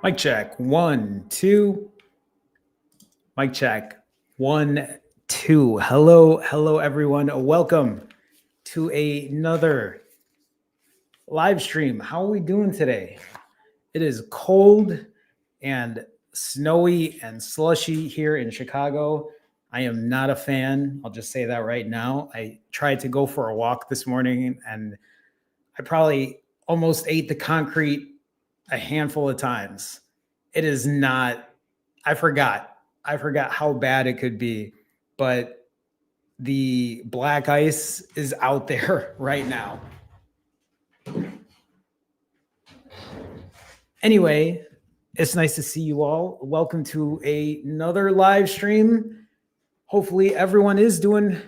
Mic check. 1, 2. Mic check. 1, 2. Hello, everyone. Welcome to another live stream. How are we doing today? It is cold and snowy and slushy here in Chicago. I am not a fan. I'll just say that right now. I tried to go for a walk this morning and I probably almost ate the concrete a handful of times. It is not, I forgot. I forgot how bad it could be, but the black ice is out there right now. Anyway, it's nice to see you all. Welcome to another live stream. Hopefully, everyone is doing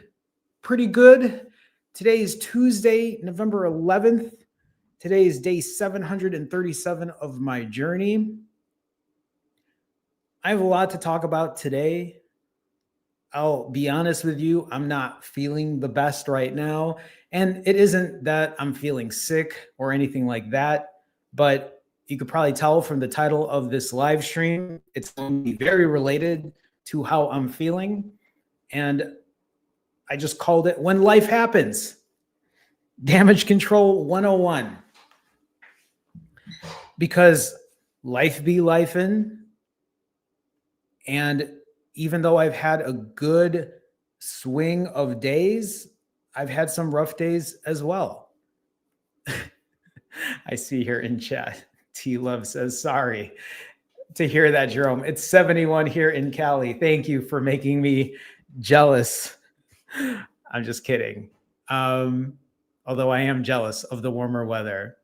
pretty good. Today is Tuesday, November 11th. Today is day 737 of my journey. I have a lot to talk about today. I'll be honest with you, I'm not feeling the best right now. And it isn't that I'm feeling sick or anything like that, but you could probably tell from the title of this live stream, it's going to be very related to how I'm feeling. And I just called it When Life Happens, Damage Control 101. Because life be lifing, and even though I've had a good swing of days, I've had some rough days as well. I see here in chat, T Love says, sorry to hear that, Jerome. It's 71 here in Cali. Thank you for making me jealous. I'm just kidding. Although I am jealous of the warmer weather.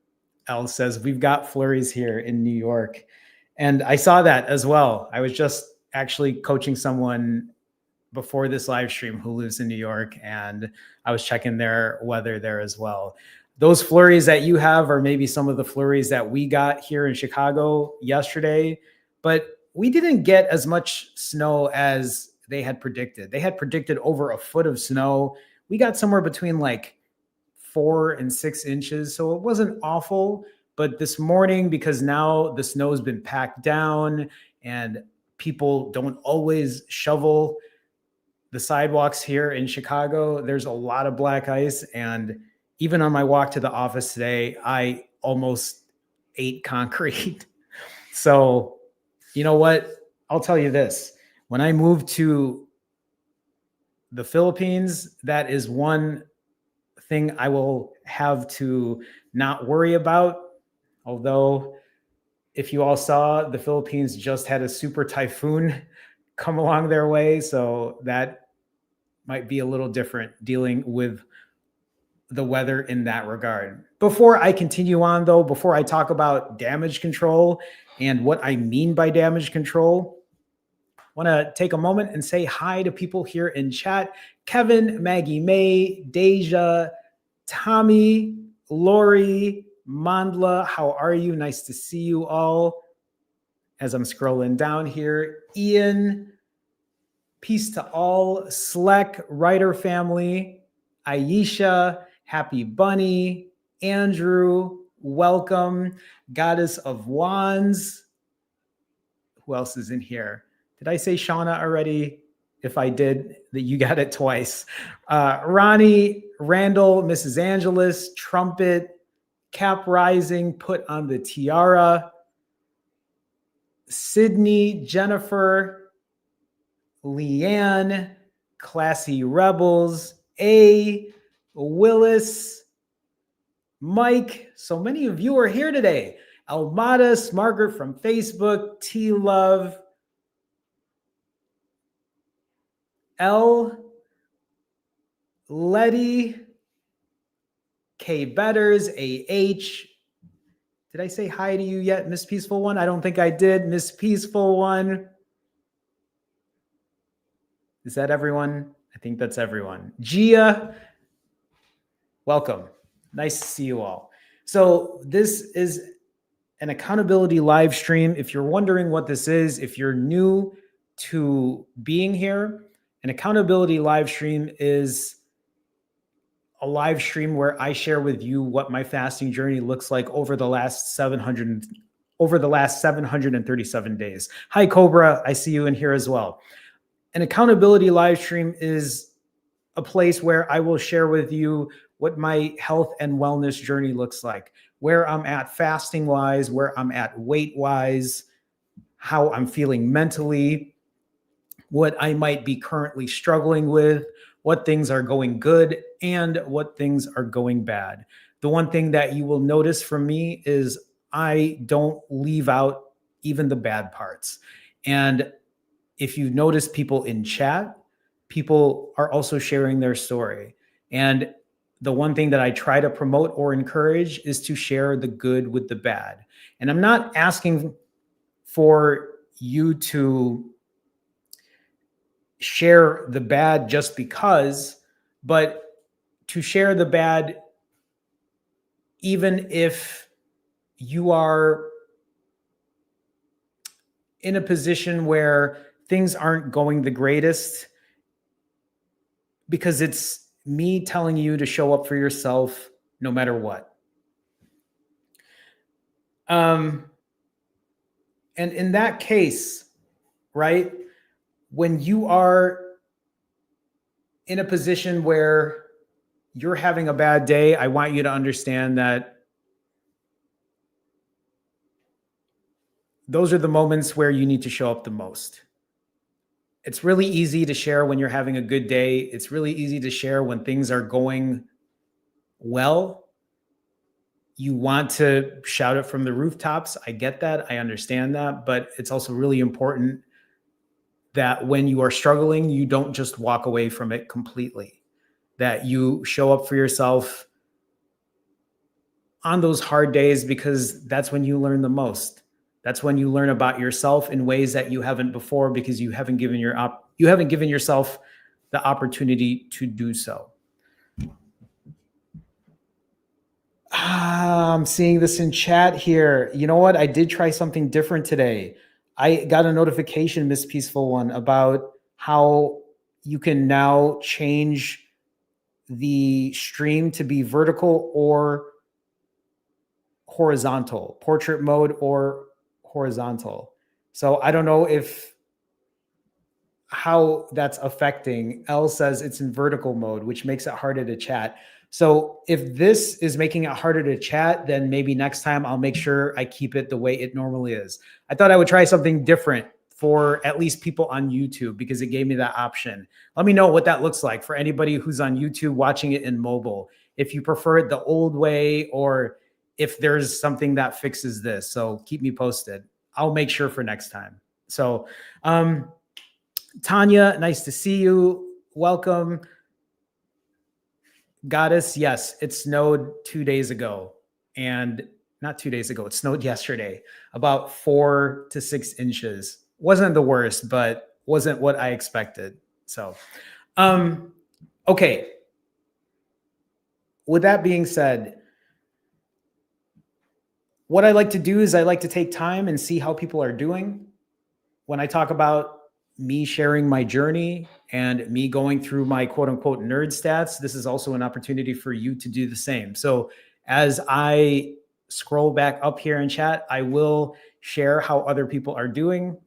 Elle says, we've got flurries here in New York. And I saw that as well. I was just actually coaching someone before this live stream who lives in New York, and I was checking their weather there as well. Those flurries that you have are maybe some of the flurries that we got here in Chicago yesterday, but we didn't get as much snow as they had predicted. They had predicted over a foot of snow. We got somewhere between like 4 and 6 inches, so it wasn't awful. But this morning, because now the snow has been packed down and people don't always shovel the sidewalks here in Chicago, there's a lot of black ice. And even on my walk to the office today, I almost ate concrete. So, you know what? I'll tell you this. When I moved to the Philippines, that is one thing I will have to not worry about. Although, if you all saw, the Philippines just had a super typhoon come along their way. So that might be a little different dealing with the weather in that regard. Before I continue on, though, before I talk about damage control and what I mean by damage control, I want to take a moment and say hi to people here in chat. Kevin, Maggie May, Deja, Tommy, Lori, Mandla, how are you? Nice to see you all. As I'm scrolling down here, Ian, peace to all, Sleck, Writer family, Aisha, Happy Bunny, Andrew, welcome, Goddess of Wands. Who else is in here? Did I say Shauna already? If I did, that you got it twice. Ronnie, Randall, Mrs. Angeles, Trumpet, Cap Rising, put on the tiara. Sydney, Jennifer, Leanne, Classy Rebels, A, Willis, Mike. So many of you are here today. Almadas, Margaret from Facebook, T Love, L, Letty, K Betters, AH. Did I say hi to you yet, Miss Peaceful One? I don't think I did. Miss Peaceful One. Is that everyone? I think that's everyone. Gia, welcome. Nice to see you all. So this is an accountability live stream. If you're wondering what this is, if you're new to being here, an accountability live stream is a live stream where I share with you what my fasting journey looks like over the last over the last 737 days. Hi, Cobra. I see you in here as well. An accountability live stream is a place where I will share with you what my health and wellness journey looks like, where I'm at fasting wise, where I'm at weight wise, how I'm feeling mentally, what I might be currently struggling with, what things are going good, and what things are going bad. The one thing that you will notice from me is I don't leave out even the bad parts. And if you notice people in chat, people are also sharing their story. And the one thing that I try to promote or encourage is to share the good with the bad. And I'm not asking for you to share the bad just because, but to share the bad even if you are in a position where things aren't going the greatest, because it's me telling you to show up for yourself no matter what. And in that case, right, when you are in a position where you're having a bad day, I want you to understand that those are the moments where you need to show up the most. It's really easy to share when you're having a good day. It's really easy to share when things are going well. You want to shout it from the rooftops. I get that. I understand that. But it's also really important that when you are struggling, you don't just walk away from it completely, that you show up for yourself on those hard days, because that's when you learn the most. That's when you learn about yourself in ways that you haven't before, because you haven't given yourself the opportunity to do so. I'm seeing this in chat here. You know what? I did try something different today. I got a notification, Miss Peaceful One, about how you can now change the stream to be vertical or horizontal, portrait mode or horizontal. So I don't know how that's affecting. Elle says it's in vertical mode, which makes it harder to chat. So if this is making it harder to chat, then maybe next time I'll make sure I keep it the way it normally is. I thought I would try something different for at least people on YouTube, because it gave me that option. Let me know what that looks like for anybody who's on YouTube watching it in mobile, if you prefer it the old way, or if there's something that fixes this. So keep me posted. I'll make sure for next time. So, Tanya, nice to see you. Welcome. Goddess, yes, it snowed 2 days ago. And not 2 days ago, it snowed yesterday, about 4 to 6 inches. Wasn't the worst, but wasn't what I expected. So, okay. With that being said, what I like to do is I like to take time and see how people are doing. When I talk about me sharing my journey and me going through my quote unquote nerd stats, this is also an opportunity for you to do the same. So as I scroll back up here in chat, I will share how other people are doing.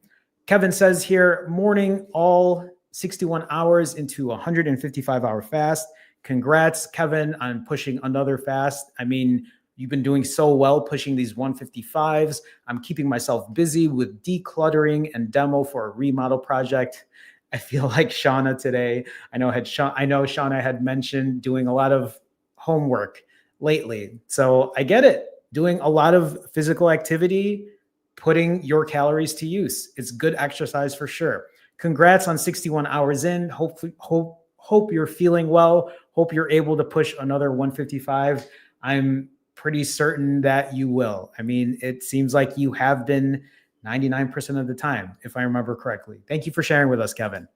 Kevin says here, morning, all 61 hours into a 155-hour fast. Congrats, Kevin, on pushing another fast. I mean, you've been doing so well pushing these 155s. I'm keeping myself busy with decluttering and demo for a remodel project. I feel like Shauna today. I know Shauna had mentioned doing a lot of homework lately. So I get it. Doing a lot of physical activity, putting your calories to use. It's good exercise for sure. Congrats on 61 hours in. Hope you're feeling well. Hope you're able to push another 155. I'm pretty certain that you will. I mean, it seems like you have been 99% of the time, if I remember correctly. Thank you for sharing with us, Kevin.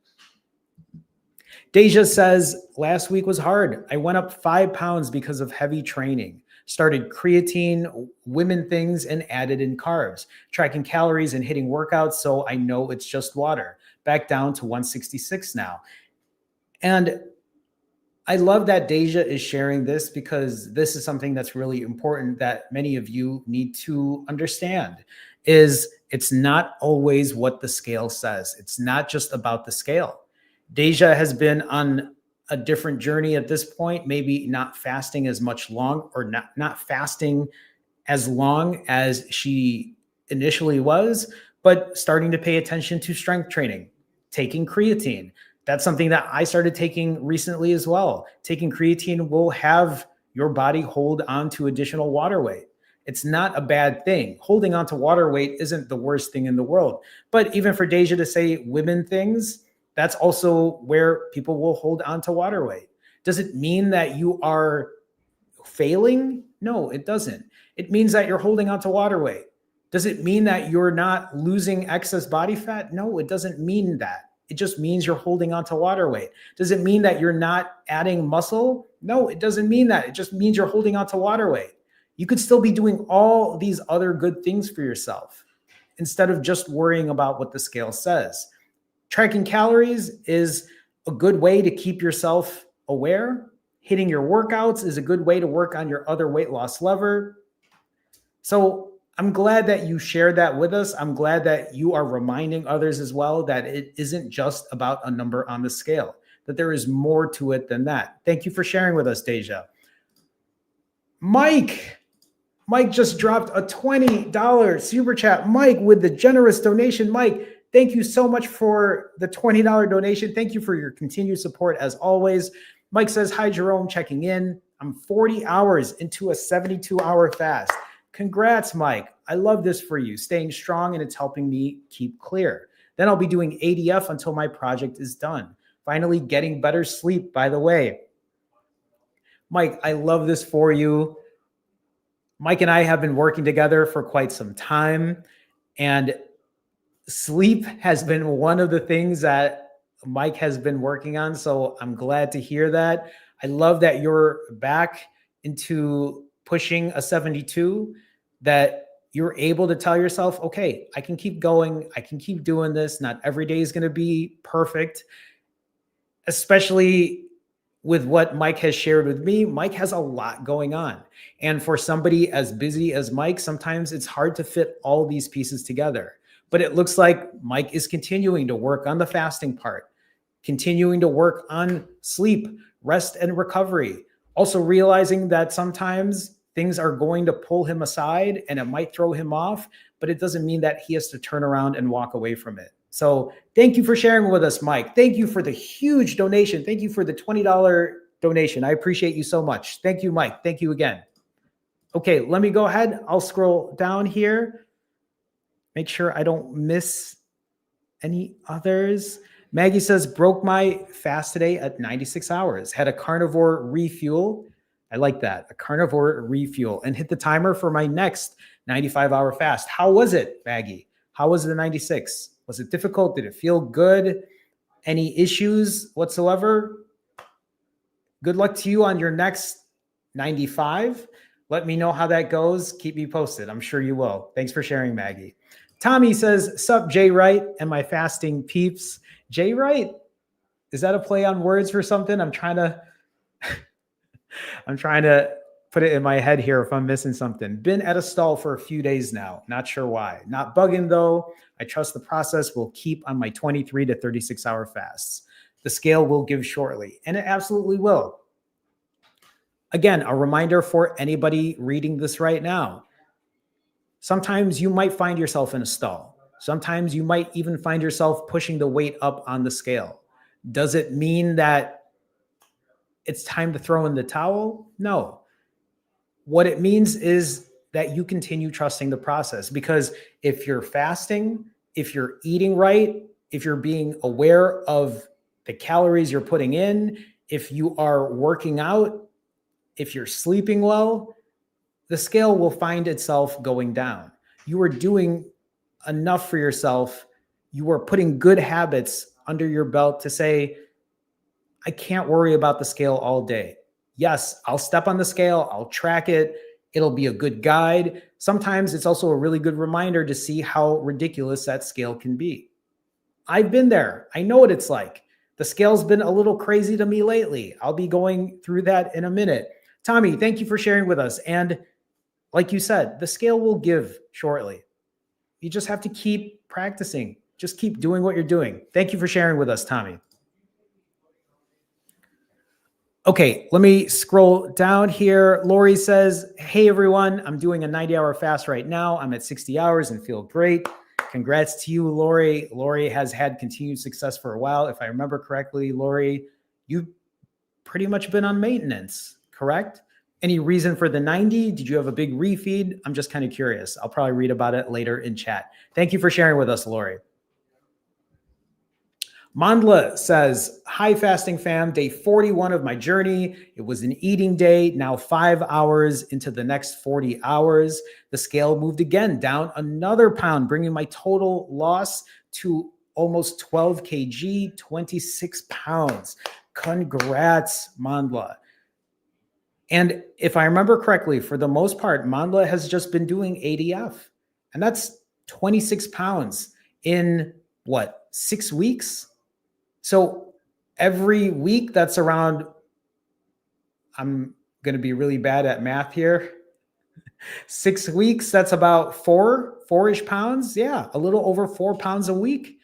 Deja says, last week was hard. I went up 5 pounds because of heavy training. Started creatine, women things, and added in carbs. Tracking calories and hitting workouts, so I know it's just water. Back down to 166 now. And I love that Deja is sharing this because this is something that's really important that many of you need to understand is it's not always what the scale says. It's not just about the scale. Deja has been on a different journey at this point, maybe not fasting as much long or not fasting as long as she initially was, but starting to pay attention to strength training, taking creatine. That's something that I started taking recently as well. Taking creatine will have your body hold on to additional water weight. It's not a bad thing. Holding on to water weight isn't the worst thing in the world. But even for Deja to say women things, that's also where people will hold on to water weight. Does it mean that you are failing? No, it doesn't. It means that you're holding on to water weight. Does it mean that you're not losing excess body fat? No, it doesn't mean that. It just means you're holding on to water weight. Does it mean that you're not adding muscle? No, it doesn't mean that. It just means you're holding on to water weight. You could still be doing all these other good things for yourself instead of just worrying about what the scale says. Tracking calories is a good way to keep yourself aware. Hitting your workouts is a good way to work on your other weight loss lever. So I'm glad that you shared that with us. I'm glad that you are reminding others as well that it isn't just about a number on the scale, that there is more to it than that. Thank you for sharing with us, Deja. Mike just dropped a $20 super chat. Mike with the generous donation. Mike, thank you so much for the $20 donation. Thank you for your continued support as always. Mike says, hi, Jerome, checking in. I'm 40 hours into a 72-hour fast. Congrats, Mike. I love this for you. Staying strong and it's helping me keep clear. Then I'll be doing ADF until my project is done. Finally getting better sleep, by the way. Mike, I love this for you. Mike and I have been working together for quite some time, and sleep has been one of the things that Mike has been working on. So I'm glad to hear that. I love that you're back into pushing a 72, that you're able to tell yourself, okay, I can keep going. I can keep doing this. Not every day is going to be perfect, especially with what Mike has shared with me. Mike has a lot going on. And for somebody as busy as Mike, sometimes it's hard to fit all these pieces together. But it looks like Mike is continuing to work on the fasting part, continuing to work on sleep, rest, and recovery. Also realizing that sometimes things are going to pull him aside and it might throw him off, but it doesn't mean that he has to turn around and walk away from it. So thank you for sharing with us, Mike. Thank you for the huge donation. Thank you for the $20 donation. I appreciate you so much. Thank you, Mike. Thank you again. Okay, let me go ahead. I'll scroll down here. Make sure I don't miss any others. Maggie says, broke my fast today at 96 hours. Had a carnivore refuel. I like that, a carnivore refuel, and hit the timer for my next 95-hour fast. How was it, Maggie? How was the 96? Was it difficult? Did it feel good? Any issues whatsoever? Good luck to you on your next 95. Let me know how that goes. Keep me posted. I'm sure you will. Thanks for sharing, Maggie. Tommy says, sup, Jay Wright and my fasting peeps. Jay Wright, is that a play on words for something? I'm trying to put it in my head here if I'm missing something. Been at a stall for a few days now. Not sure why. Not bugging though. I trust the process will keep on my 23 to 36 hour fasts. The scale will give shortly, and it absolutely will. Again, a reminder for anybody reading this right now. Sometimes you might find yourself in a stall. Sometimes you might even find yourself pushing the weight up on the scale. Does it mean that it's time to throw in the towel? No. What it means is that you continue trusting the process, because if you're fasting, if you're eating right, if you're being aware of the calories you're putting in, if you are working out, if you're sleeping well, the scale will find itself going down. You are doing enough for yourself. You are putting good habits under your belt to say, I can't worry about the scale all day. Yes, I'll step on the scale. I'll track it. It'll be a good guide. Sometimes it's also a really good reminder to see how ridiculous that scale can be. I've been there. I know what it's like. The scale's been a little crazy to me lately. I'll be going through that in a minute. Tommy, thank you for sharing with us. And like you said, the scale will give shortly. You just have to keep practicing. Just keep doing what you're doing. Thank you for sharing with us, Tommy. Okay, let me scroll down here. Lori says, hey, everyone, I'm doing a 90-hour fast right now. I'm at 60 hours and feel great. Congrats to you, Lori. Lori has had continued success for a while. If I remember correctly, Lori, you've pretty much been on maintenance, correct? Any reason for the 90? Did you have a big refeed? I'm just kind of curious. I'll probably read about it later in chat. Thank you for sharing with us, Lori. Mandla says, hi, fasting fam, day 41 of my journey. It was an eating day, now 5 hours into the next 40 hours. The scale moved again, down another pound, bringing my total loss to almost 12 kg, 26 pounds. Congrats, Mandla. And if I remember correctly, for the most part, Mandla has just been doing ADF. And that's 26 pounds in what, 6 weeks? So every week that's around, I'm going to be really bad at math here. 6 weeks, that's about four-ish pounds. Yeah, a little over 4 pounds a week.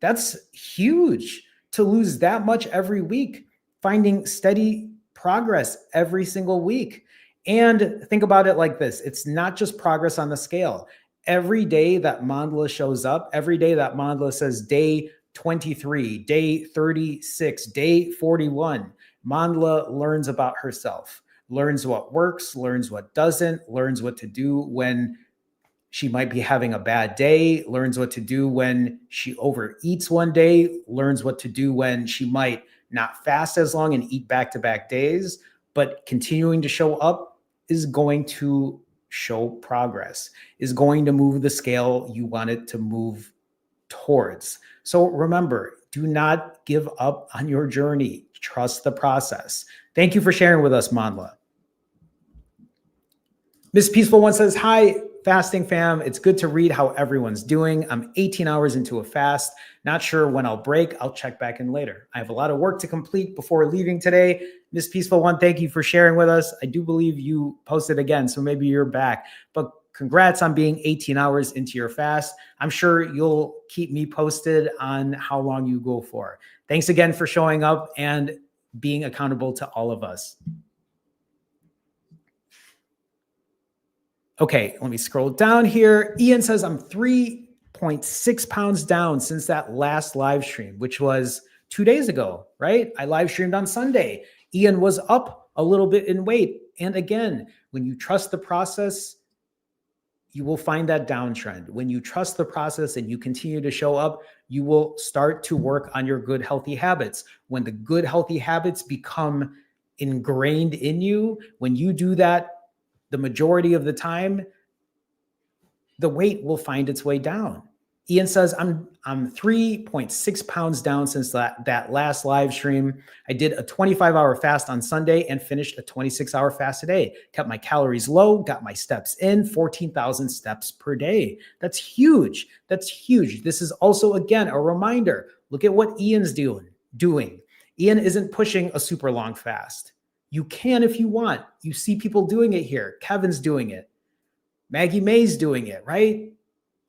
That's huge to lose that much every week, finding steady progress every single week. And think about it like this. It's not just progress on the scale. Every day that Mandla shows up, every day that Mandla says day 23, day 36, day 41, Mandla learns about herself, learns what works, learns what doesn't, learns what to do when she might be having a bad day, learns what to do when she overeats one day, learns what to do when she might not fast as long and eat back-to-back days, but continuing to show up is going to show progress, is going to move the scale you want it to move towards. So remember, do not give up on your journey. Trust the process. Thank you for sharing with us, Mandla. Miss Peaceful One says, hi, fasting fam. It's good to read how everyone's doing. I'm 18 hours into a fast. Not sure when I'll break. I'll check back in later. I have a lot of work to complete before leaving today. Miss Peaceful One, thank you for sharing with us. I do believe you posted again, so maybe you're back. But congrats on being 18 hours into your fast. I'm sure you'll keep me posted on how long you go for. Thanks again for showing up and being accountable to all of us. Okay, let me scroll down here. Ian says, I'm 3.6 pounds down since that last live stream, which was 2 days ago, right? I live streamed on Sunday. Ian was up a little bit in weight. And again, when you trust the process, you will find that downtrend. When you trust the process and you continue to show up, you will start to work on your good, healthy habits. When the good, healthy habits become ingrained in you, when you do that, the majority of the time, the weight will find its way down. Ian says, I'm 3.6 pounds down since that last live stream. I did a 25-hour fast on Sunday and finished a 26-hour fast today. Kept my calories low, got my steps in, 14,000 steps per day. That's huge. That's huge. This is also, again, a reminder. Look at what Ian's doing. Ian isn't pushing a super long fast. You can if you want. You see people doing it here. Kevin's doing it. Maggie May's doing it, right?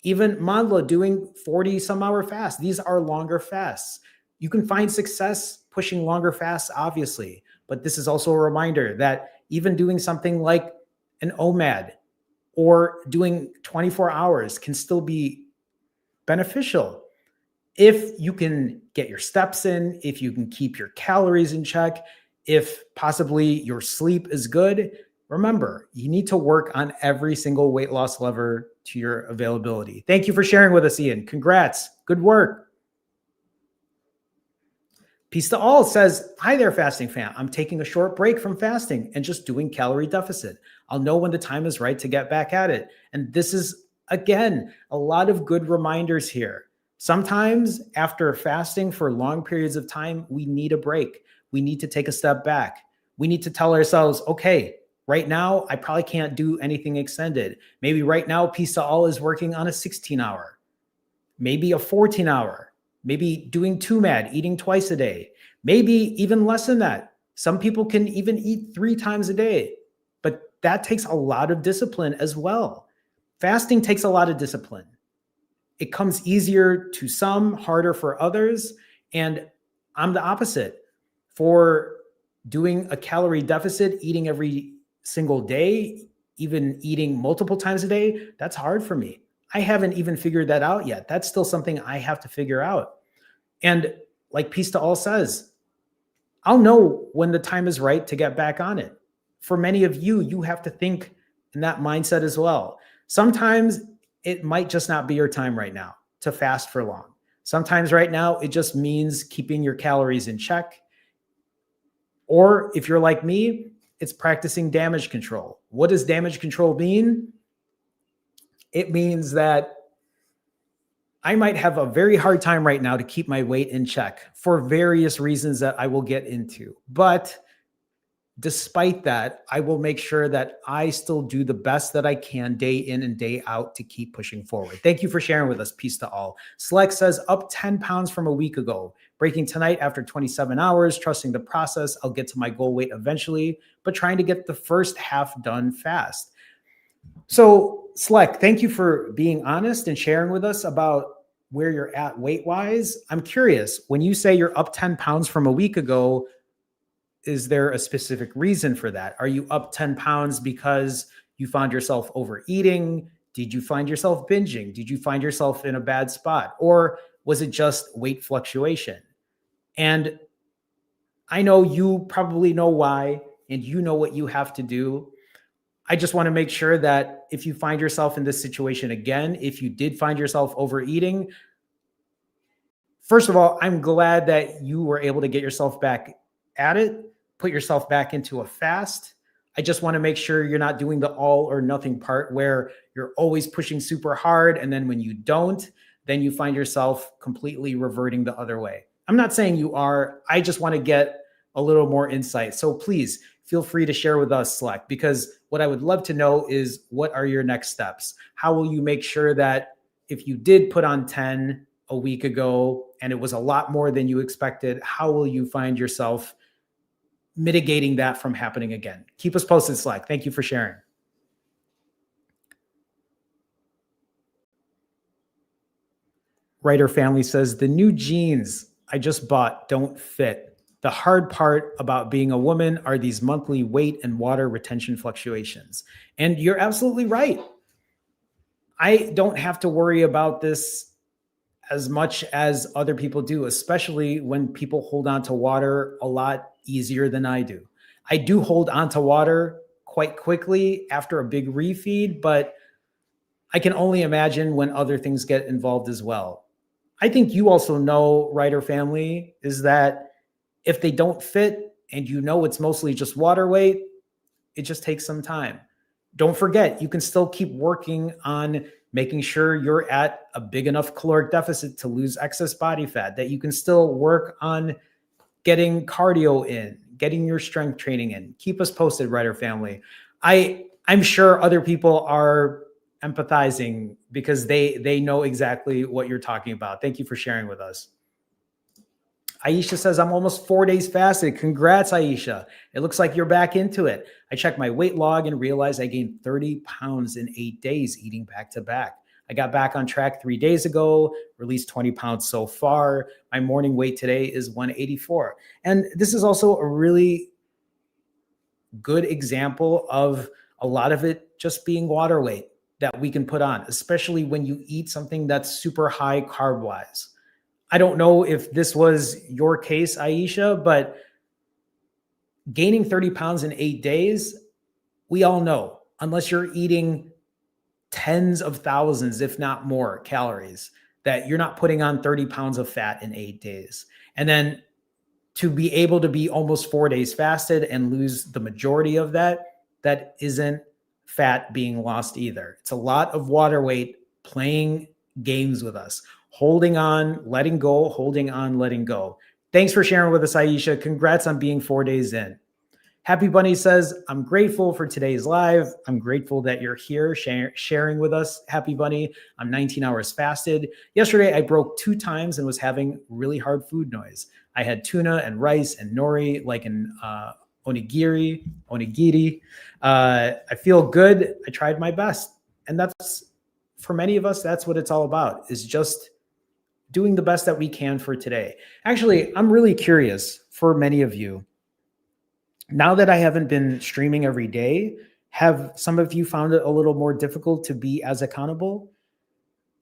Even Mandla doing 40-some-hour fasts. These are longer fasts. You can find success pushing longer fasts, obviously. But this is also a reminder that even doing something like an OMAD or doing 24 hours can still be beneficial. If you can get your steps in, if you can keep your calories in check, if possibly your sleep is good, remember, you need to work on every single weight loss lever to your availability. Thank you for sharing with us, Ian. Congrats. Good work. Peace to All says, hi there, fasting fam. I'm taking a short break from fasting and just doing calorie deficit. I'll know when the time is right to get back at it. And this is, again, a lot of good reminders here. Sometimes after fasting for long periods of time, we need a break. We need to take a step back. We need to tell ourselves, okay, right now, I probably can't do anything extended. Maybe right now, Peace to All is working on a 16-hour, maybe a 14-hour. maybe doing 2MAD, eating twice a day, maybe even less than that. Some people can even eat 3 times a day, but that takes a lot of discipline as well. Fasting takes a lot of discipline. It comes easier to some, harder for others. And I'm the opposite. For doing a calorie deficit, eating every single day, even eating multiple times a day, that's hard for me. I haven't even figured that out yet. That's still something I have to figure out. And like Peace to All says, I'll know when the time is right to get back on it. For many of you, you have to think in that mindset as well. Sometimes it might just not be your time right now to fast for long. Sometimes right now, it just means keeping your calories in check. Or if you're like me, it's practicing damage control. What does damage control mean? It means that I might have a very hard time right now to keep my weight in check for various reasons that I will get into. But despite that, I will make sure that I still do the best that I can day in and day out to keep pushing forward. Thank you for sharing with us. Peace to all. Select says up 10 pounds from a week ago, breaking tonight after 27 hours, trusting the process. I'll get to my goal weight eventually, but trying to get the first half done fast. So Select, thank you for being honest and sharing with us about where you're at weight-wise. I'm curious, when you say you're up 10 pounds from a week ago, is there a specific reason for that? Are you up 10 pounds because you found yourself overeating? Did you find yourself binging? Did you find yourself in a bad spot? Or was it just weight fluctuation? And I know you probably know why, and you know what you have to do. I just want to make sure that if you find yourself in this situation again, if you did find yourself overeating, first of all, I'm glad that you were able to get yourself back at it, put yourself back into a fast. I just want to make sure you're not doing the all or nothing part where you're always pushing super hard. And then when you don't, then you find yourself completely reverting the other way. I'm not saying you are. I just want to get a little more insight. So please feel free to share with us, Select, because what I would love to know is what are your next steps? How will you make sure that if you did put on 10 a week ago and it was a lot more than you expected, how will you find yourself mitigating that from happening again? Keep us posted, Select. Thank you for sharing. Writer Family says, the new jeans I just bought don't fit. The hard part about being a woman are these monthly weight and water retention fluctuations. And you're absolutely right. I don't have to worry about this as much as other people do, especially when people hold on to water a lot easier than I do. I do hold on to water quite quickly after a big refeed, but I can only imagine when other things get involved as well. I think you also know, Writer Family, is that if they don't fit and you know it's mostly just water weight, it just takes some time. Don't forget, you can still keep working on making sure you're at a big enough caloric deficit to lose excess body fat, that you can still work on getting cardio in, getting your strength training in. Keep us posted, Writer Family. I'm sure other people are empathizing because they know exactly what you're talking about. Thank you for sharing with us. Aisha says, I'm almost 4 days fasted. Congrats, Aisha. It looks like you're back into it. I checked my weight log and realized I gained 30 pounds in 8 days eating back to back. I got back on track 3 days ago, released 20 pounds so far. My morning weight today is 184. And this is also a really good example of a lot of it just being water weight that we can put on, especially when you eat something that's super high carb wise. I don't know if this was your case, Aisha, but gaining 30 pounds in 8 days, we all know, unless you're eating tens of thousands, if not more calories, that you're not putting on 30 pounds of fat in 8 days. And then to be able to be almost 4 days fasted and lose the majority of that, that isn't fat being lost either. It's a lot of water weight playing games with us. Holding on, letting go, holding on, letting go. Thanks for sharing with us, Aisha. Congrats on being 4 days in. Happy Bunny says, I'm grateful for today's live. I'm grateful that you're here sharing with us. Happy Bunny, I'm 19 hours fasted. Yesterday, I broke 2 times and was having really hard food noise. I had tuna and rice and nori, like an onigiri. I feel good. I tried my best. And that's, for many of us, that's what it's all about, is just doing the best that we can for today. Actually, I'm really curious for many of you. Now that I haven't been streaming every day, have some of you found it a little more difficult to be as accountable?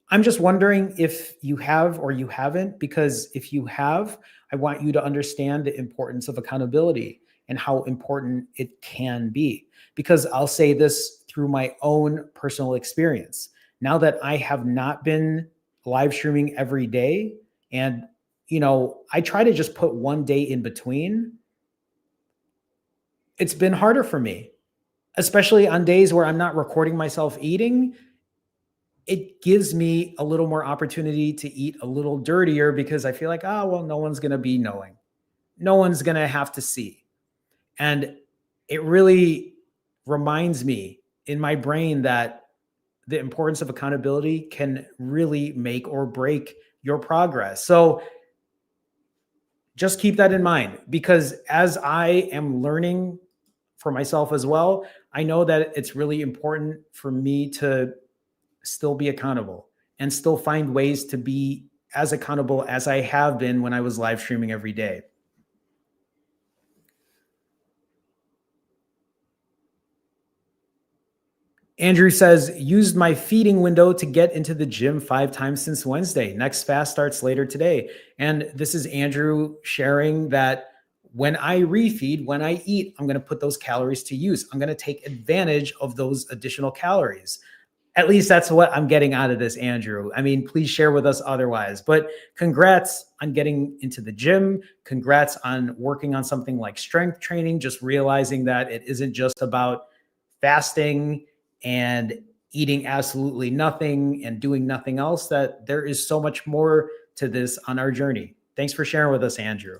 I'm just wondering if you have or you haven't, because if you have, I want you to understand the importance of accountability and how important it can be. Because I'll say this through my own personal experience. Now that I have not been live streaming every day, and I try to just put one day in between, it's been harder for me, especially on days where I'm not recording myself eating. It gives me a little more opportunity to eat a little dirtier because I feel like, oh, well, no one's going to be knowing. No one's going to have to see. And it really reminds me in my brain that the importance of accountability can really make or break your progress. So just keep that in mind, because as I am learning for myself as well, I know that it's really important for me to still be accountable and still find ways to be as accountable as I have been when I was live streaming every day. Andrew says, used my feeding window to get into the gym 5 times since Wednesday. Next fast starts later today. And this is Andrew sharing that when I refeed, when I eat, I'm going to put those calories to use. I'm going to take advantage of those additional calories. At least that's what I'm getting out of this, Andrew. I mean, please share with us otherwise. But congrats on getting into the gym. Congrats on working on something like strength training, just realizing that it isn't just about fasting and eating absolutely nothing and doing nothing else, that there is so much more to this on our journey. Thanks for sharing with us, Andrew.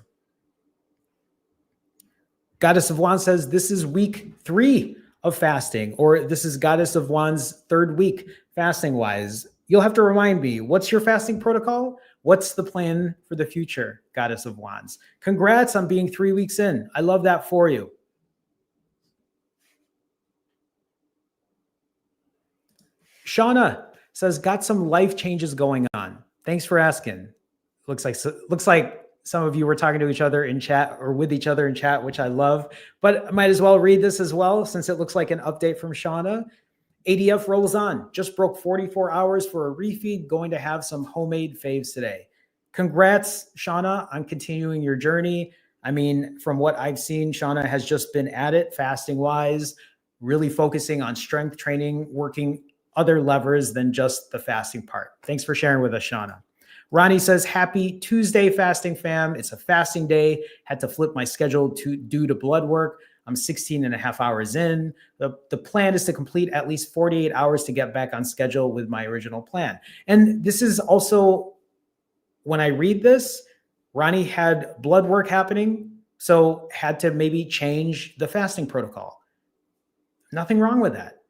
Goddess of Wands says, this is week 3 of fasting, or this is Goddess of Wands' 3rd week fasting wise. You'll have to remind me, what's your fasting protocol? What's the plan for the future, Goddess of Wands? Congrats on being 3 weeks in. I love that for you. Shauna says, got some life changes going on. Thanks for asking. Looks like some of you were talking to each other in chat or with each other in chat, which I love, but I might as well read this as well, since it looks like an update from Shauna. ADF rolls on, just broke 44 hours for a refeed, going to have some homemade faves today. Congrats, Shauna, on continuing your journey. I mean, from what I've seen, Shauna has just been at it fasting wise, really focusing on strength training, working other levers than just the fasting part. Thanks for sharing with us, Shauna. Ronnie says, happy Tuesday, fasting fam. It's a fasting day. Had to flip my schedule due to blood work. I'm 16 and a half hours in. The plan is to complete at least 48 hours to get back on schedule with my original plan. And this is also, when I read this, Ronnie had blood work happening, so had to maybe change the fasting protocol. Nothing wrong with that.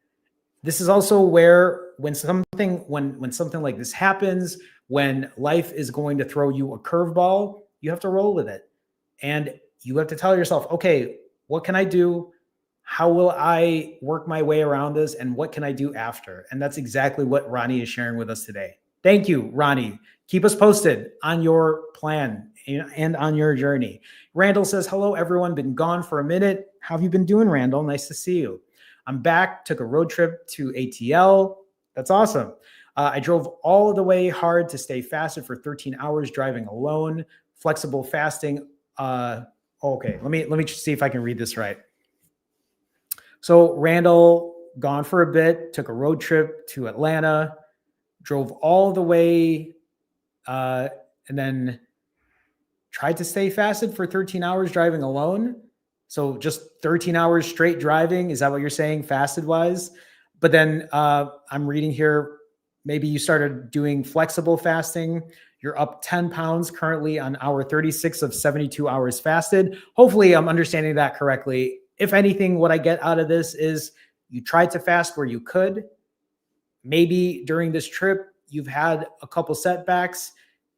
This is also where when something like this happens, when life is going to throw you a curveball, you have to roll with it. And you have to tell yourself, okay, what can I do? How will I work my way around this? And what can I do after? And that's exactly what Ronnie is sharing with us today. Thank you, Ronnie. Keep us posted on your plan and on your journey. Randall says, hello, everyone. Been gone for a minute. How have you been doing, Randall? Nice to see you. I'm back, took a road trip to ATL. That's awesome. I drove all the way hard to stay fasted for 13 hours driving alone. Flexible fasting. Okay, let me see if I can read this right. So Randall, gone for a bit, took a road trip to Atlanta, drove all the way, and then tried to stay fasted for 13 hours driving alone. So just 13 hours straight driving. Is that what you're saying, fasted wise? But then I'm reading here, maybe you started doing flexible fasting. You're up 10 pounds currently on hour 36 of 72 hours fasted. Hopefully I'm understanding that correctly. if anything, what I get out of this is you tried to fast where you could. Maybe during this trip, you've had a couple setbacks,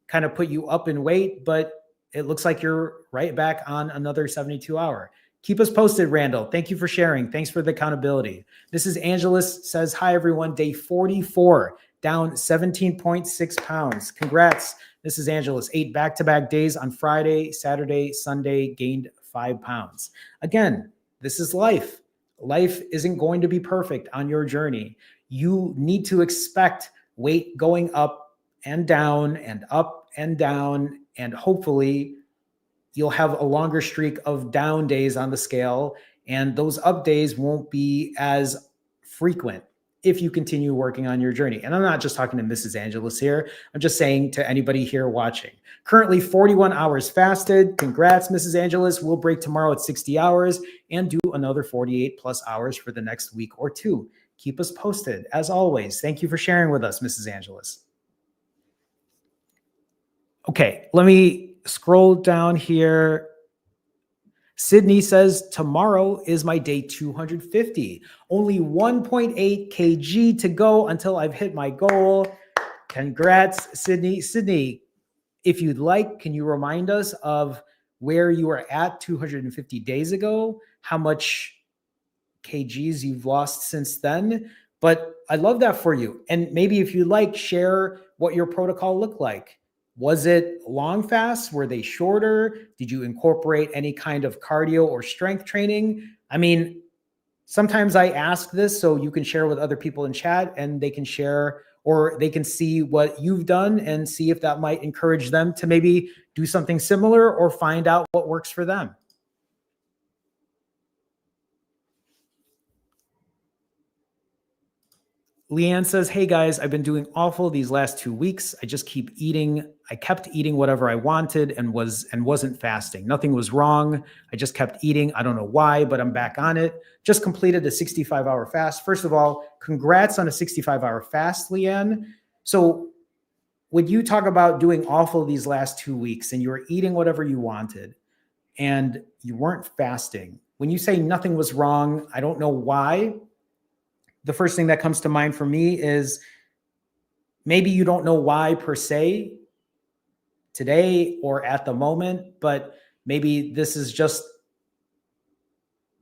kind of put you up in weight, but it looks like you're right back on another 72 hour. Keep us posted, Randall. Thank you for sharing. Thanks for the accountability. Mrs. Angeles says, hi, everyone. Day 44, down 17.6 pounds. Congrats, Mrs. Angeles. 8 back-to-back days on Friday, Saturday, Sunday, gained 5 pounds. Again, this is life. Life isn't going to be perfect on your journey. You need to expect weight going up and down and up and down, and hopefully you'll have a longer streak of down days on the scale, and those up days won't be as frequent if you continue working on your journey. And I'm not just talking to Mrs. Angeles here. I'm just saying to anybody here watching. Currently 41 hours fasted. Congrats, Mrs. Angeles. We'll break tomorrow at 60 hours and do another 48 plus hours for the next week or two. Keep us posted. As always, thank you for sharing with us, Mrs. Angeles. Okay, let me scroll down here. Sydney says, tomorrow is my day 250. Only 1.8 kg to go until I've hit my goal. Congrats, Sydney. Sydney, if you'd like, can you remind us of where you were at 250 days ago, how much kgs you've lost since then? But I love that for you. And maybe if you'd like, share what your protocol looked like. Was it long fasts? Were they shorter? Did you incorporate any kind of cardio or strength training? I mean, sometimes I ask this so you can share with other people in chat and they can share, or they can see what you've done and see if that might encourage them to maybe do something similar or find out what works for them. Leanne says, hey guys, I've been doing awful these last 2 weeks. I just keep eating. I kept eating whatever I wanted and wasn't fasting. Nothing was wrong. I just kept eating. I don't know why, but I'm back on it. Just completed a 65-hour fast. First of all, congrats on a 65-hour fast, Leanne. So when you talk about doing awful these last 2 weeks and you were eating whatever you wanted and you weren't fasting, when you say nothing was wrong, I don't know why. The first thing that comes to mind for me is maybe you don't know why per se today or at the moment, but maybe this is just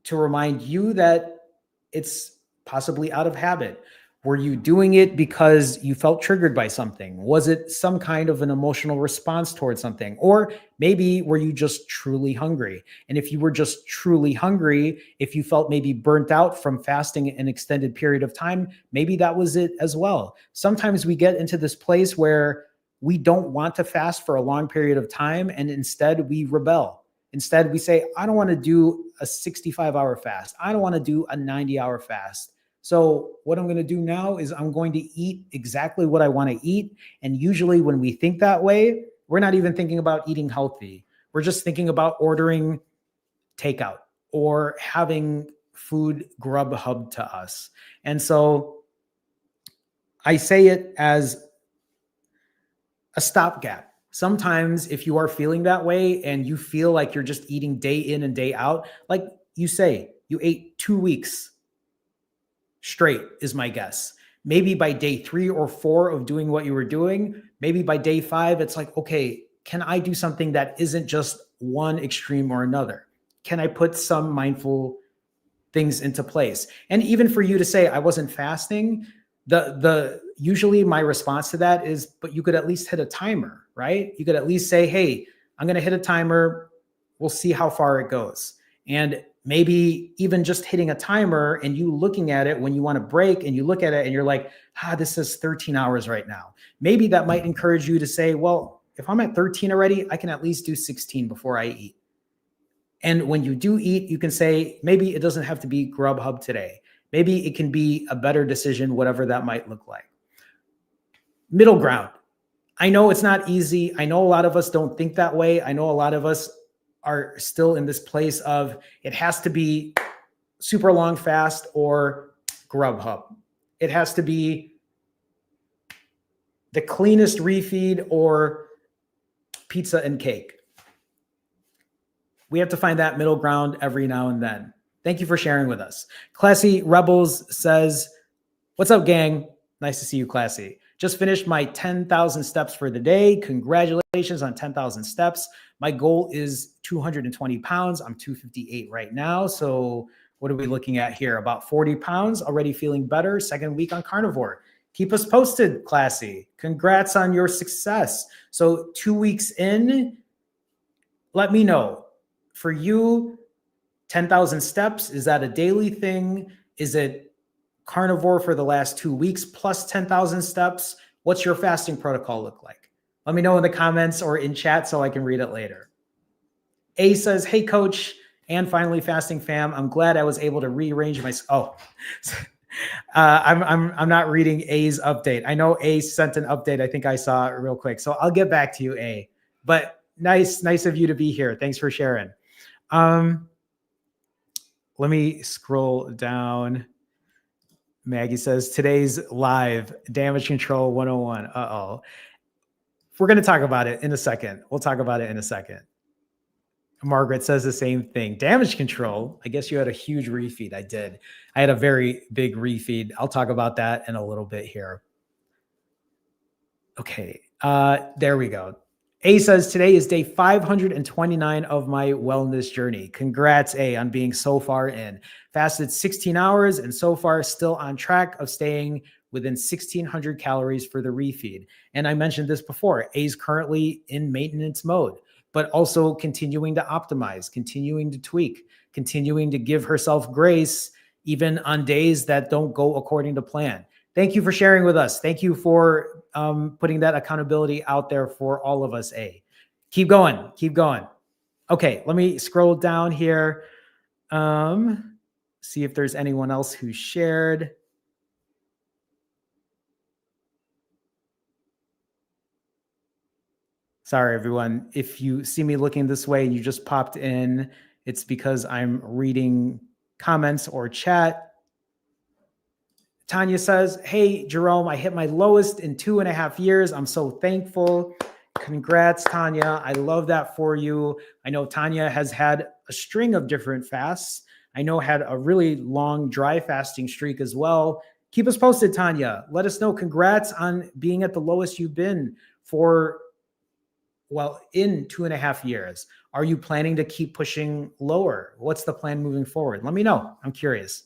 to remind you that it's possibly out of habit. Were you doing it because you felt triggered by something? Was it some kind of an emotional response towards something? Or maybe were you just truly hungry? And if you were just truly hungry, if you felt maybe burnt out from fasting an extended period of time, maybe that was it as well. Sometimes we get into this place where we don't want to fast for a long period of time, and instead we rebel. Instead, we say, I don't want to do a 65-hour fast. I don't want to do a 90-hour fast. So what I'm going to do now is I'm going to eat exactly what I want to eat. And usually when we think that way, we're not even thinking about eating healthy. We're just thinking about ordering takeout or having food Grubhub to us. And so I say it as a stopgap. Sometimes if you are feeling that way and you feel like you're just eating day in and day out, like you say, you ate 2 weeks straight is my guess. Maybe by day 3 or 4 of doing what you were doing, maybe by day 5, it's like, okay, can I do something that isn't just one extreme or another? Can I put some mindful things into place? And even for you to say, I wasn't fasting, usually my response to that is, but you could at least hit a timer, right? You could at least say, hey, I'm going to hit a timer. We'll see how far it goes. And maybe even just hitting a timer and you looking at it when you want to break and you look at it and you're like, this says 13 hours right now. Maybe that might encourage you to say, well, if I'm at 13 already, I can at least do 16 before I eat. And when you do eat, you can say, maybe it doesn't have to be Grubhub today. Maybe it can be a better decision, whatever that might look like. Middle ground. I know it's not easy. I know a lot of us don't think that way. I know a lot of us are still in this place of it has to be super long fast or Grubhub. It has to be the cleanest refeed or pizza and cake. We have to find that middle ground every now and then. Thank you for sharing with us. Classy Rebels says, what's up, gang? Nice to see you, Classy. Just finished my 10,000 steps for the day. Congratulations on 10,000 steps. My goal is 220 pounds. I'm 258 right now. So what are we looking at here? About 40 pounds, already feeling better. Second week on carnivore. Keep us posted, Classy. Congrats on your success. So 2 weeks in, let me know. For you, 10,000 steps, is that a daily thing? Is it carnivore for the last 2 weeks plus 10,000 steps? What's your fasting protocol look like? Let me know in the comments or in chat so I can read it later. A says, hey, coach, and finally fasting fam. I'm glad I was able to rearrange my, I'm not reading A's update. I know A sent an update. I think I saw it real quick. So I'll get back to you, A. But nice of you to be here. Thanks for sharing. Let me scroll down. Maggie says, today's live, damage control 101. Uh-oh. We're going to talk about it in a second. We'll talk about it in a second. Margaret says the same thing. Damage control. I guess you had a huge refeed. I did. I had a very big refeed. I'll talk about that in a little bit here. Okay. There we go. A says, today is day 529 of my wellness journey. Congrats, A, on being so far in. Fasted 16 hours and so far still on track of staying within 1,600 calories for the refeed. And I mentioned this before. A is currently in maintenance mode, but also continuing to optimize, continuing to tweak, continuing to give herself grace, even on days that don't go according to plan. Thank you for sharing with us. Thank you for putting that accountability out there for all of us, A. Keep going. Keep going. Okay, let me scroll down here. See if there's anyone else who shared. Sorry, everyone. If you see me looking this way and you just popped in, it's because I'm reading comments or chat. Tanya says, hey, Jerome, I hit my lowest in 2.5 years. I'm so thankful. Congrats, Tanya. I love that for you. I know Tanya has had a string of different fasts. I know had a really long dry fasting streak as well. Keep us posted, Tanya. Let us know. Congrats on being at the lowest you've been for, well, in 2.5 years. Are you planning to keep pushing lower? What's the plan moving forward? Let me know. I'm curious.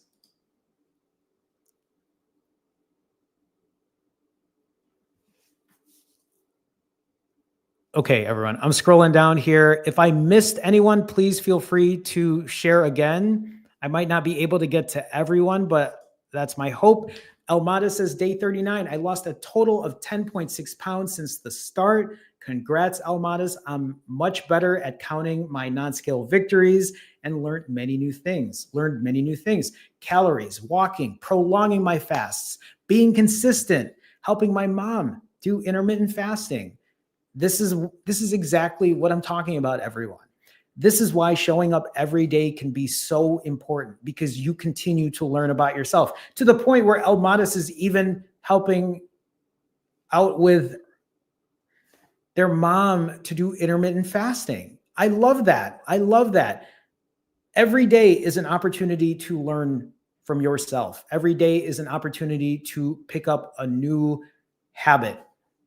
Okay, everyone, I'm scrolling down here. If I missed anyone, please feel free to share again. I might not be able to get to everyone, but that's my hope. Elmada says, day 39, I lost a total of 10.6 pounds since the start. Congrats, Elmadas. I'm much better at counting my non-scale victories and learned many new things. Calories, walking, prolonging my fasts, being consistent, helping my mom do intermittent fasting. This is exactly what I'm talking about, everyone. This is why showing up every day can be so important, because you continue to learn about yourself to the point where Elmadas is even helping out with their mom to do intermittent fasting. I love that. I love that. Every day is an opportunity to learn from yourself. Every day is an opportunity to pick up a new habit,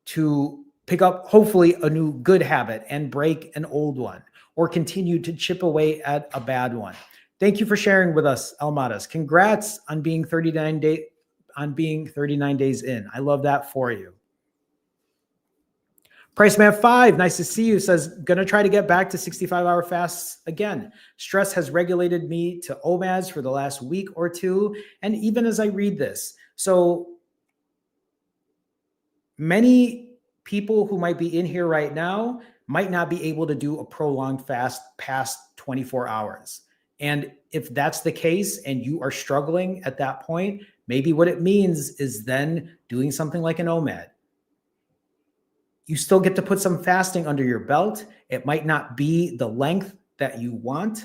to pick up hopefully a new good habit and break an old one, or continue to chip away at a bad one. Thank you for sharing with us, Elmadas. Congrats on being 39 days in. I love that for you. Priceman 5, nice to see you, says, gonna try to get back to 65-hour fasts again. Stress has regulated me to OMADs for the last week or two, and even as I read this. So many people who might be in here right now might not be able to do a prolonged fast past 24 hours. And if that's the case and you are struggling at that point, maybe what it means is then doing something like an OMAD. You still get to put some fasting under your belt. It might not be the length that you want,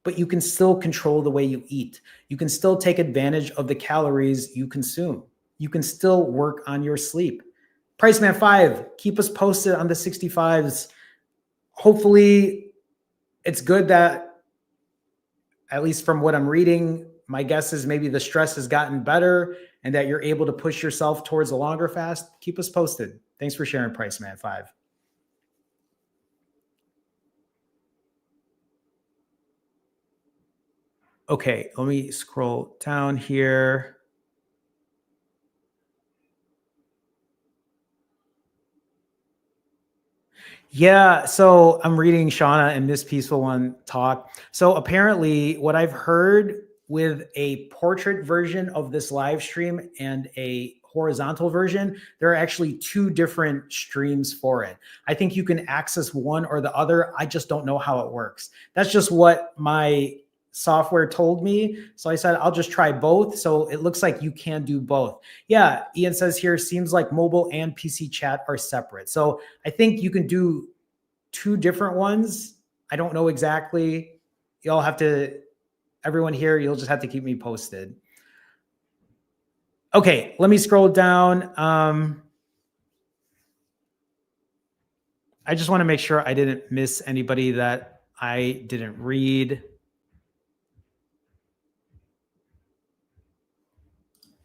but you can still control the way you eat. You can still take advantage of the calories you consume. You can still work on your sleep. Priceman 5, keep us posted on the 65s. Hopefully it's good that at least from what I'm reading, my guess is maybe the stress has gotten better and that you're able to push yourself towards a longer fast. Keep us posted. Thanks for sharing, Price Man 5. Okay, let me scroll down here. Yeah, so I'm reading Shauna and Miss Peaceful One talk. So apparently, what I've heard with a portrait version of this live stream and a horizontal version, there are actually two different streams for it. I think you can access one or the other. I just don't know how it works. That's just what my software told me. So I said, I'll just try both. So it looks like you can do both. Yeah, Ian says here, seems like mobile and PC chat are separate. So I think you can do two different ones. I don't know exactly. Y'all have to, everyone here, you'll just have to keep me posted. Okay, let me scroll down. I just want to make sure I didn't miss anybody that I didn't read.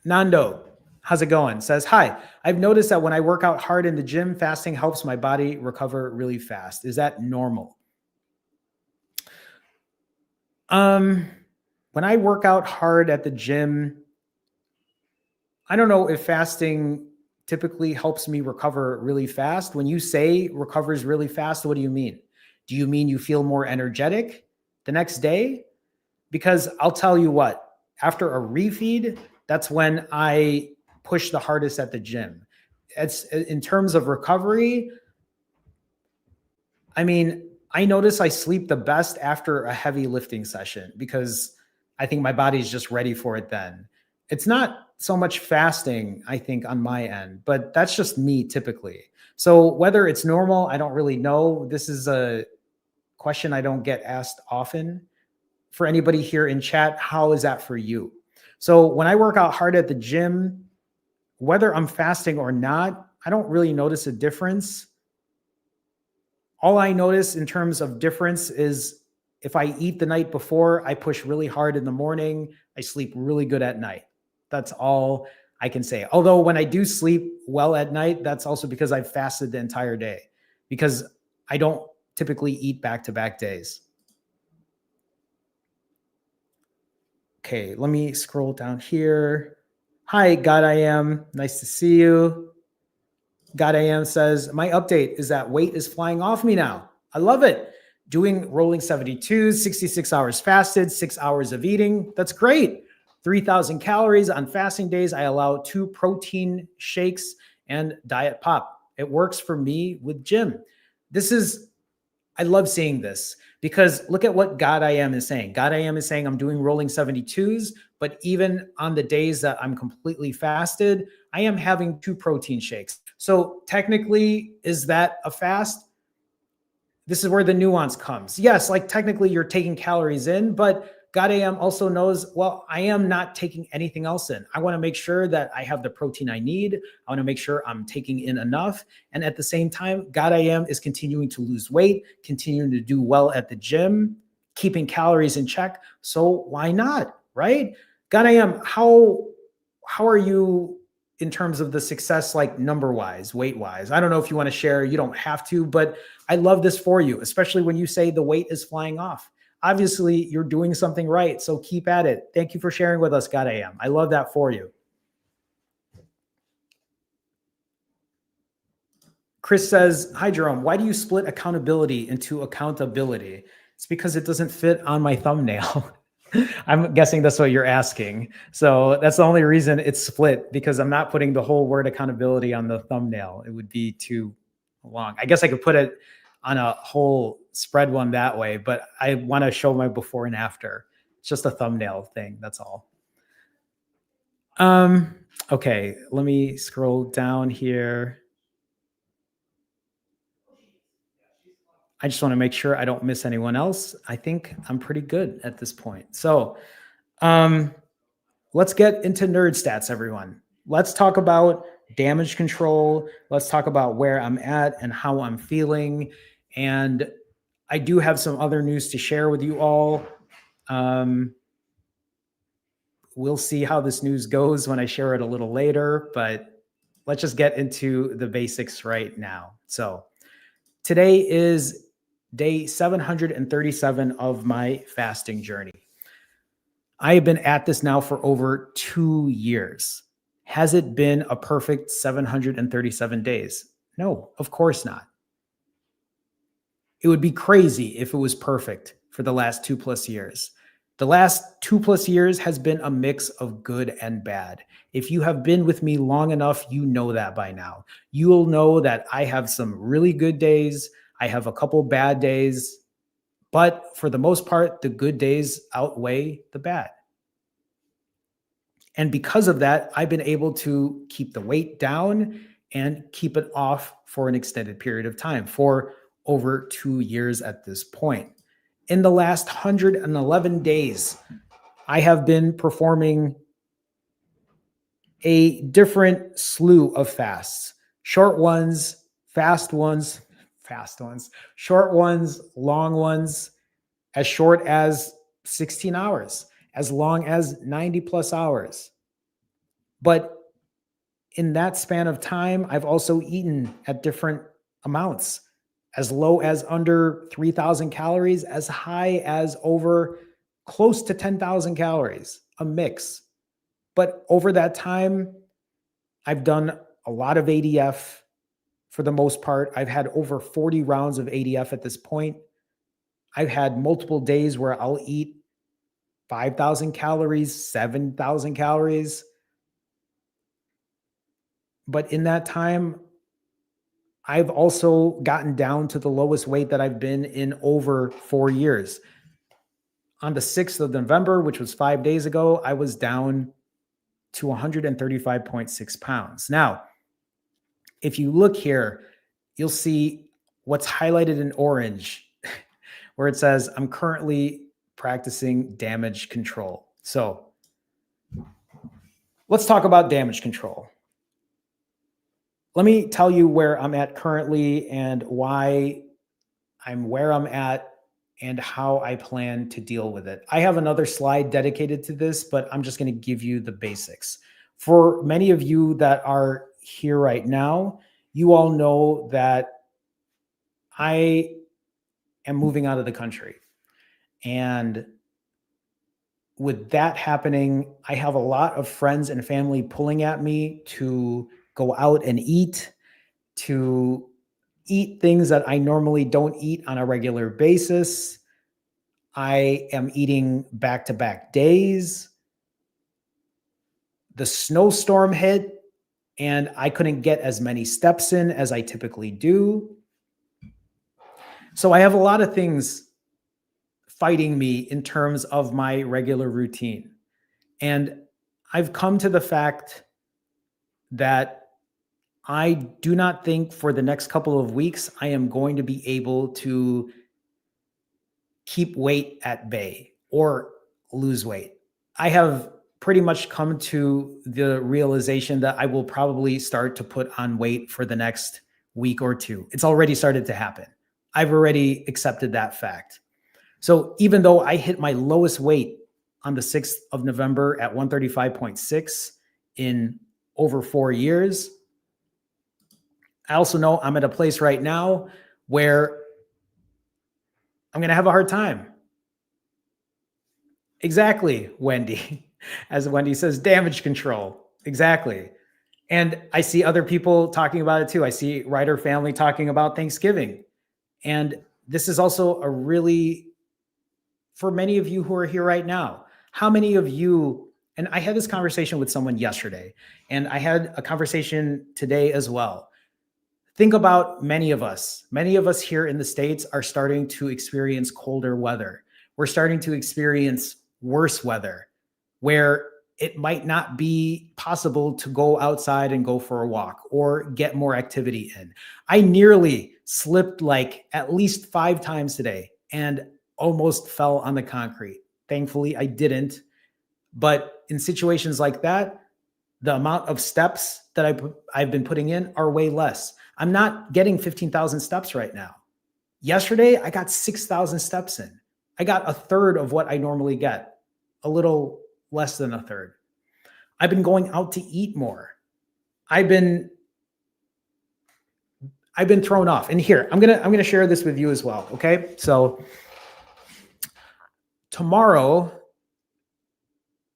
Nando, how's it going? Says, hi, I've noticed that when I work out hard in the gym, fasting helps my body recover really fast. Is that normal? When I work out hard at the gym, I don't know if fasting typically helps me recover really fast. When you say recovers really fast, what do you mean? Do you mean you feel more energetic the next day? Because I'll tell you what, after a refeed, that's when I push the hardest at the gym. It's in terms of recovery. I mean, I notice I sleep the best after a heavy lifting session because I think my body's just ready for it then. It's not so much fasting, I think, on my end, but that's just me typically. So whether it's normal, I don't really know. This is a question I don't get asked often. For anybody here in chat, how is that for you? So when I work out hard at the gym, whether I'm fasting or not, I don't really notice a difference. All I notice in terms of difference is if I eat the night before, I push really hard in the morning, I sleep really good at night. That's all I can say. Although when I do sleep well at night, that's also because I've fasted the entire day, because I don't typically eat back-to-back days. Okay, let me scroll down here. Hi, God I Am. Nice to see you. God I Am says, my update is that weight is flying off me now. I love it. Doing rolling 72s, 66 hours fasted, 6 hours of eating. That's great. 3,000 calories on fasting days. I allow 2 protein shakes and diet pop. It works for me with gym. I love seeing this because look at what God I Am is saying. God I Am is saying I'm doing rolling 72s, but even on the days that I'm completely fasted, I am having 2 protein shakes. So technically, is that a fast? This is where the nuance comes. Yes, like technically you're taking calories in, but God I Am also knows, well, I am not taking anything else in. I want to make sure that I have the protein I need. I want to make sure I'm taking in enough. And at the same time, God I Am is continuing to lose weight, continuing to do well at the gym, keeping calories in check. So why not, right? God I Am, how are you in terms of the success, like number wise, weight wise? I don't know if you want to share, you don't have to, but I love this for you, especially when you say the weight is flying off. Obviously, you're doing something right. So keep at it. Thank you for sharing with us, God I Am. I love that for you. Chris says, hi, Jerome. Why do you split accountability into accountability? It's because it doesn't fit on my thumbnail. I'm guessing that's what you're asking. So that's the only reason it's split, because I'm not putting the whole word accountability on the thumbnail. It would be too long. I guess I could put it on a whole spread one that way, but I want to show my before and after. It's just a thumbnail thing. That's all. Okay, let me scroll down here. I just want to make sure I don't miss anyone else. I think I'm pretty good at this point. So let's get into nerd stats, everyone. Let's talk about damage control. Let's talk about where I'm at and how I'm feeling. And I do have some other news to share with you all. We'll see how this news goes when I share it a little later, but let's just get into the basics right now. So today is day 737 of my fasting journey. I have been at this now for over 2 years. Has it been a perfect 737 days? No, of course not. It would be crazy if it was perfect for the last 2+ years. The last 2+ years has been a mix of good and bad. If you have been with me long enough, you know that by now. You'll know that I have some really good days. I have a couple bad days, but for the most part, the good days outweigh the bad. And because of that, I've been able to keep the weight down and keep it off for an extended period of time, for over 2 years at this point. In the last 111 days, I have been performing a different slew of fasts. Short ones, fast ones, short ones, long ones, as short as 16 hours, as long as 90+ hours. But in that span of time, I've also eaten at different amounts, as low as under 3,000 calories, as high as over close to 10,000 calories, a mix. But over that time, I've done a lot of ADF for the most part. I've had over 40 rounds of ADF at this point. I've had multiple days where I'll eat 5,000 calories, 7,000 calories. But in that time, I've also gotten down to the lowest weight that I've been in over 4 years. On the 6th of November, which was 5 days ago, I was down to 135.6 pounds. Now, if you look here, you'll see what's highlighted in orange, where it says, I'm currently practicing damage control. So let's talk about damage control. Let me tell you where I'm at currently and why I'm where I'm at and how I plan to deal with it. I have another slide dedicated to this, but I'm just going to give you the basics. For many of you that are here right now, you all know that I am moving out of the country. And with that happening, I have a lot of friends and family pulling at me to go out and eat, to eat things that I normally don't eat on a regular basis. I am eating back-to-back days. The snowstorm hit, and I couldn't get as many steps in as I typically do. So I have a lot of things fighting me in terms of my regular routine. And I've come to the fact that I do not think for the next couple of weeks, I am going to be able to keep weight at bay or lose weight. I have pretty much come to the realization that I will probably start to put on weight for the next week or two. It's already started to happen. I've already accepted that fact. So even though I hit my lowest weight on the 6th of November at 135.6 in over 4 years, I also know I'm at a place right now where I'm going to have a hard time. Exactly, Wendy. As Wendy says, damage control. Exactly. And I see other people talking about it too. I see Ryder family talking about Thanksgiving. And this is also a really, for many of you who are here right now, how many of you, and I had this conversation with someone yesterday, and I had a conversation today as well. Think about many of us here in the States are starting to experience colder weather. We're starting to experience worse weather where it might not be possible to go outside and go for a walk or get more activity in. I nearly slipped like at least 5 times today and almost fell on the concrete. Thankfully, I didn't. But in situations like that, the amount of steps that I've been putting in are way less. I'm not getting 15,000 steps right now. Yesterday, I got 6,000 steps in. I got a third of what I normally get, a little less than a third. I've been going out to eat more. I've been thrown off. And here, I'm gonna share this with you as well. Okay. So tomorrow,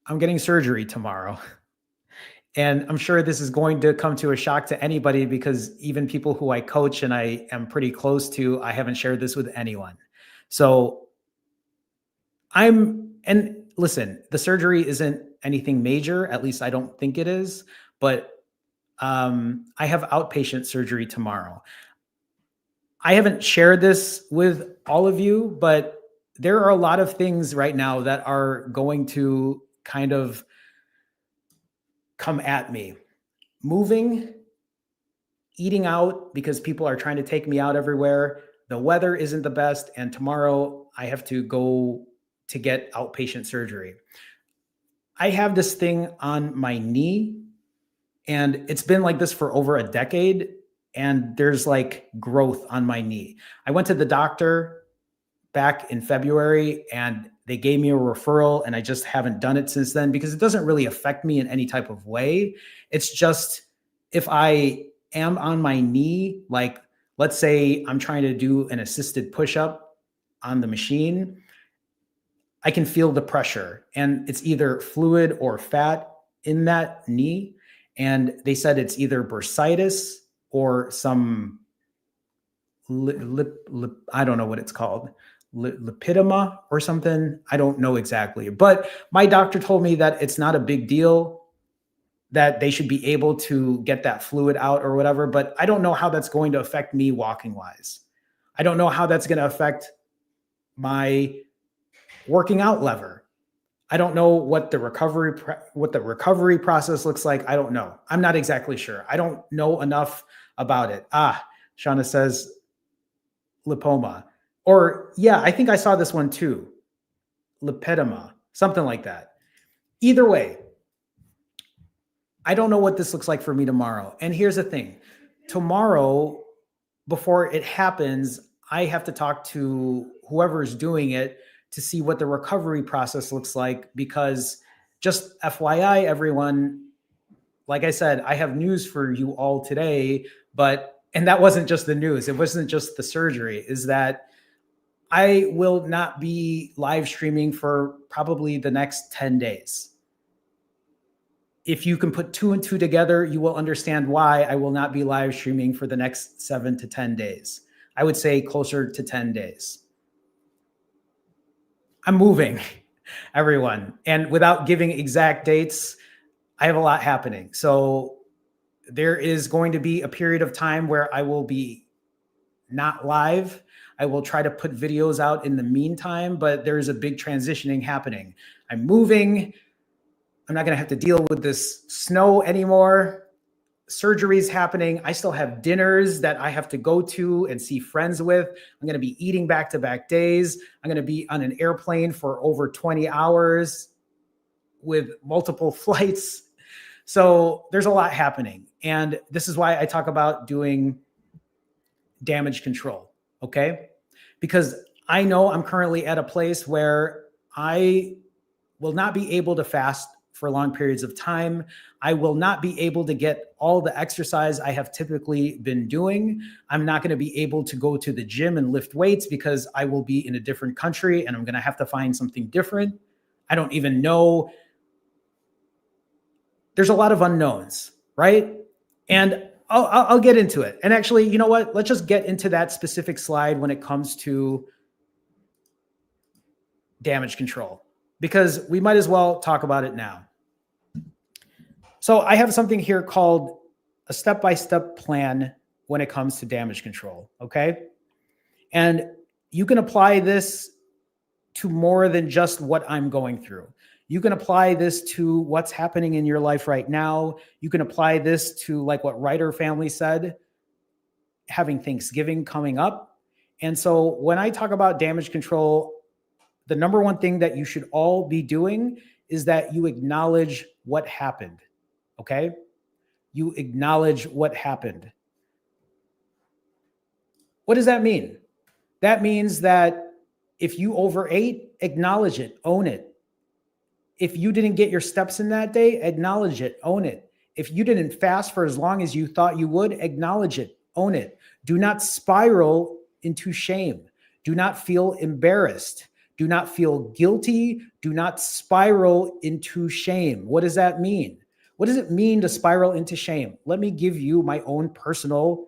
I'm getting surgery tomorrow. And I'm sure this is going to come to a shock to anybody, because even people who I coach and I am pretty close to, I haven't shared this with anyone. So and listen, the surgery isn't anything major. At least I don't think it is, but I have outpatient surgery tomorrow. I haven't shared this with all of you, but there are a lot of things right now that are going to kind of come at me. Moving, eating out because people are trying to take me out everywhere. The weather isn't the best. And tomorrow I have to go to get outpatient surgery. I have this thing on my knee, and it's been like this for over a decade. And there's like growth on my knee. I went to the doctor back in February and they gave me a referral, and I just haven't done it since then because it doesn't really affect me in any type of way. It's just if I am on my knee, like let's say I'm trying to do an assisted push-up on the machine, I can feel the pressure, and it's either fluid or fat in that knee. And they said it's either bursitis or some I don't know what it's called, lipedema or something. I don't know exactly, but my doctor told me that it's not a big deal, that they should be able to get that fluid out or whatever. But I don't know how that's going to affect me walking wise. I don't know how that's going to affect my working out lever. I don't know what the recovery process looks like. I don't know. I'm not exactly sure. I don't know enough about it. Shauna says lipoma, or yeah, I think I saw this one too. Lipedema, something like that. Either way, I don't know what this looks like for me tomorrow. And here's the thing. Tomorrow, before it happens, I have to talk to whoever's doing it to see what the recovery process looks like, because just FYI, everyone, like I said, I have news for you all today, and that wasn't just the news. It wasn't just the surgery, is that I will not be live streaming for probably the next 10 days. If you can put 2 and 2 together, you will understand why I will not be live streaming for the next 7 to 10 days. I would say closer to 10 days. I'm moving, everyone. And without giving exact dates, I have a lot happening. So there is going to be a period of time where I will be not live. I will try to put videos out in the meantime, but there is a big transitioning happening. I'm moving. I'm not going to have to deal with this snow anymore. Surgeries happening. I still have dinners that I have to go to and see friends with. I'm going to be eating back-to-back days. I'm going to be on an airplane for over 20 hours with multiple flights. So there's a lot happening. And this is why I talk about doing damage control, okay? Because I know I'm currently at a place where I will not be able to fast for long periods of time. I will not be able to get all the exercise I have typically been doing. I'm not going to be able to go to the gym and lift weights because I will be in a different country and I'm going to have to find something different. I don't even know. There's a lot of unknowns, right? And I'll get into it. And actually, you know what? Let's just get into that specific slide when it comes to damage control, because we might as well talk about it now. So I have something here called a step-by-step plan when it comes to damage control, okay? And you can apply this to more than just what I'm going through. You can apply this to what's happening in your life right now. You can apply this to, like what Ryder family said, having Thanksgiving coming up. And so when I talk about damage control, the number one thing that you should all be doing is that you acknowledge what happened. Okay? You acknowledge what happened. What does that mean? That means that If you overate, acknowledge it, own it. If you didn't get your steps in that day, acknowledge it, own it. If you didn't fast for as long as you thought you would, acknowledge it, own it. Do not spiral into shame. Do not feel embarrassed. Do not feel guilty. Do not spiral into shame. What does that mean? What does it mean to spiral into shame? Let me give you my own personal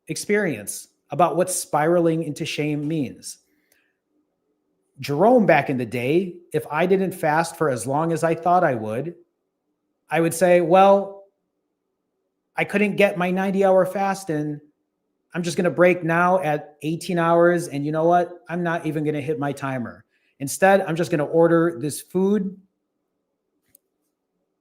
experience about what spiraling into shame means. Jerome, back in the day, if I didn't fast for as long as I thought I would say, well, I couldn't get my 90-hour fast in. I'm just going to break now at 18 hours. And you know what? I'm not even going to hit my timer. Instead, I'm just going to order this food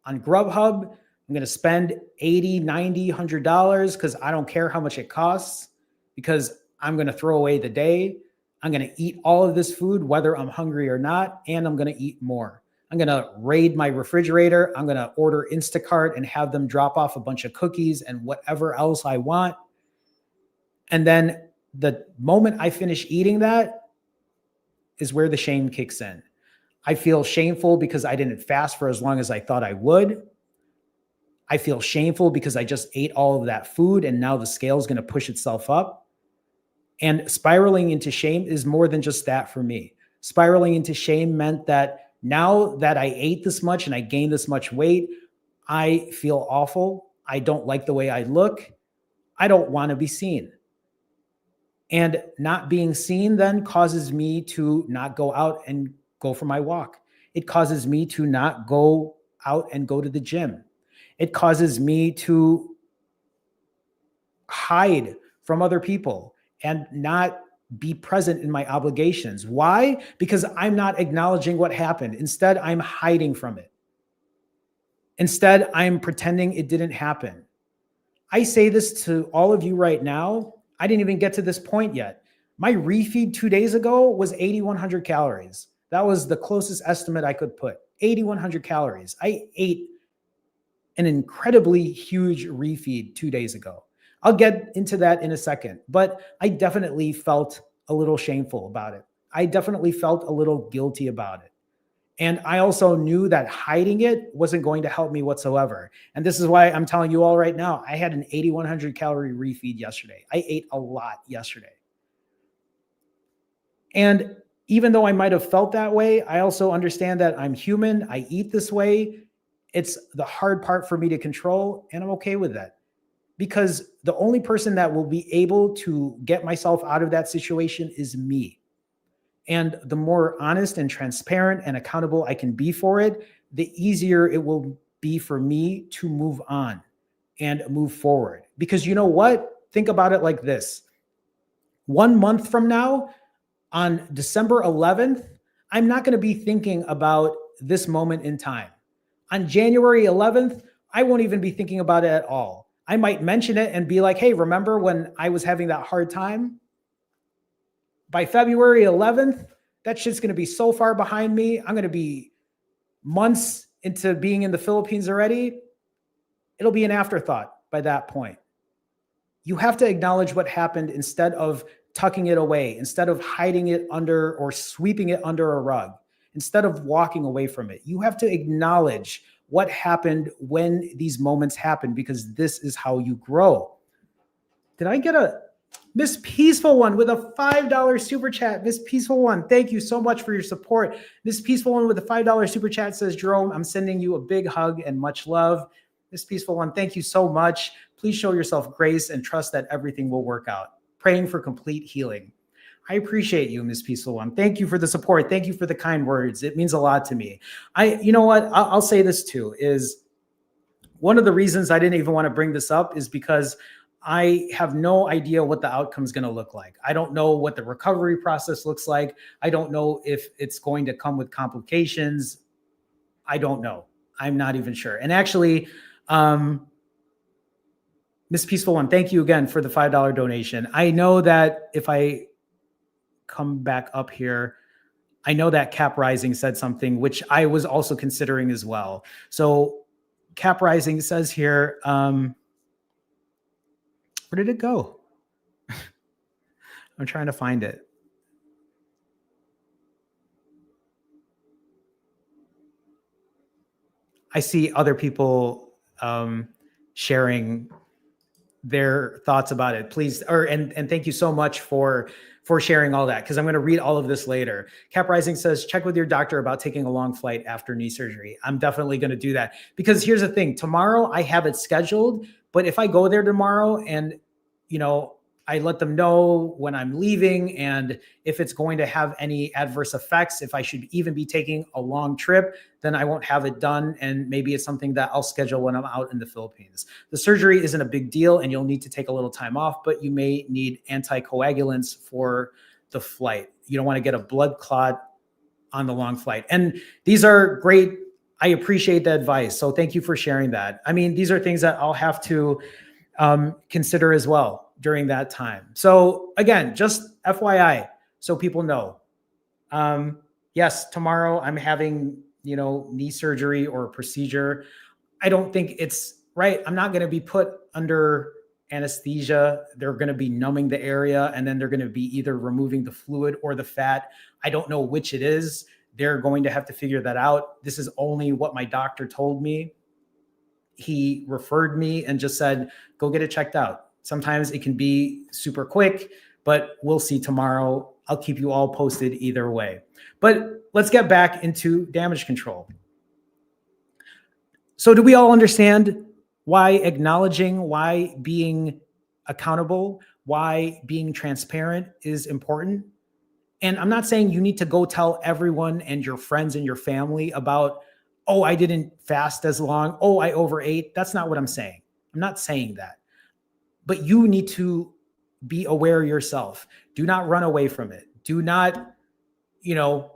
on Grubhub. I'm going to spend $80, $90, $100 because I don't care how much it costs, because I'm going to throw away the day. I'm going to eat all of this food, whether I'm hungry or not, and I'm going to eat more. I'm going to raid my refrigerator. I'm going to order Instacart and have them drop off a bunch of cookies and whatever else I want. And then the moment I finish eating that is where the shame kicks in. I feel shameful because I didn't fast for as long as I thought I would. I feel shameful because I just ate all of that food and now the scale is going to push itself up. And spiraling into shame is more than just that for me. Spiraling into shame meant that now that I ate this much and I gained this much weight, I feel awful. I don't like the way I look. I don't want to be seen. And not being seen then causes me to not go out and go for my walk. It causes me to not go out and go to the gym. It causes me to hide from other people and not be present in my obligations. Why? Because I'm not acknowledging what happened. Instead, I'm hiding from it. Instead, I'm pretending it didn't happen. I say this to all of you right now. I didn't even get to this point yet. My refeed 2 days ago was 8,100 calories. That was the closest estimate I could put. 8,100 calories. I ate an incredibly huge refeed 2 days ago. I'll get into that in a second, but I definitely felt a little shameful about it. I definitely felt a little guilty about it. And I also knew that hiding it wasn't going to help me whatsoever. And this is why I'm telling you all right now, I had an 8,100 calorie refeed yesterday. I ate a lot yesterday. And even though I might have felt that way, I also understand that I'm human. I eat this way. It's the hard part for me to control, and I'm okay with that. Because the only person that will be able to get myself out of that situation is me. And the more honest and transparent and accountable I can be for it, the easier it will be for me to move on and move forward. Because you know what? Think about it like this. 1 month from now, on December 11th, I'm not going to be thinking about this moment in time. On January 11th, I won't even be thinking about it at all. I might mention it and be like, hey, remember when I was having that hard time? By February 11th, that shit's going to be so far behind me. I'm going to be months into being in the Philippines already. It'll be an afterthought by that point. You have to acknowledge what happened instead of tucking it away, instead of hiding it under or sweeping it under a rug, instead of walking away from it. You have to acknowledge what happened when these moments happen, because this is how you grow. Did I get a Miss Peaceful One with a $5 super chat? Miss Peaceful One, thank you so much for your support. Miss Peaceful One with a $5 super chat says, Jerome, I'm sending you a big hug and much love. Miss Peaceful One, thank you so much. Please show yourself grace and trust that everything will work out. Praying for complete healing. I appreciate you, Miss Peaceful One. Thank you for the support. Thank you for the kind words. It means a lot to me. You know what? I'll say this too, is one of the reasons I didn't even want to bring this up is because I have no idea what the outcome is going to look like. I don't know what the recovery process looks like. I don't know if it's going to come with complications. I don't know. I'm not even sure. And actually, Miss Peaceful One, thank you again for the $5 donation. I know that if I come back up here, I know that Cap Rising said something, which I was also considering as well. So Cap Rising says here, where did it go? I'm trying to find it. I see other people sharing their thoughts about it. Please, and thank you so much for sharing all that, because I'm going to read all of this later. Cap Rising says, check with your doctor about taking a long flight after knee surgery. I'm definitely going to do that, because here's the thing. Tomorrow I have it scheduled, but if I go there tomorrow and, I let them know when I'm leaving, and if it's going to have any adverse effects, if I should even be taking a long trip, then I won't have it done. And maybe it's something that I'll schedule when I'm out in the Philippines. The surgery isn't a big deal and you'll need to take a little time off, but you may need anticoagulants for the flight. You don't want to get a blood clot on the long flight. And these are great. I appreciate the advice. So thank you for sharing that. I mean, these are things that I'll have to consider as well during that time. So again, just FYI, so people know. Yes, tomorrow I'm having, knee surgery or a procedure. I don't think it's right. I'm not going to be put under anesthesia. They're going to be numbing the area, and then they're going to be either removing the fluid or the fat. I don't know which it is. They're going to have to figure that out. This is only what my doctor told me. He referred me and just said, go get it checked out. Sometimes it can be super quick, but we'll see tomorrow. I'll keep you all posted either way. But let's get back into damage control. So do we all understand why acknowledging, why being accountable, why being transparent is important? And I'm not saying you need to go tell everyone and your friends and your family about, oh, I didn't fast as long. Oh, I overate. That's not what I'm saying. I'm not saying that. But you need to be aware yourself. Do not run away from it. Do not,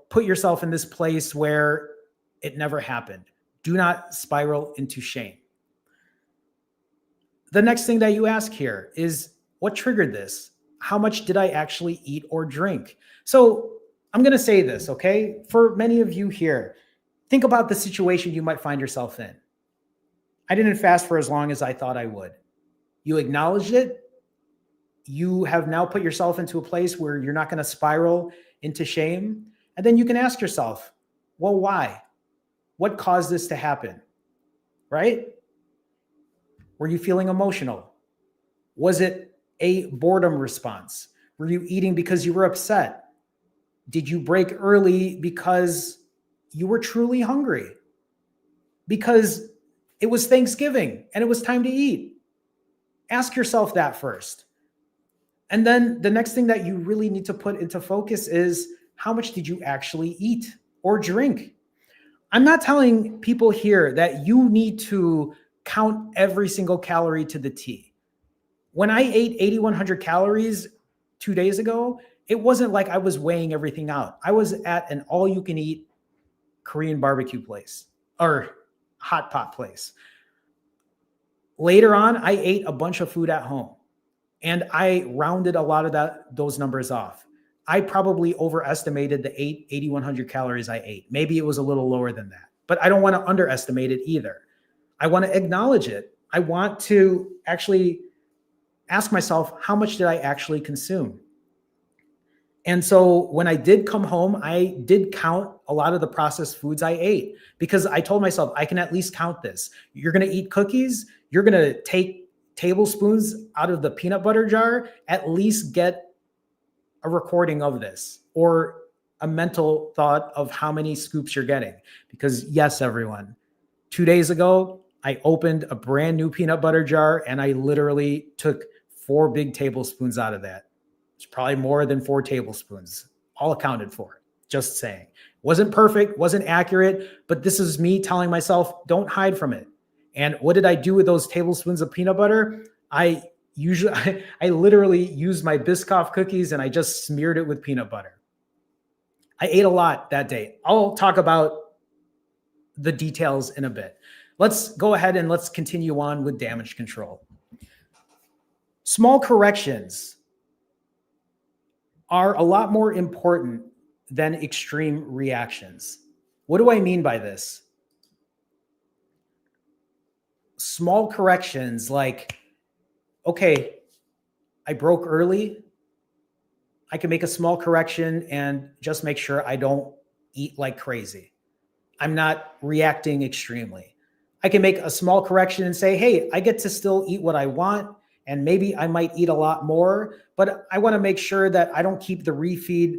put yourself in this place where it never happened. Do not spiral into shame. The next thing that you ask here is, what triggered this? How much did I actually eat or drink? So I'm going to say this, okay? For many of you here, think about the situation you might find yourself in. I didn't fast for as long as I thought I would. You acknowledged it. You have now put yourself into a place where you're not going to spiral into shame. And then you can ask yourself, well, why? What caused this to happen? Right? Were you feeling emotional? Was it a boredom response? Were you eating because you were upset? Did you break early because you were truly hungry? Because it was Thanksgiving and it was time to eat? Ask yourself that first. And then the next thing that you really need to put into focus is, how much did you actually eat or drink? I'm not telling people here that you need to count every single calorie to the T. When I ate 8,100 calories 2 days ago, it wasn't like I was weighing everything out. I was at an all-you-can-eat Korean barbecue place or hot pot place. Later on, I ate a bunch of food at home, and I rounded a lot of those numbers off. I probably overestimated the 8,100 calories I ate. Maybe it was a little lower than that, but I don't want to underestimate it either. I want to acknowledge it. I want to actually ask myself, how much did I actually consume? And so when I did come home, I did count a lot of the processed foods I ate, because I told myself, I can at least count this. You're going to eat cookies. You're going to take tablespoons out of the peanut butter jar. At least get a recording of this, or a mental thought of how many scoops you're getting. Because yes, everyone, 2 days ago, I opened a brand new peanut butter jar and I literally took 4 big tablespoons out of that. It's probably more than 4 tablespoons, all accounted for. Just saying. Wasn't perfect, wasn't accurate, but this is me telling myself, don't hide from it. And what did I do with those tablespoons of peanut butter? I literally used my Biscoff cookies and I just smeared it with peanut butter. I ate a lot that day. I'll talk about the details in a bit. Let's go ahead and let's continue on with damage control. Small corrections are a lot more important than extreme reactions. What do I mean by this? Small corrections like, okay, I broke early. I can make a small correction and just make sure I don't eat like crazy. I'm not reacting extremely. I can make a small correction and say, hey, I get to still eat what I want. And maybe I might eat a lot more, but I want to make sure that I don't keep the refeed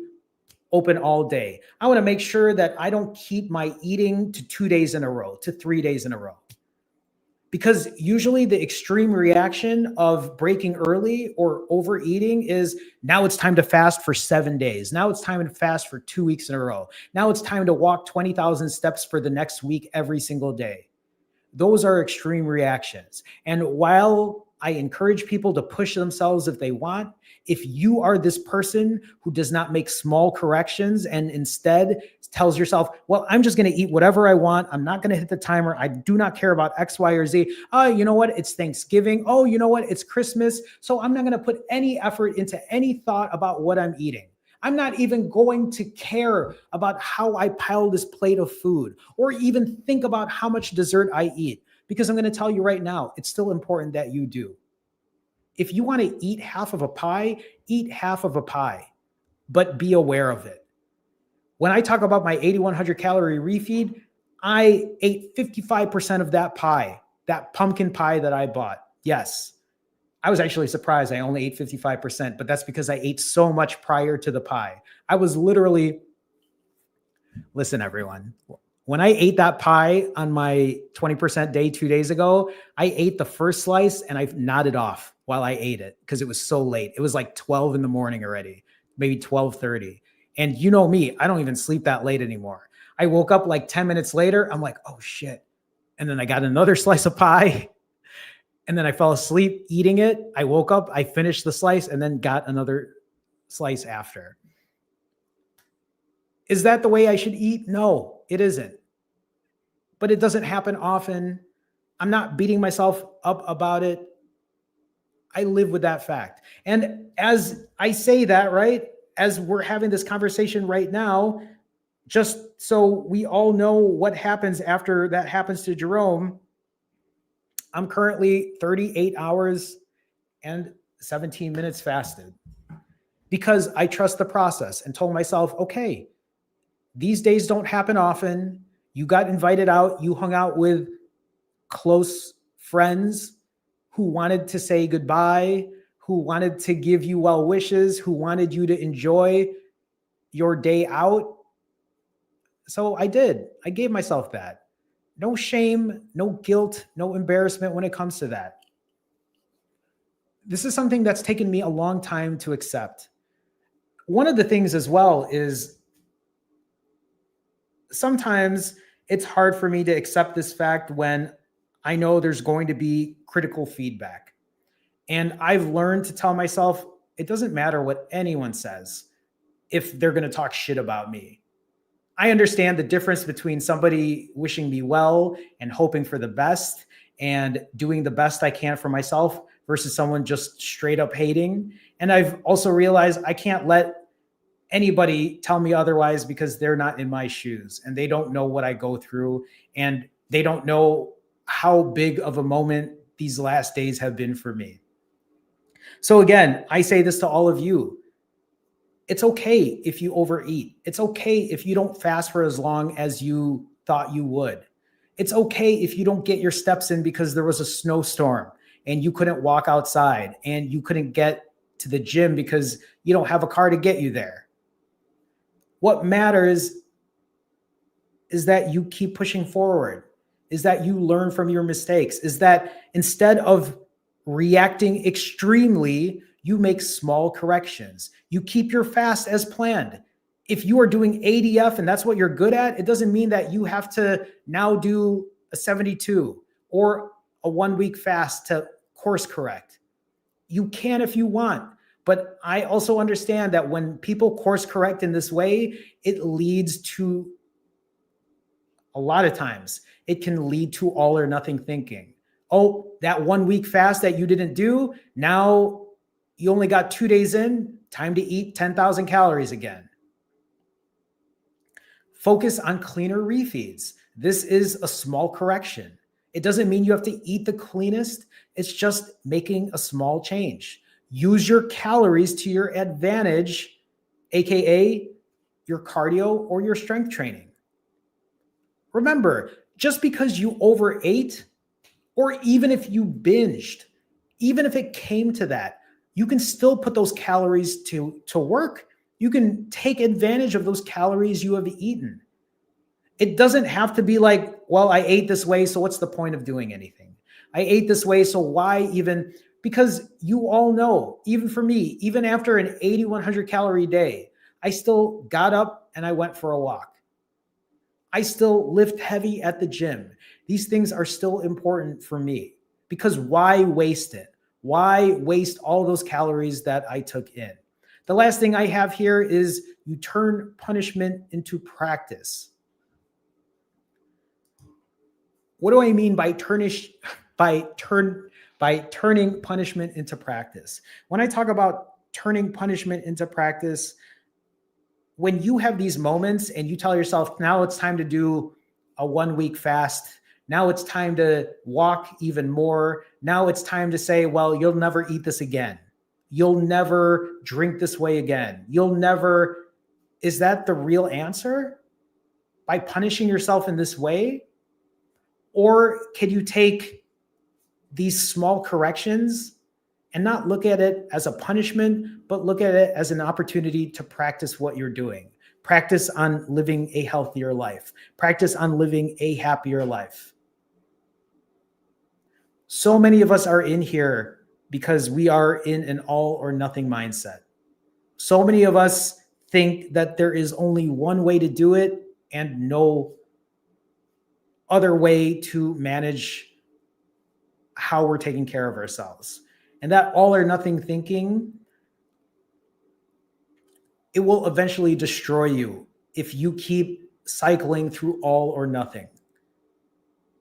open all day. I want to make sure that I don't keep my eating to 2 days in a row, to 3 days in a row. Because usually the extreme reaction of breaking early or overeating is now it's time to fast for 7 days. Now it's time to fast for 2 weeks in a row. Now it's time to walk 20,000 steps for the next week every single day. Those are extreme reactions. And while I encourage people to push themselves if they want, if you are this person who does not make small corrections and instead tells yourself, well, I'm just going to eat whatever I want. I'm not going to hit the timer. I do not care about X, Y, or Z. Oh, you know what? It's Thanksgiving. Oh, you know what? It's Christmas. So I'm not going to put any effort into any thought about what I'm eating. I'm not even going to care about how I pile this plate of food or even think about how much dessert I eat, because I'm going to tell you right now, it's still important that you do. If you want to eat half of a pie, eat half of a pie, but be aware of it. When I talk about my 8,100 calorie refeed, I ate 55% of that pie, that pumpkin pie that I bought. Yes. I was actually surprised I only ate 55%, but that's because I ate so much prior to the pie. I was literally, listen, everyone, when I ate that pie on my 20% day 2 days ago, I ate the first slice and I nodded off while I ate it because it was so late. It was like 12 in the morning already, maybe 12:30. And you know me, I don't even sleep that late anymore. I woke up like 10 minutes later. I'm like, oh shit. And then I got another slice of pie. And then I fell asleep eating it. I woke up, I finished the slice, and then got another slice after. Is that the way I should eat? No, it isn't. But it doesn't happen often. I'm not beating myself up about it. I live with that fact. And as I say that, right, as we're having this conversation right now, just so we all know what happens after that happens to Jerome, I'm currently 38 hours and 17 minutes fasted because I trust the process and told myself, okay, these days don't happen often. You got invited out. You hung out with close friends who wanted to say goodbye, who wanted to give you well wishes, who wanted you to enjoy your day out. So I did. I gave myself that. No shame, no guilt, no embarrassment when it comes to that. This is something that's taken me a long time to accept. One of the things as well is sometimes it's hard for me to accept this fact when I know there's going to be critical feedback. And I've learned to tell myself, it doesn't matter what anyone says if they're going to talk shit about me. I understand the difference between somebody wishing me well and hoping for the best and doing the best I can for myself versus someone just straight up hating. And I've also realized I can't let anybody tell me otherwise because they're not in my shoes and they don't know what I go through and they don't know how big of a moment these last days have been for me. So again, I say this to all of you. It's okay if you overeat. It's okay if you don't fast for as long as you thought you would. It's okay if you don't get your steps in because there was a snowstorm and you couldn't walk outside and you couldn't get to the gym because you don't have a car to get you there. What matters is that you keep pushing forward, is that you learn from your mistakes, is that instead of reacting extremely, you make small corrections. You keep your fast as planned. If you are doing ADF and that's what you're good at, it doesn't mean that you have to now do a 72 or a 1 week fast to course correct. You can if you want. But I also understand that when people course correct in this way, it leads to, a lot of times, it can lead to all or nothing thinking. Oh, that 1 week fast that you didn't do, now you only got 2 days in, time to eat 10,000 calories again. Focus on cleaner refeeds. This is a small correction. It doesn't mean you have to eat the cleanest. It's just making a small change. Use your calories to your advantage, AKA your cardio or your strength training. Remember, just because you overate, or even if you binged, even if it came to that, you can still put those calories to work. You can take advantage of those calories you have eaten. It doesn't have to be like, well, I ate this way, so what's the point of doing anything? I ate this way, so why even? Because you all know, even for me, even after an 8,100 calorie day, I still got up and I went for a walk. I still lift heavy at the gym. These things are still important for me, because why waste it? Why waste all those calories that I took in? The last thing I have here is you turn punishment into practice. What do I mean by turning punishment into practice? When I talk about turning punishment into practice, when you have these moments and you tell yourself, now it's time to do a 1 week fast, now it's time to walk even more, now it's time to say, well, you'll never eat this again, you'll never drink this way again, you'll never, is that the real answer? By punishing yourself in this way? Or can you take these small corrections and not look at it as a punishment, but look at it as an opportunity to practice what you're doing? Practice on living a healthier life. Practice on living a happier life. So many of us are in here because we are in an all or nothing mindset. So many of us think that there is only one way to do it and no other way to manage how we're taking care of ourselves. And that all or nothing thinking, it will eventually destroy you if you keep cycling through all or nothing.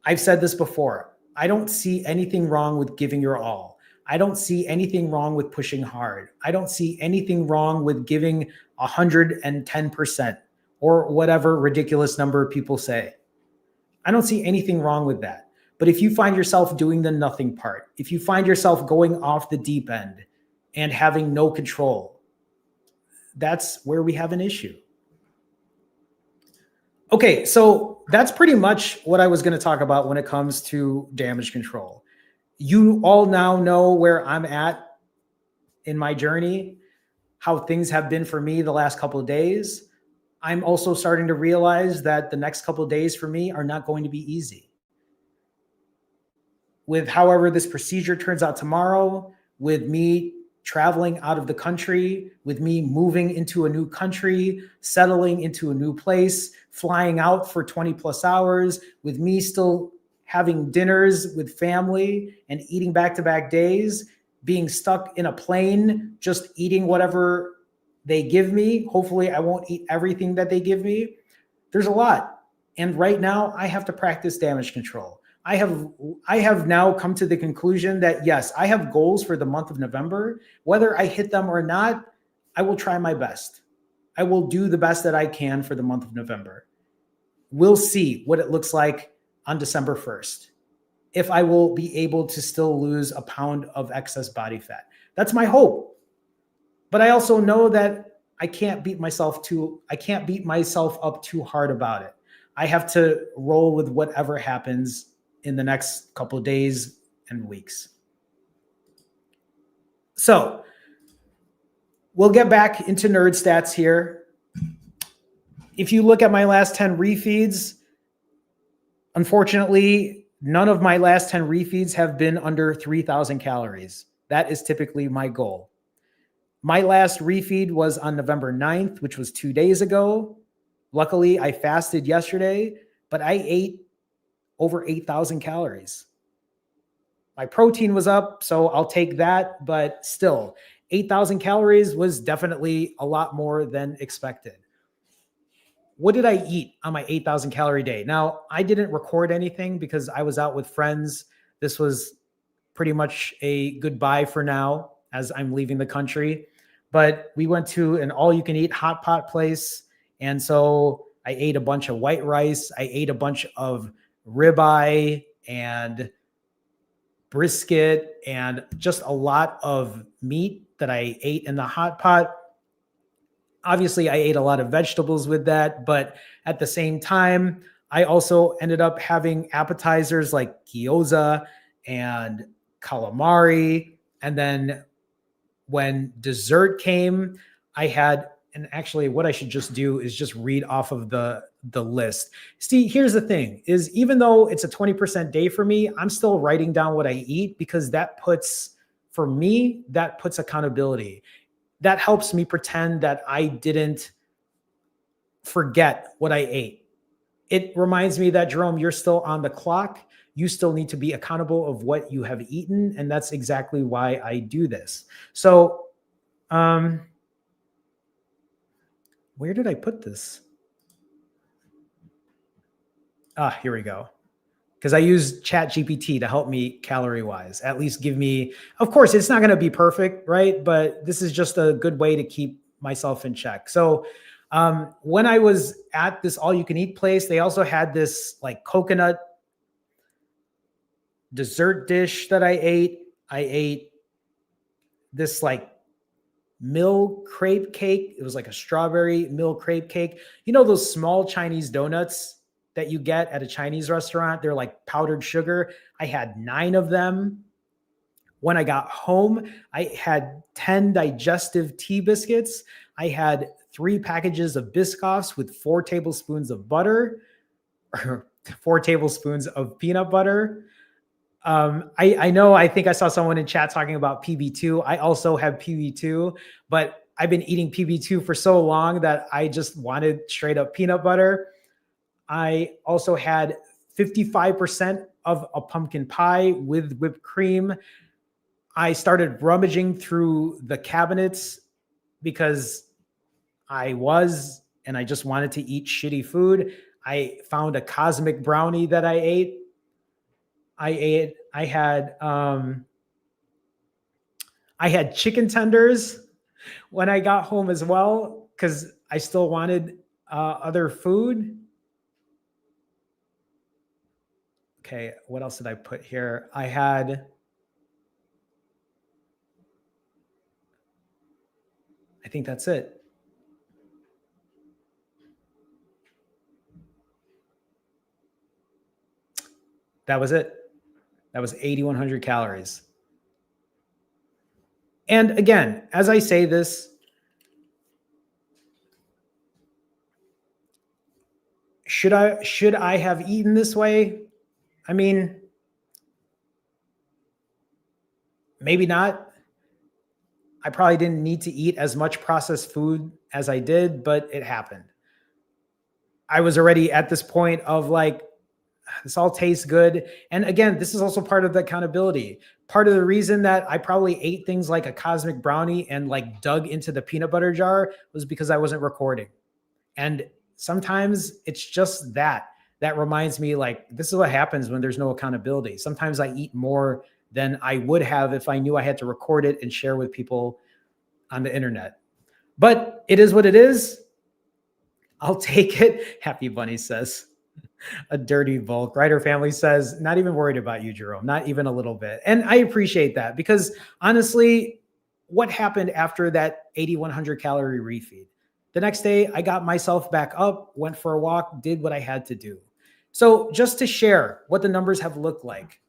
I've said this before. I don't see anything wrong with giving your all. I don't see anything wrong with pushing hard. I don't see anything wrong with giving 110% or whatever ridiculous number people say. I don't see anything wrong with that. But if you find yourself doing the nothing part, if you find yourself going off the deep end and having no control, that's where we have an issue. Okay, so that's pretty much what I was going to talk about when it comes to damage control. You all now know where I'm at in my journey, how things have been for me the last couple of days. I'm also starting to realize that the next couple of days for me are not going to be easy. With however this procedure turns out tomorrow, with me traveling out of the country, with me moving into a new country, settling into a new place, flying out for 20 plus hours, with me still having dinners with family and eating back-to-back days, being stuck in a plane, just eating whatever they give me. Hopefully I won't eat everything that they give me. There's a lot. And right now I have to practice damage control. I have now come to the conclusion that yes, I have goals for the month of November. Whether I hit them or not, I will try my best. I will do the best that I can for the month of November. We'll see what it looks like on December 1st. If I will be able to still lose a pound of excess body fat. That's my hope. But I also know that I can't beat myself up too hard about it. I have to roll with whatever happens in the next couple of days and weeks. So we'll get back into nerd stats here. If you look at my last 10 refeeds, unfortunately, none of my last 10 refeeds have been under 3,000 calories. That is typically my goal. My last refeed was on November 9th, which was 2 days ago. Luckily, I fasted yesterday, but I ate over 8,000 calories. My protein was up, so I'll take that, but still, 8,000 calories was definitely a lot more than expected. What did I eat on my 8,000 calorie day? Now, I didn't record anything because I was out with friends. This was pretty much a goodbye for now as I'm leaving the country. But we went to an all-you-can-eat hot pot place, and so I ate a bunch of white rice. I ate a bunch of ribeye and brisket and just a lot of meat that I ate in the hot pot. Obviously, I ate a lot of vegetables with that, but at the same time, I also ended up having appetizers like gyoza and calamari. And then when dessert came, I had, and actually what I should just do is just read off of the list. See, here's the thing is even though it's a 20% day for me, I'm still writing down what I eat because that puts, for me, that puts accountability. That helps me pretend that I didn't forget what I ate. It reminds me that, Jerome, you're still on the clock. You still need to be accountable of what you have eaten. And that's exactly why I do this. So, where did I put this? Here we go. Because I use ChatGPT to help me calorie wise, at least give me, of course, it's not going to be perfect, right? But this is just a good way to keep myself in check. So when I was at this all you can eat place, they also had this like coconut dessert dish that I ate. I ate this like mill crepe cake. It was like a strawberry mill crepe cake. You know, those small Chinese donuts that you get at a Chinese restaurant? They're like powdered sugar. I had 9 of them. When I got home, I had 10 digestive tea biscuits. I had 3 packages of Biscoffs with 4 tablespoons of butter, or 4 tablespoons of peanut butter. I know, I think I saw someone in chat talking about PB2. I also have PB2, but I've been eating PB2 for so long that I just wanted straight up peanut butter. I also had 55% of a pumpkin pie with whipped cream. I started rummaging through the cabinets because I just wanted to eat shitty food. I found a cosmic brownie that I ate. I had chicken tenders when I got home as well because I still wanted other food. Okay, what else did I put here? I think that's it. That was it. That was 8,100 calories. And again, as I say this, should I have eaten this way? I mean, maybe not. I probably didn't need to eat as much processed food as I did, but it happened. I was already at this point of like, this all tastes good. And again, this is also part of the accountability. Part of the reason that I probably ate things like a cosmic brownie and like dug into the peanut butter jar was because I wasn't recording. And sometimes it's just that reminds me like, this is what happens when there's no accountability. Sometimes I eat more than I would have if I knew I had to record it and share with people on the internet. But it is what it is. I'll take it. Happy Bunny says. A dirty bulk. Ryder Family says, not even worried about you, Jerome, not even a little bit. And I appreciate that because honestly, what happened after that 8,100 calorie refeed? The next day, I got myself back up, went for a walk, did what I had to do. So just to share what the numbers have looked like,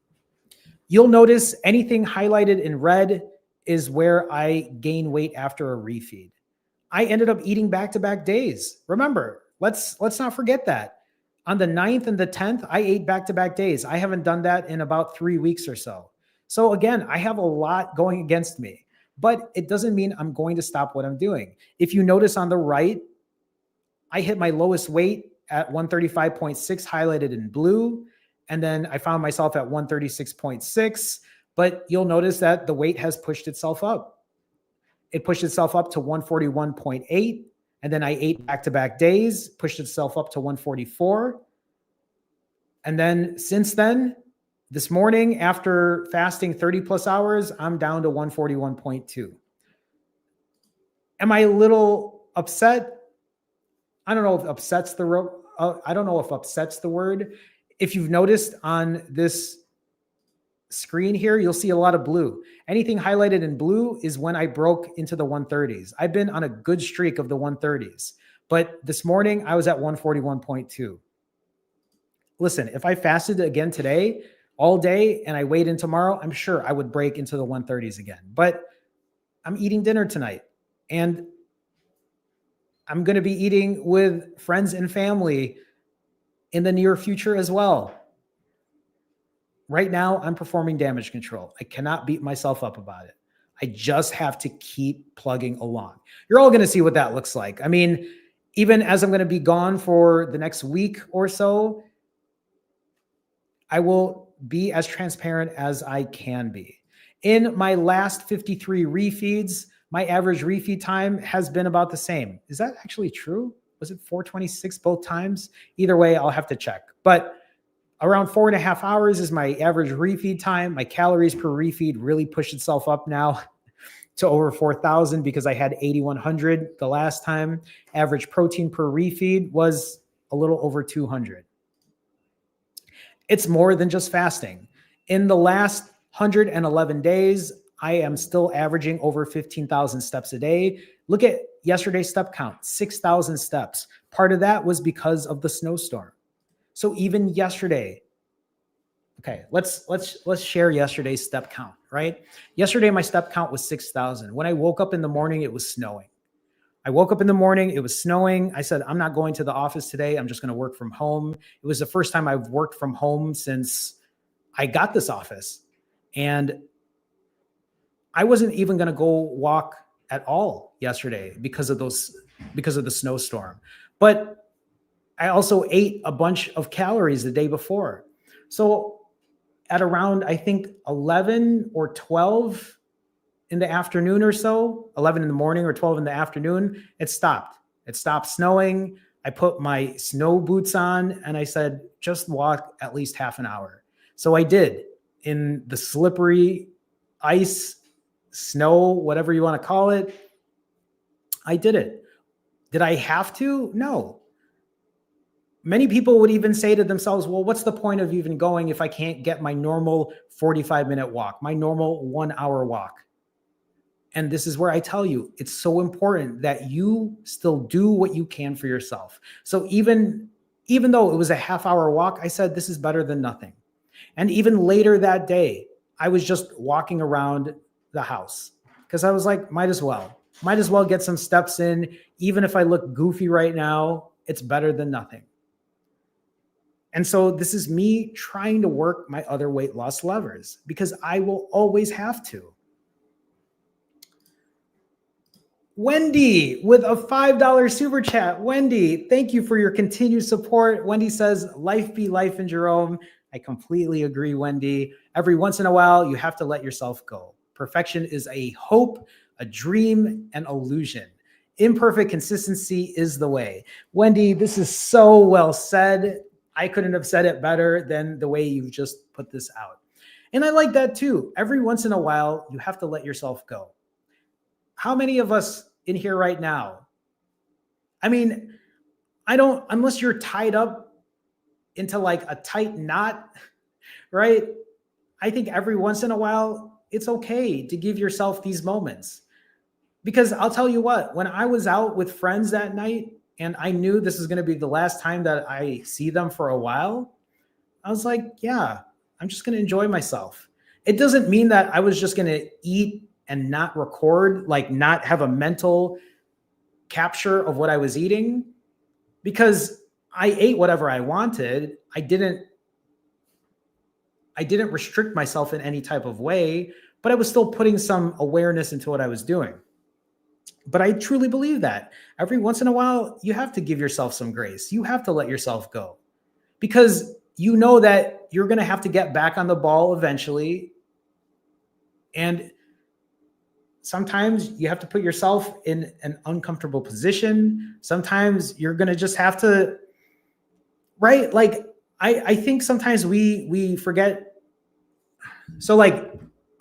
you'll notice anything highlighted in red is where I gain weight after a refeed. I ended up eating back-to-back days. Remember, let's not forget that. On the 9th and the 10th, I ate back-to-back days. I haven't done that in about 3 weeks or so. So again, I have a lot going against me, but it doesn't mean I'm going to stop what I'm doing. If you notice on the right, I hit my lowest weight at 135.6 highlighted in blue. And then I found myself at 136.6, but you'll notice that the weight has pushed itself up. It pushed itself up to 141.8. And then I ate back-to-back days, pushed itself up to 144. And then since then, this morning, after fasting 30 plus hours, I'm down to 141.2. Am I a little upset? I don't know if upset's the word. If you've noticed on this screen here, you'll see a lot of blue. Anything highlighted in blue is when I broke into the 130s. I've been on a good streak of the 130s, but this morning I was at 141.2. listen, if I fasted again today all day and I weighed in tomorrow, I'm sure I would break into the 130s again. But I'm eating dinner tonight and I'm going to be eating with friends and family in the near future as well. Right now, I'm performing damage control. I cannot beat myself up about it. I just have to keep plugging along. You're all going to see what that looks like. I mean, even as I'm going to be gone for the next week or so, I will be as transparent as I can be. In my last 53 refeeds, my average refeed time has been about the same. Is that actually true? Was it 426 both times? Either way, I'll have to check. But around 4.5 hours is my average refeed time. My calories per refeed really pushed itself up now to over 4,000 because I had 8,100 the last time. Average protein per refeed was a little over 200. It's more than just fasting. In the last 111 days, I am still averaging over 15,000 steps a day. Look at yesterday's step count, 6,000 steps. Part of that was because of the snowstorm. So even yesterday, okay, let's share yesterday's step count, right? Yesterday, my step count was 6,000. When I woke up in the morning, it was snowing. I woke up in the morning, it was snowing. I said, I'm not going to the office today. I'm just going to work from home. It was the first time I've worked from home since I got this office. And I wasn't even going to go walk at all yesterday because of the snowstorm. But I also ate a bunch of calories the day before. So at around, I think 11 or 12 in the afternoon or so, 11 in the morning or 12 in the afternoon, it stopped. It stopped snowing. I put my snow boots on and I said, just walk at least half an hour. So I did in the slippery ice, snow, whatever you want to call it. I did it. Did I have to? No. Many people would even say to themselves, well, what's the point of even going if I can't get my normal 45-minute walk, my normal 1 hour walk? And this is where I tell you, it's so important that you still do what you can for yourself. So even though it was a half-hour walk, I said, this is better than nothing. And even later that day, I was just walking around the house because I was like, might as well get some steps in. Even if I look goofy right now, it's better than nothing. And so this is me trying to work my other weight loss levers because I will always have to. Wendy with a $5 super chat. Wendy, thank you for your continued support. Wendy says, life be life in Jerome. I completely agree, Wendy. Every once in a while, you have to let yourself go. Perfection is a hope, a dream, an illusion. Imperfect consistency is the way. Wendy, this is so well said. I couldn't have said it better than the way you've just put this out. And I like that too. Every once in a while, you have to let yourself go. How many of us in here right now? I mean, unless you're tied up into like a tight knot, right? I think every once in a while, it's okay to give yourself these moments. Because I'll tell you what, when I was out with friends that night and I knew this is going to be the last time that I see them for a while, I was like, yeah, I'm just going to enjoy myself. It doesn't mean that I was just going to eat and not record, like not have a mental capture of what I was eating, because I ate whatever I wanted. I didn't restrict myself in any type of way, but I was still putting some awareness into what I was doing. But I truly believe that every once in a while, you have to give yourself some grace. You have to let yourself go because you know that you're going to have to get back on the ball eventually. And sometimes you have to put yourself in an uncomfortable position. Sometimes you're going to just have to, right? Like, I think sometimes we forget. So like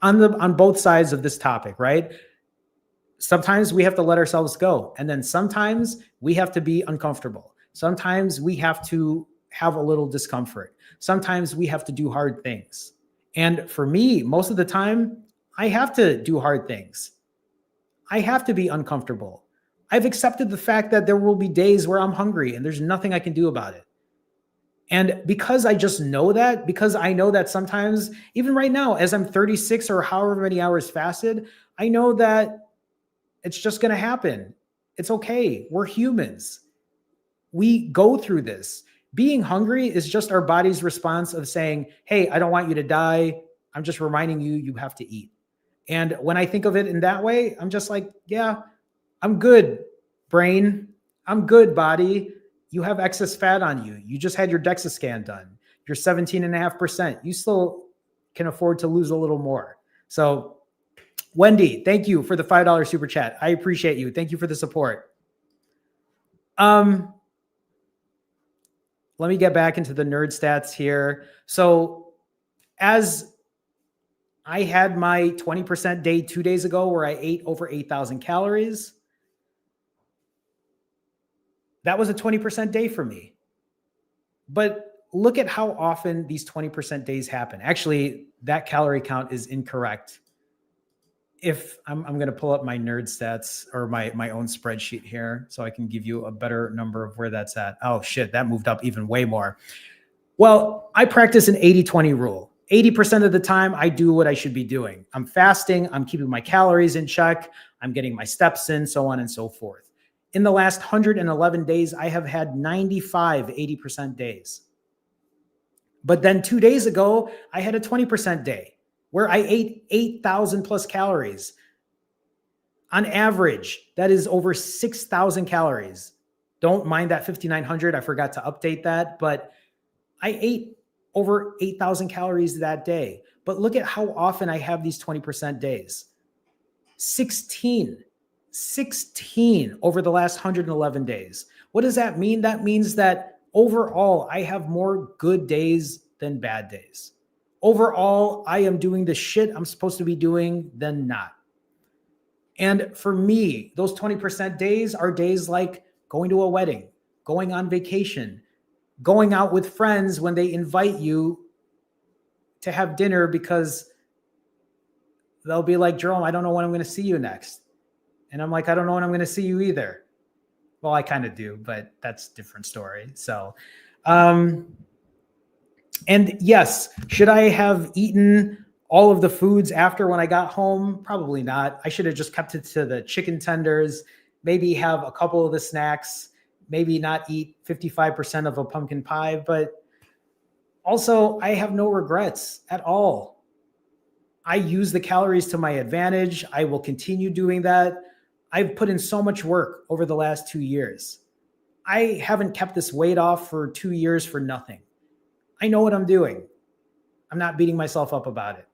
on both sides of this topic, right? Sometimes we have to let ourselves go. And then sometimes we have to be uncomfortable. Sometimes we have to have a little discomfort. Sometimes we have to do hard things. And for me, most of the time, I have to do hard things. I have to be uncomfortable. I've accepted the fact that there will be days where I'm hungry and there's nothing I can do about it. And because I just know that, because I know that sometimes, even right now, as I'm 36 or however many hours fasted, I know that it's just going to happen. It's okay. We're humans. We go through this. Being hungry is just our body's response of saying, hey, I don't want you to die. I'm just reminding you, you have to eat. And when I think of it in that way, I'm just like, yeah, I'm good, brain. I'm good, body. You have excess fat on you. You just had your DEXA scan done. You're 17.5%. You still can afford to lose a little more. So, Wendy, thank you for the $5 super chat. I appreciate you. Thank you for the support. Let me get back into the nerd stats here. So, as I had my 20% day 2 days ago where I ate over 8,000 calories, that was a 20% day for me. But look at how often these 20% days happen. Actually, that calorie count is incorrect. If I'm going to pull up my nerd stats or my own spreadsheet here so I can give you a better number of where that's at. Oh shit, that moved up even way more. Well, I practice an 80-20 rule. 80% of the time I do what I should be doing. I'm fasting, I'm keeping my calories in check, I'm getting my steps in, so on and so forth. In the last 111 days, I have had 95 80% days. But then 2 days ago, I had a 20% day where I ate 8,000 plus calories. On average, that is over 6,000 calories. Don't mind that 5,900. I forgot to update that, but I ate over 8,000 calories that day. But look at how often I have these 20% days. 16 over the last 111 days. What does that mean? That means that overall, I have more good days than bad days. Overall, I am doing the shit I'm supposed to be doing than not. And for me, those 20% days are days like going to a wedding, going on vacation, going out with friends when they invite you to have dinner because they'll be like, Jerome, I don't know when I'm going to see you next. And I'm like, I don't know when I'm going to see you either. Well, I kind of do, but that's a different story. So, and yes, should I have eaten all of the foods after when I got home? Probably not. I should have just kept it to the chicken tenders, maybe have a couple of the snacks, maybe not eat 55% of a pumpkin pie, but also I have no regrets at all. I use the calories to my advantage. I will continue doing that. I've put in so much work over the last 2 years. I haven't kept this weight off for 2 years for nothing. I know what I'm doing. I'm not beating myself up about it.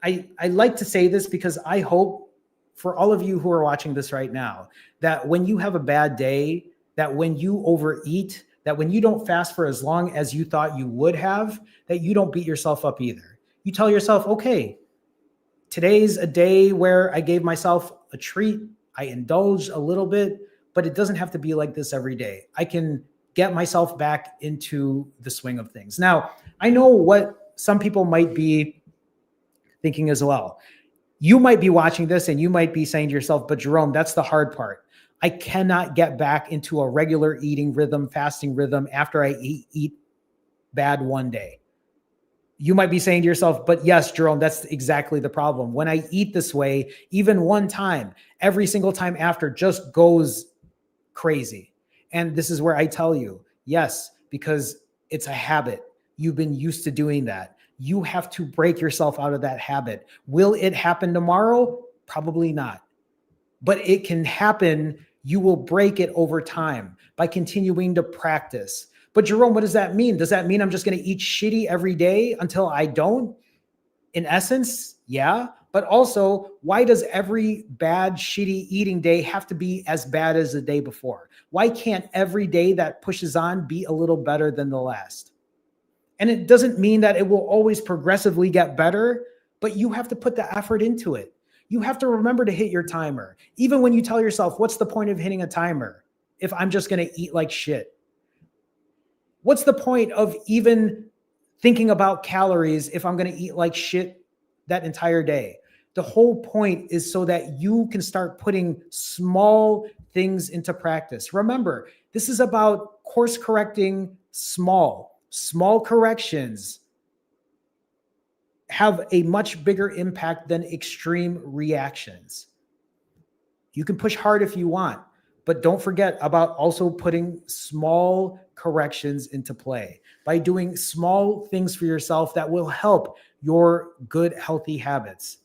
I like to say this because I hope for all of you who are watching this right now, that when you have a bad day, that when you overeat, that when you don't fast for as long as you thought you would have, that you don't beat yourself up either. You tell yourself, okay, today's a day where I gave myself a treat. I indulged a little bit, but it doesn't have to be like this every day. I can get myself back into the swing of things. Now, I know what some people might be thinking as well. You might be watching this and you might be saying to yourself, but Jerome, that's the hard part. I cannot get back into a regular eating rhythm, fasting rhythm after I eat bad one day. You might be saying to yourself, but yes, Jerome, that's exactly the problem. When I eat this way, even one time, every single time after just goes crazy. And this is where I tell you, yes, because it's a habit. You've been used to doing that. You have to break yourself out of that habit. Will it happen tomorrow? Probably not. But it can happen. You will break it over time by continuing to practice. But Jerome, what does that mean? Does that mean I'm just going to eat shitty every day until I don't? In essence, yeah. But also, why does every bad, shitty eating day have to be as bad as the day before? Why can't every day that pushes on be a little better than the last? And it doesn't mean that it will always progressively get better, but you have to put the effort into it. You have to remember to hit your timer. Even when you tell yourself, what's the point of hitting a timer if I'm just going to eat like shit? What's the point of even thinking about calories if I'm going to eat like shit that entire day? The whole point is so that you can start putting small things into practice. Remember, this is about course correcting Small corrections have a much bigger impact than extreme reactions. You can push hard if you want, but don't forget about also putting small corrections into play by doing small things for yourself that will help your good, healthy habits.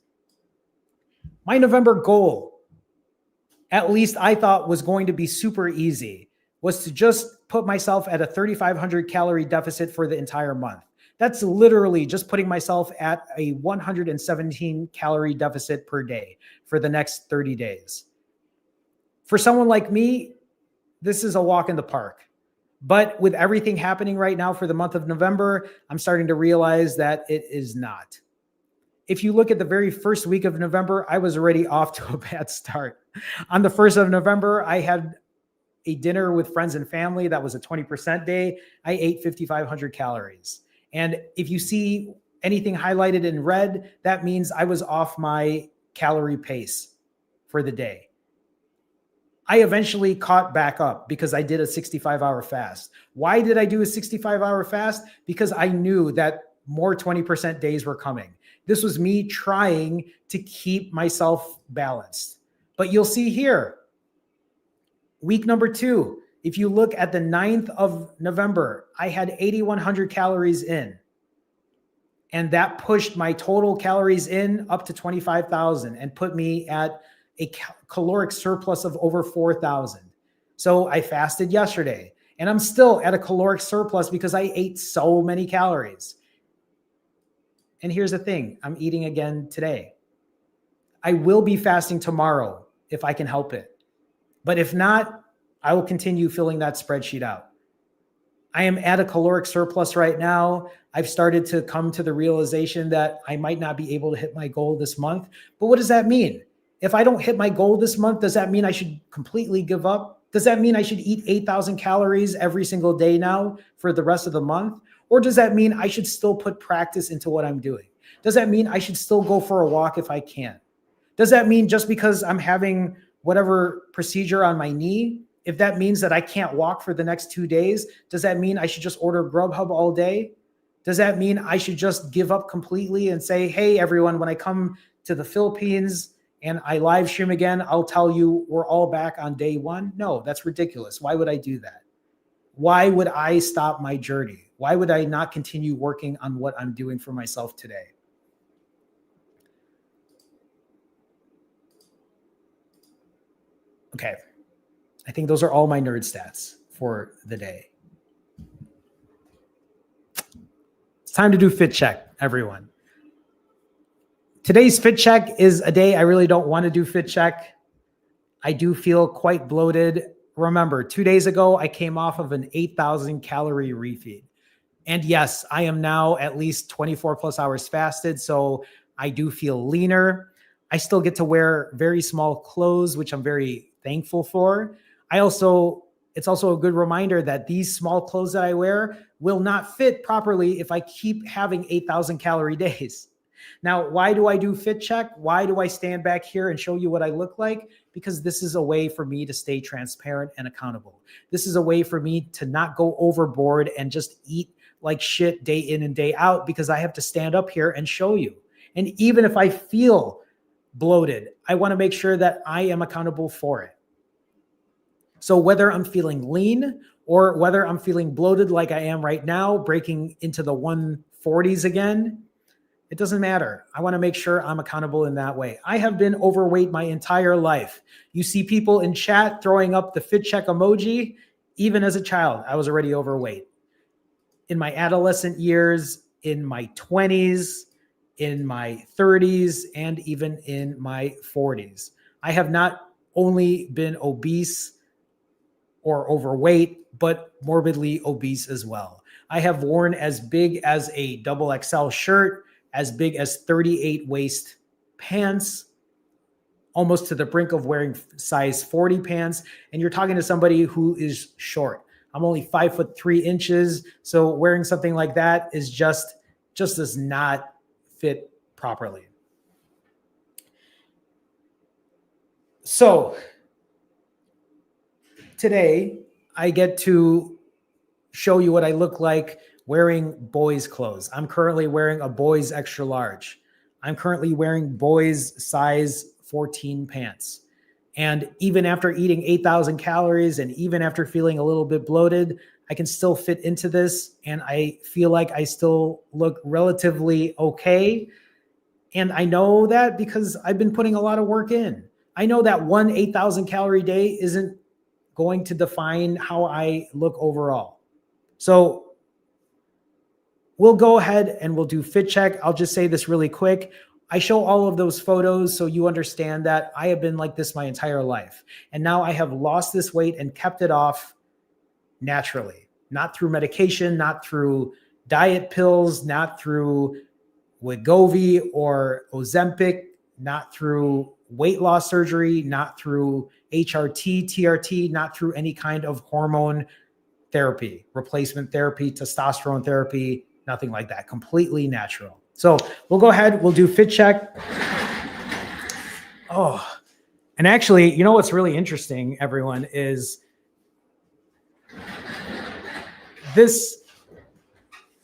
My November goal, at least I thought was going to be super easy, was to just put myself at a 3,500 calorie deficit for the entire month. That's literally just putting myself at a 117 calorie deficit per day for the next 30 days. For someone like me, this is a walk in the park. But with everything happening right now for the month of November, I'm starting to realize that it is not. If you look at the very first week of November, I was already off to a bad start. On the 1st of November, I had a dinner with friends and family. That was a 20% day. I ate 5,500 calories. And if you see anything highlighted in red, that means I was off my calorie pace for the day. I eventually caught back up because I did a 65-hour fast. Why did I do a 65-hour fast? Because I knew that more 20% days were coming. This was me trying to keep myself balanced. But you'll see here, week number 2, if you look at the 9th of November, I had 8,100 calories in. And that pushed my total calories in up to 25,000 and put me at a caloric surplus of over 4,000. So I fasted yesterday and I'm still at a caloric surplus because I ate so many calories. And here's the thing, I'm eating again today. I will be fasting tomorrow if I can help it. But if not, I will continue filling that spreadsheet out. I am at a caloric surplus right now. I've started to come to the realization that I might not be able to hit my goal this month. But what does that mean? If I don't hit my goal this month, does that mean I should completely give up? Does that mean I should eat 8,000 calories every single day now for the rest of the month? Or does that mean I should still put practice into what I'm doing? Does that mean I should still go for a walk if I can? Does that mean just because I'm having whatever procedure on my knee, if that means that I can't walk for the next 2 days, does that mean I should just order Grubhub all day? Does that mean I should just give up completely and say, hey, everyone, when I come to the Philippines and I live stream again, I'll tell you we're all back on day 1? No, that's ridiculous. Why would I do that? Why would I stop my journey? Why would I not continue working on what I'm doing for myself today? Okay. I think those are all my nerd stats for the day. It's time to do fit check, everyone. Today's fit check is a day I really don't want to do fit check. I do feel quite bloated. Remember, 2 days ago, I came off of an 8,000 calorie refeed. And yes, I am now at least 24 plus hours fasted. So I do feel leaner. I still get to wear very small clothes, which I'm very thankful for. It's also a good reminder that these small clothes that I wear will not fit properly if I keep having 8,000 calorie days. Now, why do I do fit check? Why do I stand back here and show you what I look like? Because this is a way for me to stay transparent and accountable. This is a way for me to not go overboard and just eat like shit day in and day out, because I have to stand up here and show you. And even if I feel bloated, I want to make sure that I am accountable for it. So whether I'm feeling lean or whether I'm feeling bloated like I am right now, breaking into the 140s again, it doesn't matter. I want to make sure I'm accountable in that way. I have been overweight my entire life. You see people in chat throwing up the fit check emoji. Even as a child, I was already overweight. In my adolescent years, in my 20s, in my 30s, and even in my 40s. I have not only been obese or overweight, but morbidly obese as well. I have worn as big as a XXL shirt, as big as 38 waist pants, almost to the brink of wearing size 40 pants. And you're talking to somebody who is short. I'm only 5'3". So wearing something like that is just does not fit properly. So today I get to show you what I look like wearing boys' clothes. I'm currently wearing a boys extra large. I'm currently wearing boys size 14 pants. And even after eating 8,000 calories and even after feeling a little bit bloated, I can still fit into this. And I feel like I still look relatively okay. And I know that because I've been putting a lot of work in. I know that one 8,000 calorie day isn't going to define how I look overall. So we'll go ahead and we'll do fit check. I'll just say this really quick. I show all of those photos so you understand that I have been like this my entire life. And now I have lost this weight and kept it off naturally, not through medication, not through diet pills, not through Wegovy or Ozempic, not through weight loss surgery, not through HRT, TRT, not through any kind of hormone therapy, replacement therapy, testosterone therapy, nothing like that. Completely natural. So we'll go ahead. We'll do fit check. Oh, and actually, you know what's really interesting, everyone, is this.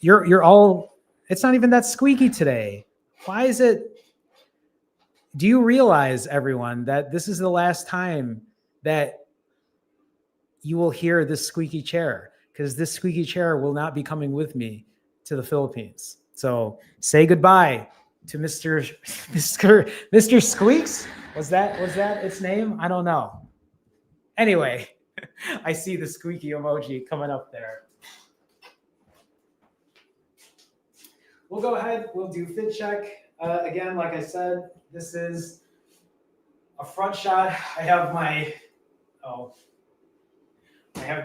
You're all. It's not even that squeaky today. Why is it? Do you realize, everyone, that this is the last time that you will hear this squeaky chair? Because this squeaky chair will not be coming with me to the Philippines. So say goodbye to Mr. Squeaks. Was that its name? I don't know. Anyway, I see the squeaky emoji coming up there. We'll go ahead. We'll do fit check. Again, like I said, this is a front shot. I have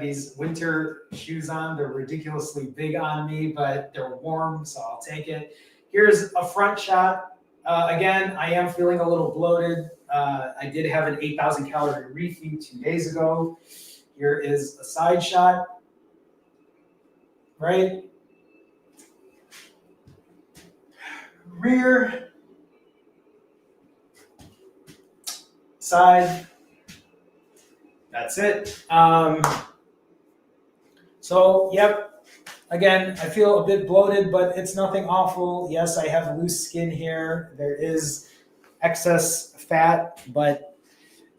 these winter shoes on. They're ridiculously big on me, but they're warm, so I'll take it. Here's a front shot. Again, I am feeling a little bloated. I did have an 8,000 calorie refeed 2 days ago. Here is a side shot, right? Rear, side. That's it. So, yep. Again, I feel a bit bloated, but it's nothing awful. Yes, I have loose skin here. There is excess fat, but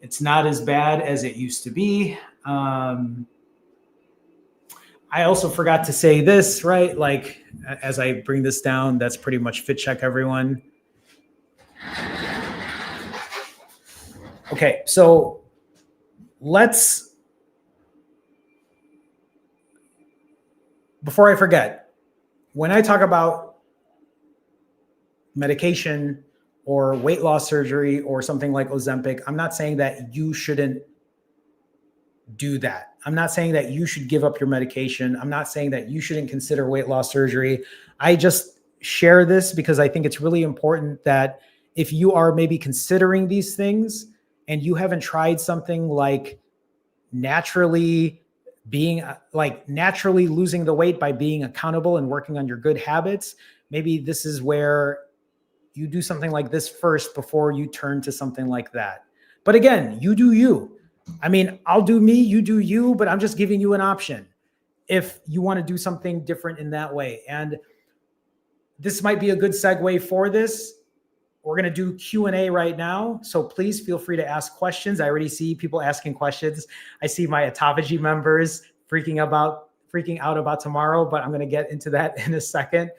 it's not as bad as it used to be. I also forgot to say this, right? Like, as I bring this down, that's pretty much fit check, everyone. Okay, so before I forget, when I talk about medication or weight loss surgery or something like Ozempic, I'm not saying that you shouldn't do that. I'm not saying that you should give up your medication. I'm not saying that you shouldn't consider weight loss surgery. I just share this because I think it's really important that if you are maybe considering these things and you haven't tried something like naturally losing the weight by being accountable and working on your good habits, maybe this is where you do something like this first before you turn to something like that. But again, you do you. I mean, I'll do me, you do you, but I'm just giving you an option if you want to do something different in that way. And this might be a good segue for this. We're going to do Q&A right now. So please feel free to ask questions. I already see people asking questions. I see my autophagy members freaking out about tomorrow, but I'm going to get into that in a second.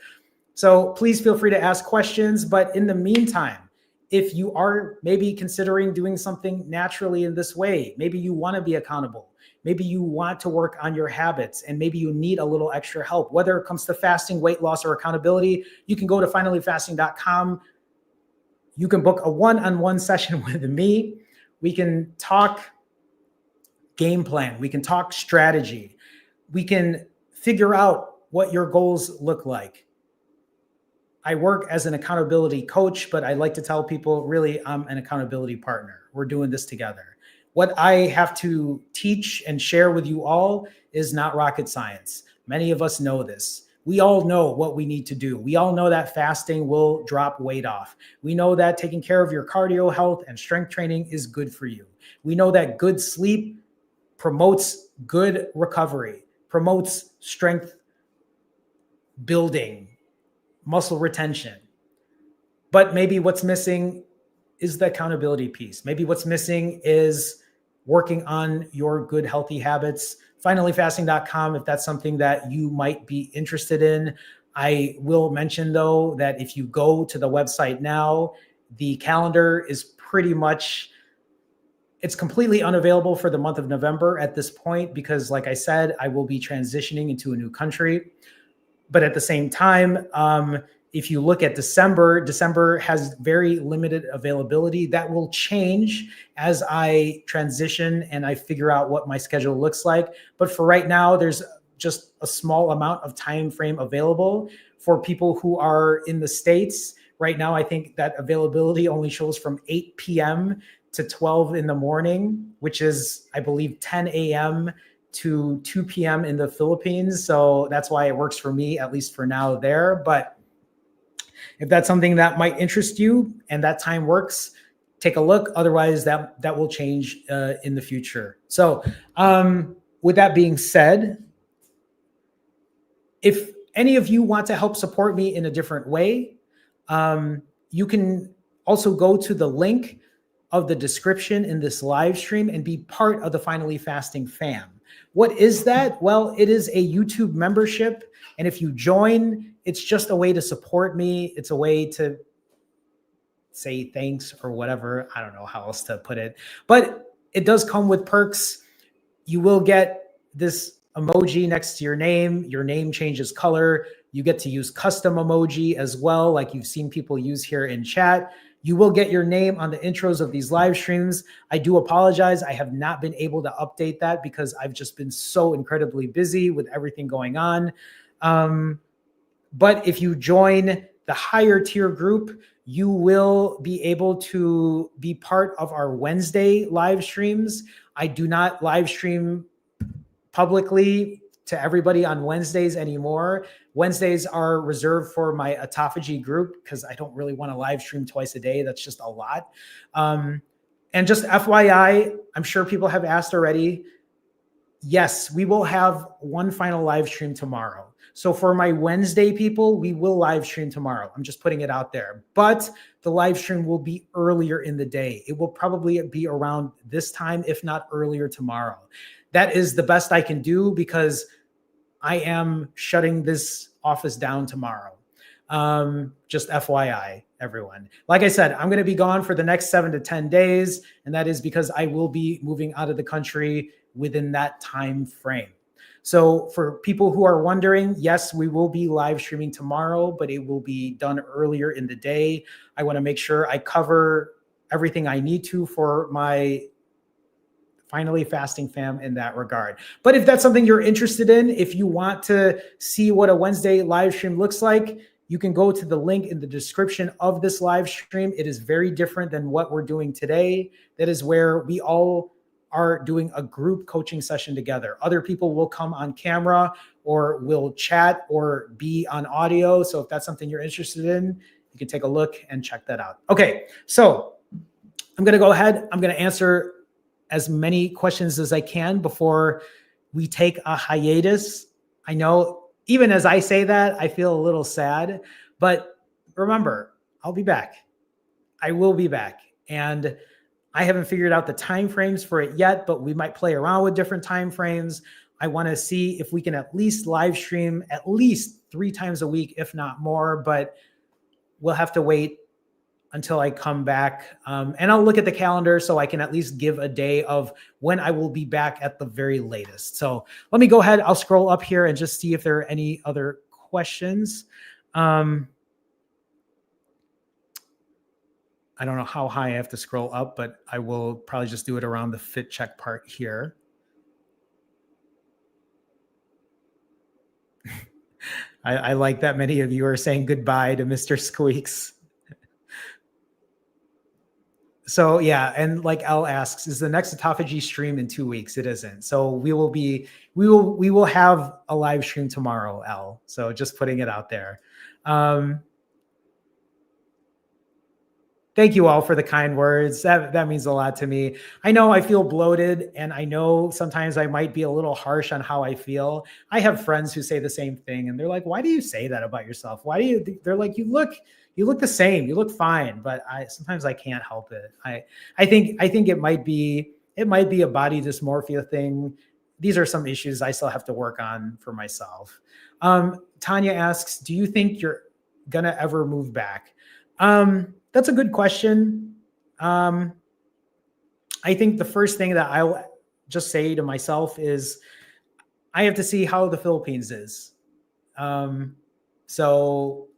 So please feel free to ask questions. But in the meantime, if you are maybe considering doing something naturally in this way, maybe you want to be accountable, maybe you want to work on your habits, and maybe you need a little extra help, whether it comes to fasting, weight loss, or accountability, you can go to finallyfasting.com. You can book a one-on-one session with me. We can talk game plan. We can talk strategy. We can figure out what your goals look like. I work as an accountability coach, but I like to tell people, really, I'm an accountability partner. We're doing this together. What I have to teach and share with you all is not rocket science. Many of us know this. We all know what we need to do. We all know that fasting will drop weight off. We know that taking care of your cardio health and strength training is good for you. We know that good sleep promotes good recovery. promotes strength building, muscle retention. But maybe what's missing is the accountability piece. Maybe what's missing is working on your good, healthy habits. Finallyfasting.com, if that's something that you might be interested in. I will mention, though, that if you go to the website now, the calendar is pretty much, it's completely unavailable for the month of November at this point because, like I said, I will be transitioning into a new country. But at the same time, if you look at December has very limited availability. That will change as I transition and I figure out what my schedule looks like. But for right now, there's just a small amount of time frame available for people who are in the States. Right now, I think that availability only shows from 8 p.m. to 12 in the morning, which is, I believe, 10 a.m. to 2 p.m. in the Philippines. So that's why it works for me, at least for now there. But if that's something that might interest you and that time works, take a look. Otherwise, that will change in the future. So with that being said, if any of you want to help support me in a different way, you can also go to the link of the description in this live stream and be part of the Finally Fasting fam. What is that? Well, it is a YouTube membership. And if you join, it's just a way to support me. It's a way to say thanks or whatever. I don't know how else to put it, but it does come with perks. You will get this emoji next to your name. Your name changes color. You get to use custom emoji as well, like you've seen people use here in chat. You will get your name on the intros of these live streams. I do apologize. I have not been able to update that because I've just been so incredibly busy with everything going on. But if you join the higher tier group, you will be able to be part of our Wednesday live streams. I do not live stream publicly to everybody on Wednesdays anymore. Wednesdays are reserved for my autophagy group because I don't really want to live stream twice a day. That's just a lot. And just FYI, I'm sure people have asked already. Yes, we will have one final live stream tomorrow. So for my Wednesday people, we will live stream tomorrow. I'm just putting it out there. But the live stream will be earlier in the day. It will probably be around this time, if not earlier tomorrow. That is the best I can do because I am shutting this office down tomorrow. Just FYI, everyone. Like I said, I'm going to be gone for the next 7 to 10 days. And that is because I will be moving out of the country within that time frame. So for people who are wondering, yes, we will be live streaming tomorrow, but it will be done earlier in the day. I want to make sure I cover everything I need to for my Finally Fasting fam in that regard. But if that's something you're interested in, if you want to see what a Wednesday live stream looks like, you can go to the link in the description of this live stream. It is very different than what we're doing today. That is where we all are doing a group coaching session together. Other people will come on camera or will chat or be on audio. So if that's something you're interested in, you can take a look and check that out. Okay, so I'm going to go ahead. I'm going to answer as many questions as I can before we take a hiatus. I know even as I say that, I feel a little sad, but remember, I'll be back. I will be back. And I haven't figured out the time frames for it yet, but we might play around with different time frames. I want to see if we can at least live stream at least 3 times a week, if not more, but we'll have to wait until I come back. And I'll look at the calendar so I can at least give a day of when I will be back at the very latest. So let me go ahead. I'll scroll up here and just see if there are any other questions. I don't know how high I have to scroll up, but I will probably just do it around the fit check part here. I like that many of you are saying goodbye to Mr. Squeaks. So yeah, and like L asks, is the next autophagy stream in 2 weeks? It isn't. So we will have a live stream tomorrow, L. So just putting it out there. Thank you all for the kind words. That means a lot to me. I know I feel bloated, and I know sometimes I might be a little harsh on how I feel. I have friends who say the same thing, and they're like, "Why do you say that about yourself? Why do you?" They're like, "You look the same. You look fine." But sometimes I can't help it. I think it might be a body dysmorphia thing. These are some issues I still have to work on for myself. Tanya asks, "Do you think you're gonna ever move back?" That's a good question. I think the first thing that I'll just say to myself is I have to see how the Philippines is. So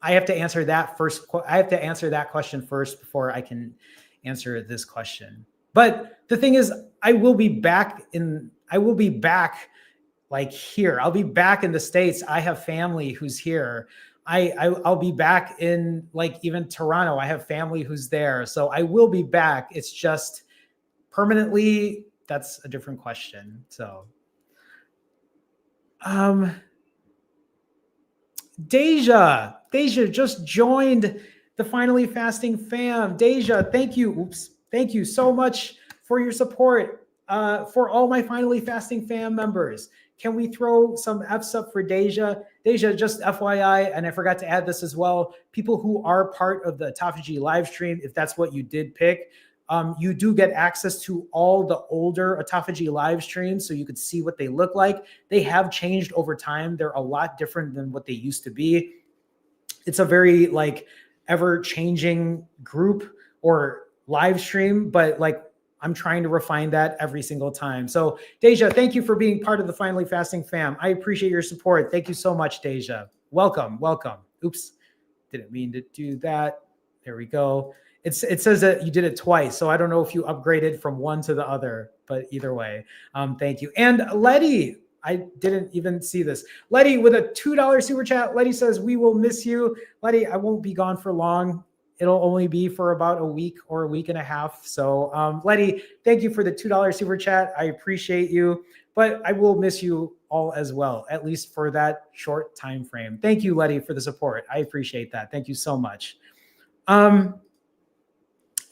I have to answer that first. I have to answer that question first before I can answer this question. But the thing is, I will be back like here. I'll be back in the States. I have family who's here. I'll be back in like even Toronto. I have family who's there. So I will be back. It's just permanently, that's a different question. So Deja just joined the Finally Fasting fam. Deja, thank you. Oops. Thank you so much for your support. For all my Finally Fasting fam members, can we throw some F's up for Deja? Deja, just FYI, and I forgot to add this as well, people who are part of the Autophagy live stream, if that's what you did pick, you do get access to all the older Autophagy live streams so you could see what they look like. They have changed over time. They're a lot different than what they used to be. It's a very like ever-changing group or live stream, but like I'm trying to refine that every single time. So Deja, thank you for being part of the Finally Fasting fam. I appreciate your support. Thank you so much, Deja. Welcome. Oops, didn't mean to do that. There we go. It says that you did it twice, so I don't know if you upgraded from one to the other, but either way, thank you. And Letty, I didn't even see this. Letty with a $2 super chat. Letty says, "We will miss you." Letty, I won't be gone for long. It'll only be for about a week or a week and a half. So Letty, thank you for the $2 super chat. I appreciate you, but I will miss you all as well, at least for that short time frame. Thank you, Letty, for the support. I appreciate that. Thank you so much.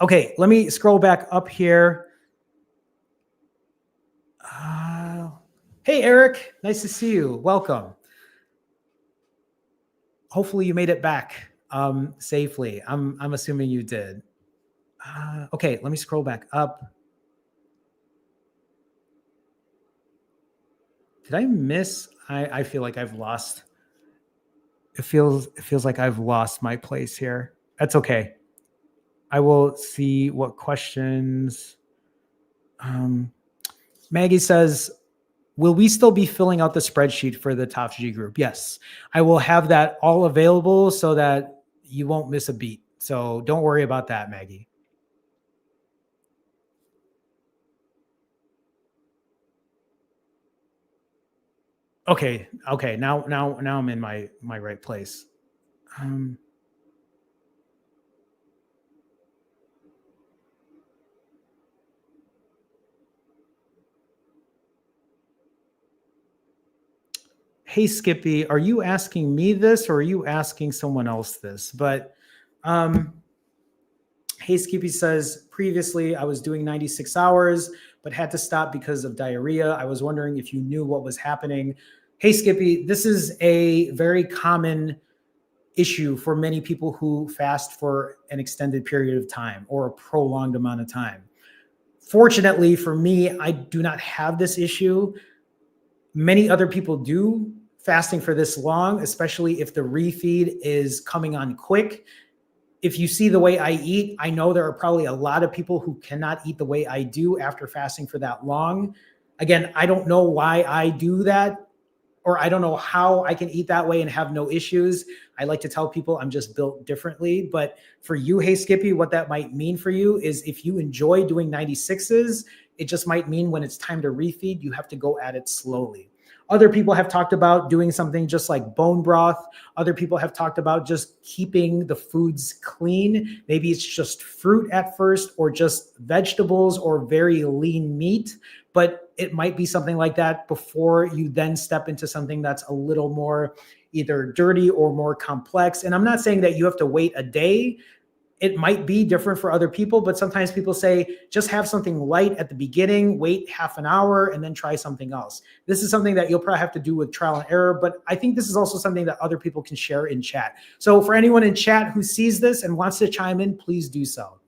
Okay, let me scroll back up here. Hey, Eric, nice to see you. Welcome. Hopefully you made it back safely. I'm assuming you did. Okay, let me scroll back up. Did I miss? I feel like I've lost. It feels like I've lost my place here. That's okay. I will see what questions. Maggie says, "Will we still be filling out the spreadsheet for the Autophagy group?" Yes, I will have that all available so that you won't miss a beat. So don't worry about that, Maggie. Okay. Now I'm in my right place. Hey, Skippy, are you asking me this or are you asking someone else this? But Hey, Skippy says, "Previously I was doing 96 hours, but had to stop because of diarrhea. I was wondering if you knew what was happening." Hey, Skippy, this is a very common issue for many people who fast for an extended period of time or a prolonged amount of time. Fortunately for me, I do not have this issue. Many other people do, fasting for this long, especially if the refeed is coming on quick. If you see the way I eat, I know there are probably a lot of people who cannot eat the way I do after fasting for that long. Again, I don't know why I do that, or I don't know how I can eat that way and have no issues. I like to tell people I'm just built differently. But for you, Hey Skippy, what that might mean for you is if you enjoy doing 96s, it just might mean when it's time to refeed, you have to go at it slowly. Other people have talked about doing something just like bone broth. Other people have talked about just keeping the foods clean. Maybe it's just fruit at first, or just vegetables or very lean meat. But it might be something like that before you then step into something that's a little more either dirty or more complex. And I'm not saying that you have to wait a day. It might be different for other people, but sometimes people say, just have something light at the beginning, wait half an hour, and then try something else. This is something that you'll probably have to do with trial and error, but I think this is also something that other people can share in chat. So for anyone in chat who sees this and wants to chime in, please do so.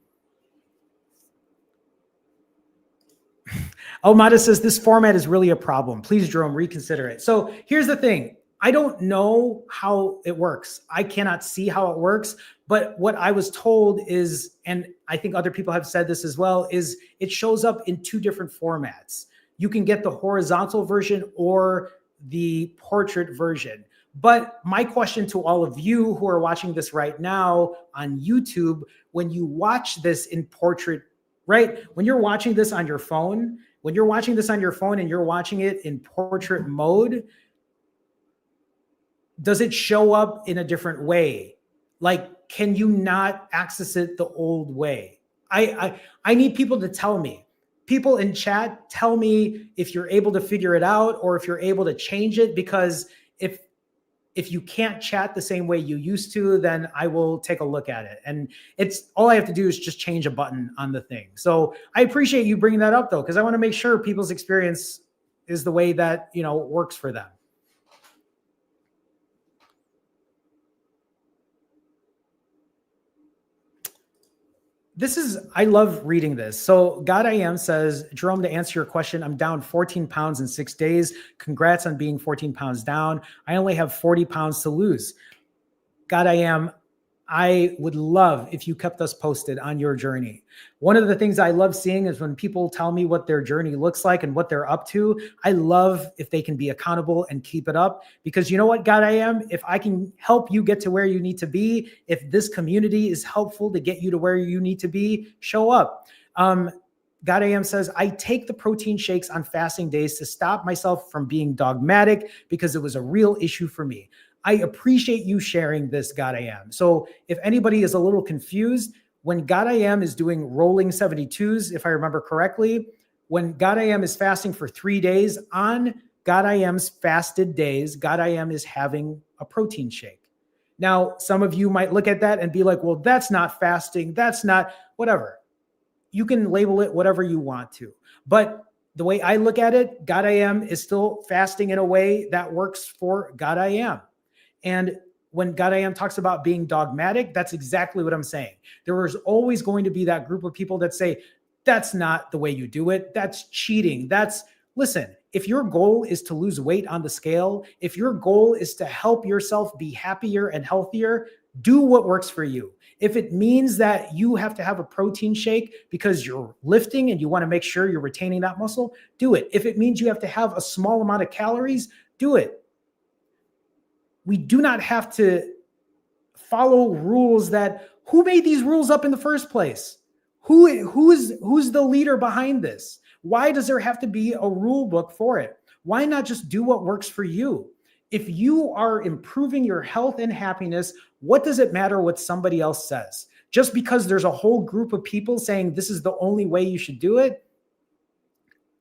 Omada says, this format is really a problem. Please, Jerome, reconsider it. So here's the thing. I don't know how it works. I cannot see how it works. But what I was told is, and I think other people have said this as well, is it shows up in two different formats. You can get the horizontal version or the portrait version. But my question to all of you who are watching this right now on YouTube, when you watch this in portrait, right? When you're watching this on your phone, and you're watching it in portrait mode, does it show up in a different way? Like, can you not access it the old way? I need people to tell me. People in chat, tell me if you're able to figure it out or if you're able to change it, because if you can't chat the same way you used to, then I will take a look at it. And it's all I have to do is just change a button on the thing. So I appreciate you bringing that up though, because I want to make sure people's experience is the way that, works for them. I love reading this. So God I Am says, Jerome, to answer your question, I'm down 14 pounds in 6 days. Congrats on being 14 pounds down. I only have 40 pounds to lose. God I Am, I would love if you kept us posted on your journey. One of the things I love seeing is when people tell me what their journey looks like and what they're up to. I love if they can be accountable and keep it up, because you know what, God I Am, if I can help you get to where you need to be, if this community is helpful to get you to where you need to be, show up. God I Am says, I take the protein shakes on fasting days to stop myself from being dogmatic because it was a real issue for me. I appreciate you sharing this, God I Am. So if anybody is a little confused, when God I Am is doing rolling 72s, if I remember correctly, when God I Am is fasting for 3 days, on God I Am's fasted days, God I Am is having a protein shake. Now, some of you might look at that and be like, well, that's not fasting. That's not whatever. You can label it whatever you want to. But the way I look at it, God I Am is still fasting in a way that works for God I Am. And when God I Am talks about being dogmatic, that's exactly what I'm saying. There is always going to be that group of people that say, that's not the way you do it. That's cheating. Listen, if your goal is to lose weight on the scale, if your goal is to help yourself be happier and healthier, do what works for you. If it means that you have to have a protein shake because you're lifting and you want to make sure you're retaining that muscle, do it. If it means you have to have a small amount of calories, do it. We do not have to follow rules who made these rules up in the first place? Who's the leader behind this? Why does there have to be a rule book for it? Why not just do what works for you? If you are improving your health and happiness, what does it matter what somebody else says? Just because there's a whole group of people saying this is the only way you should do it,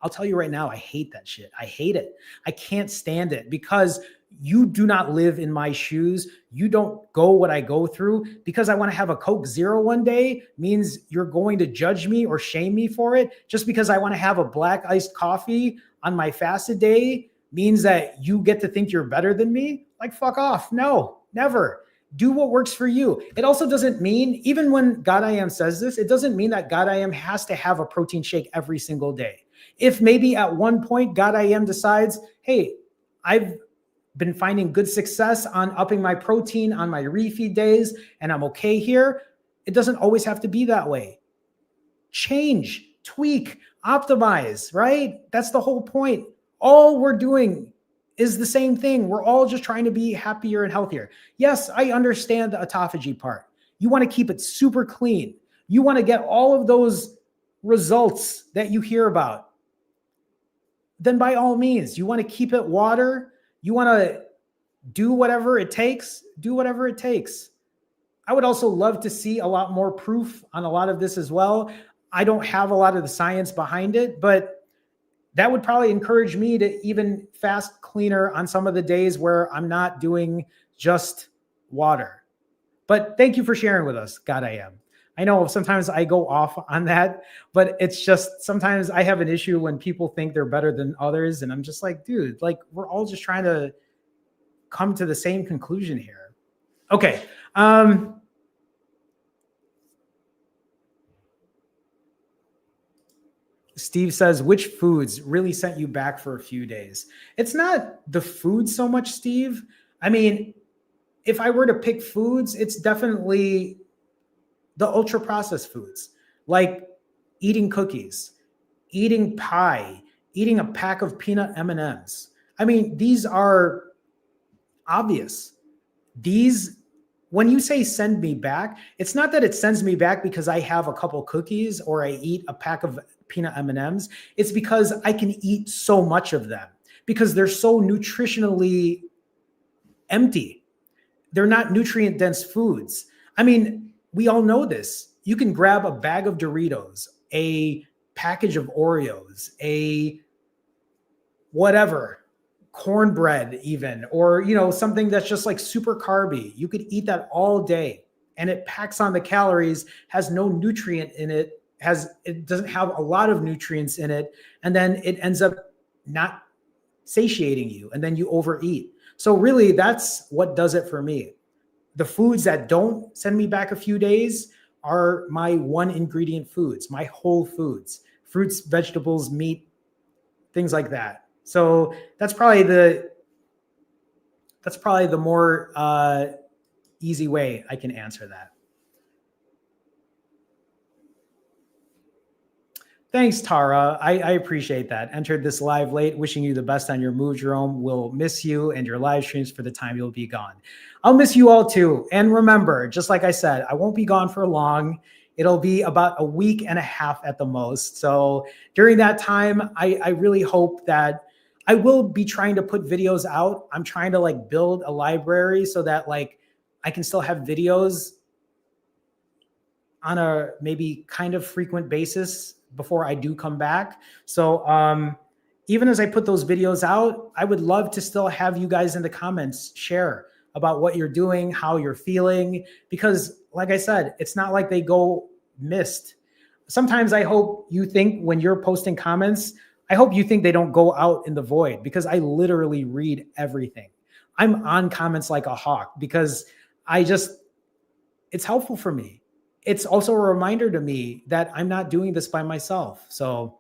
I'll tell you right now, I hate that shit. I hate it. I can't stand it because you do not live in my shoes. You don't go what I go through. Because I want to have a Coke Zero one day means you're going to judge me or shame me for it. Just because I want to have a black iced coffee on my fasted day means that you get to think you're better than me? Like, fuck off. No, never. Do what works for you. It also doesn't mean, even when God I Am says this, it doesn't mean that God I Am has to have a protein shake every single day. If maybe at one point God I Am decides, hey, I've been finding good success on upping my protein on my refeed days and I'm okay here, it doesn't always have to be that way. Change, tweak, optimize, right? That's the whole point. All we're doing is the same thing. We're all just trying to be happier and healthier. Yes, I understand the autophagy part. You want to keep it super clean. You want to get all of those results that you hear about. Then by all means, you want to keep it water. You want to do whatever it takes, do whatever it takes. I would also love to see a lot more proof on a lot of this as well. I don't have a lot of the science behind it, but that would probably encourage me to even fast cleaner on some of the days where I'm not doing just water. But thank you for sharing with us, God I Am. I know sometimes I go off on that, but it's just sometimes I have an issue when people think they're better than others. And I'm just like, dude, like we're all just trying to come to the same conclusion here. Okay. Steve says, which foods really sent you back for a few days? It's not the food so much, Steve. I mean, if I were to pick foods, it's definitely the ultra processed foods, like eating cookies, eating pie, eating a pack of peanut M&Ms. I mean, these are obvious. These, when you say send me back, it's not that it sends me back because I have a couple cookies or I eat a pack of peanut M&Ms. It's because I can eat so much of them because they're so nutritionally empty. They're not nutrient dense foods. I mean, we all know this. You can grab a bag of Doritos, a package of Oreos, a whatever, cornbread even, or something that's just like super carby. You could eat that all day and it packs on the calories, has no nutrient in it, it doesn't have a lot of nutrients in it, and then it ends up not satiating you and then you overeat. So really that's what does it for me. The foods that don't send me back a few days are my one ingredient foods, my whole foods, fruits, vegetables, meat, things like that. So that's probably the more easy way I can answer that. Thanks, Tara. I appreciate that. Entered this live late. Wishing you the best on your move, Jerome. We'll miss you and your live streams for the time you'll be gone. I'll miss you all too. And remember, just like I said, I won't be gone for long. It'll be about a week and a half at the most. So during that time, I really hope that I will be trying to put videos out. I'm trying to like build a library so that like I can still have videos on a maybe kind of frequent basis before I do come back. So even as I put those videos out, I would love to still have you guys in the comments share about what you're doing, how you're feeling, because like I said, it's not like they go missed. Sometimes I hope you think when you're posting comments, I hope you think they don't go out in the void, because I literally read everything. I'm on comments like a hawk because it's helpful for me. It's also a reminder to me that I'm not doing this by myself. So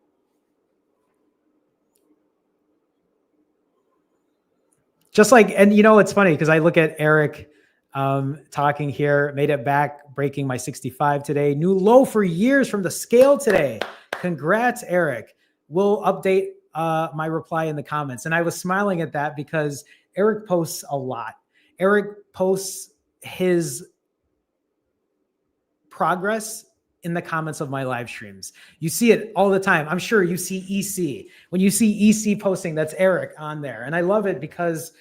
just like, and it's funny because I look at Eric talking here, made it back, breaking my 65 today. New low for years from the scale today. Congrats, Eric. We'll update my reply in the comments. And I was smiling at that because Eric posts a lot. Eric posts his progress in the comments of my live streams. You see it all the time. I'm sure you see EC. When you see EC posting, that's Eric on there. And I love it because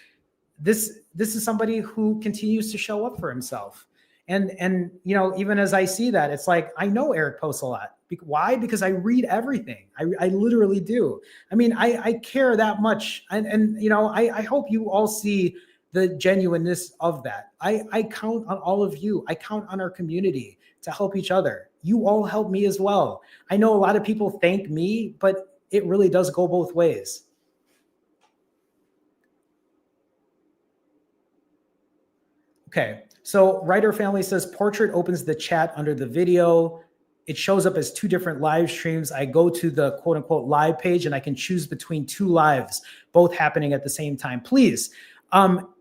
this is somebody who continues to show up for himself. And even as I see that, it's like, I know Eric posts a lot. Why? Because I read everything. I literally do. I mean, I care that much. And I hope you all see the genuineness of that. I count on all of you. I count on our community to help each other. You all help me as well. I know a lot of people thank me, but it really does go both ways. Okay, so Writer Family says Portrait opens the chat under the video. It shows up as two different live streams. I go to the quote unquote live page and I can choose between two lives, both happening at the same time. Please,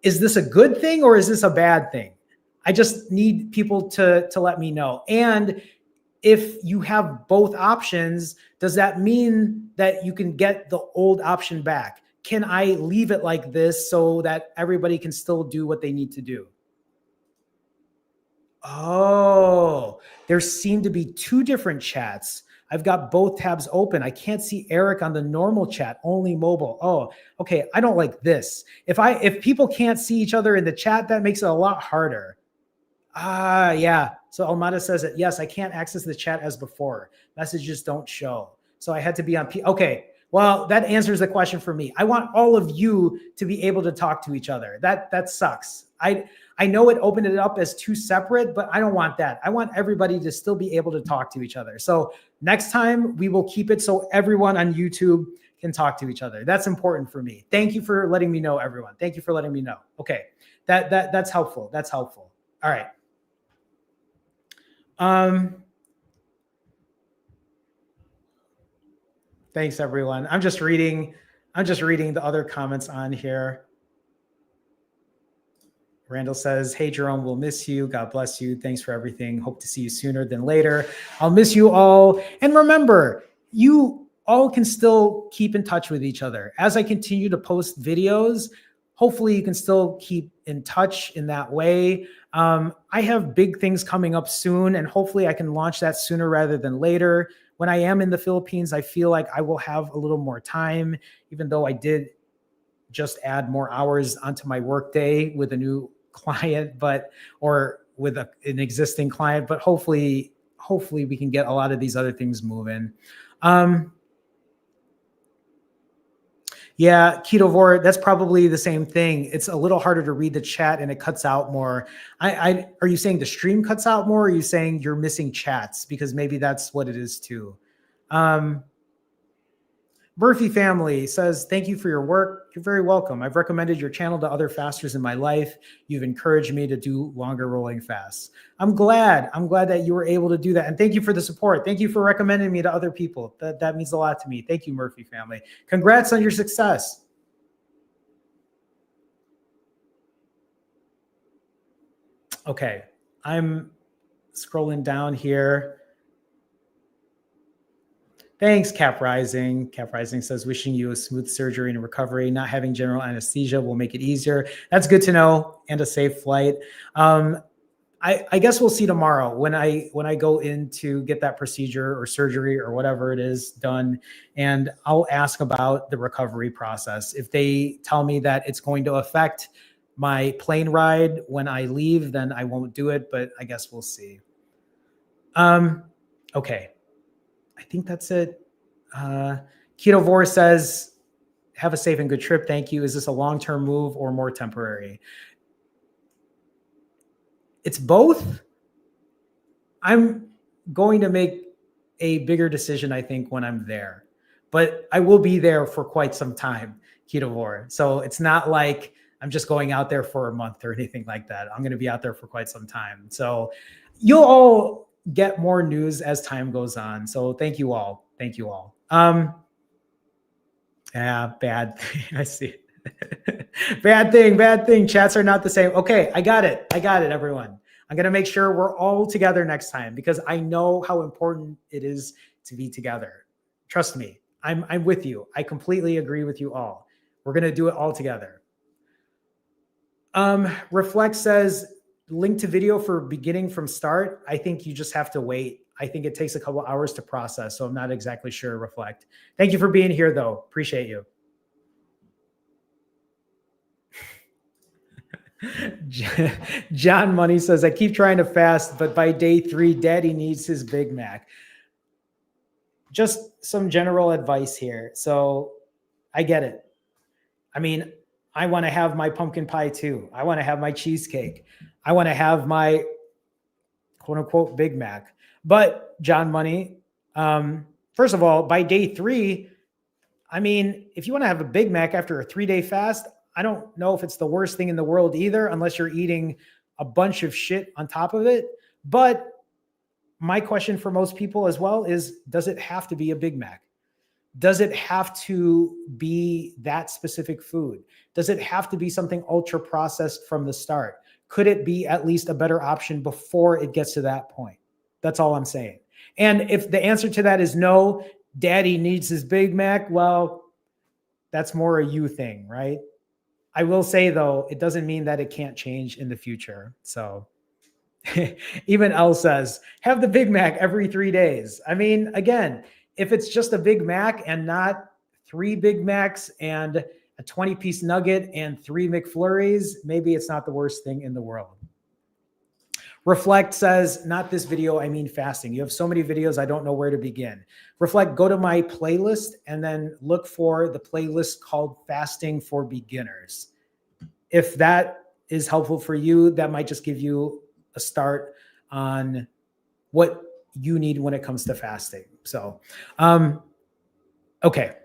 is this a good thing or is this a bad thing? I just need people to let me know. And if you have both options, does that mean that you can get the old option back? Can I leave it like this so that everybody can still do what they need to do? Oh, there seem to be two different chats. I've got both tabs open. I can't see Eric on the normal chat, only mobile. Oh, okay. I don't like this. If people can't see each other in the chat, that makes it a lot harder. Yeah. So Almada says that, yes, I can't access the chat as before. Messages don't show. So I had to be on okay. Well, that answers the question for me. I want all of you to be able to talk to each other. That sucks. I know it opened it up as two separate, but I don't want that. I want everybody to still be able to talk to each other. So next time we will keep it so everyone on YouTube can talk to each other. That's important for me. Thank you for letting me know, everyone. Thank you for letting me know. Okay, that's helpful. That's helpful. All right. Thanks, everyone. I'm just reading the other comments on here. Randall says, hey, Jerome, we'll miss you. God bless you. Thanks for everything. Hope to see you sooner than later. I'll miss you all. And remember, you all can still keep in touch with each other. As I continue to post videos, hopefully you can still keep in touch in that way. I have big things coming up soon, and hopefully I can launch that sooner rather than later. When I am in the Philippines, I feel like I will have a little more time, even though I did just add more hours onto my workday with a new client, or with an existing client, but hopefully we can get a lot of these other things moving. Yeah, Ketovore, that's probably the same thing. It's a little harder to read the chat and it cuts out more. Are you saying the stream cuts out more? Or are you saying you're missing chats? Because maybe that's what it is too. Murphy family says, thank you for your work. You're very welcome. I've recommended your channel to other fasters in my life. You've encouraged me to do longer rolling fasts. I'm glad that you were able to do that. And thank you for the support. Thank you for recommending me to other people. That means a lot to me. Thank you, Murphy family. Congrats on your success. Okay, I'm scrolling down here. Thanks, Cap Rising. Cap Rising says, wishing you a smooth surgery and recovery. Not having general anesthesia will make it easier. That's good to know, and a safe flight. I guess we'll see tomorrow when I go in to get that procedure or surgery or whatever it is done, and I'll ask about the recovery process. If they tell me that it's going to affect my plane ride when I leave, then I won't do it, but I guess we'll see. Okay. I think that's it. Ketovore says, have a safe and good trip. Thank you. Is this a long-term move or more temporary? It's both. I'm going to make a bigger decision, I think, when I'm there. But I will be there for quite some time, Ketovore. So it's not like I'm just going out there for a month or anything like that. I'm going to be out there for quite some time. So you'll all get more news as time goes on. So thank you all. Thank you all. Yeah, bad. I see. Bad thing. Chats are not the same. Okay, I got it, everyone. I'm going to make sure we're all together next time because I know how important it is to be together. Trust me, I'm with you. I completely agree with you all. We're going to do it all together. Reflect says, link to video for beginning from start. I think you just have to wait. I think it takes a couple hours to process, so I'm not exactly sure, Reflect. Thank you for being here, though. Appreciate you. John Money says, I keep trying to fast, but by day 3, Daddy needs his Big Mac. Just some general advice here. So I get it. I mean, I want to have my pumpkin pie too. I want to have my cheesecake. I want to have my quote unquote Big Mac. But John Money, first of all, by day 3, I mean, if you want to have a Big Mac after a 3-day fast, I don't know if it's the worst thing in the world either, unless you're eating a bunch of shit on top of it. But my question for most people as well is, does it have to be a Big Mac? Does it have to be that specific food? Does it have to be something ultra processed from the start? Could it be at least a better option before it gets to that point? That's all I'm saying. And if the answer to that is no, Daddy needs his Big Mac, well, that's more a you thing, right? I will say, though, it doesn't mean that it can't change in the future. So even Elle says, have the Big Mac every 3 days. I mean, again, if it's just a Big Mac and not 3 Big Macs and a 20-piece nugget and 3 McFlurries, maybe it's not the worst thing in the world. Reflect says, not this video, I mean fasting. You have so many videos, I don't know where to begin. Reflect, go to my playlist and then look for the playlist called Fasting for Beginners. If that is helpful for you, that might just give you a start on what you need when it comes to fasting. So, okay.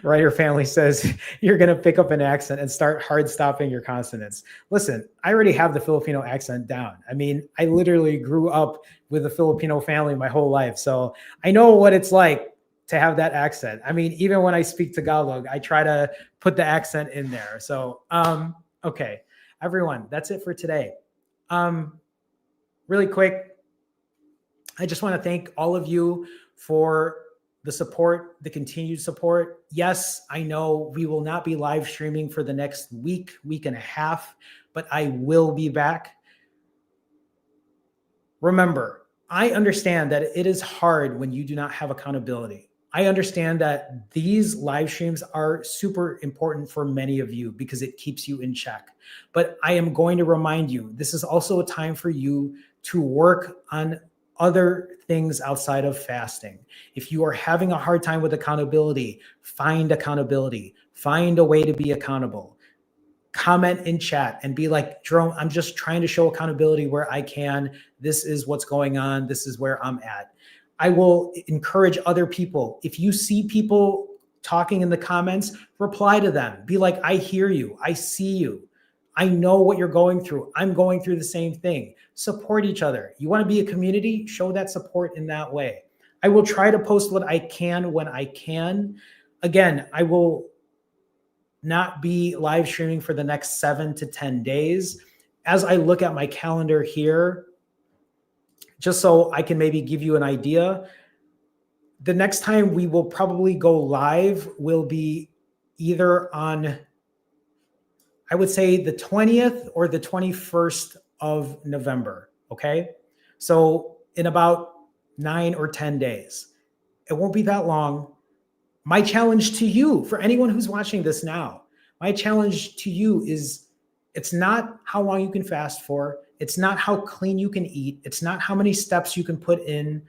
Writer family says you're going to pick up an accent and start hard stopping your consonants. Listen, I already have the Filipino accent down. I mean, I literally grew up with a Filipino family my whole life. So I know what it's like to have that accent. I mean, even when I speak Tagalog, I try to put the accent in there. So, okay, everyone, that's it for today. Really quick, I just want to thank all of you for the support, the continued support. Yes, I know we will not be live streaming for the next week, week and a half, but I will be back. Remember, I understand that it is hard when you do not have accountability. I understand that these live streams are super important for many of you because it keeps you in check. But I am going to remind you, this is also a time for you to work on other things outside of fasting. If you are having a hard time with accountability, find accountability. Find a way to be accountable. Comment in chat and be like, Jerome, I'm just trying to show accountability where I can. This is what's going on. This is where I'm at. I will encourage other people. If you see people talking in the comments, reply to them. Be like, I hear you. I see you. I know what you're going through. I'm going through the same thing. Support each other. You want to be a community? Show that support in that way. I will try to post what I can when I can. Again, I will not be live streaming for the next 7 to 10 days. As I look at my calendar here, just so I can maybe give you an idea, the next time we will probably go live will be either on, I would say, the 20th or the 21st of November, okay? So in about 9 or 10 days. It won't be that long. My challenge to you, for anyone who's watching this now, my challenge to you is, it's not how long you can fast for. It's not how clean you can eat. It's not how many steps you can put in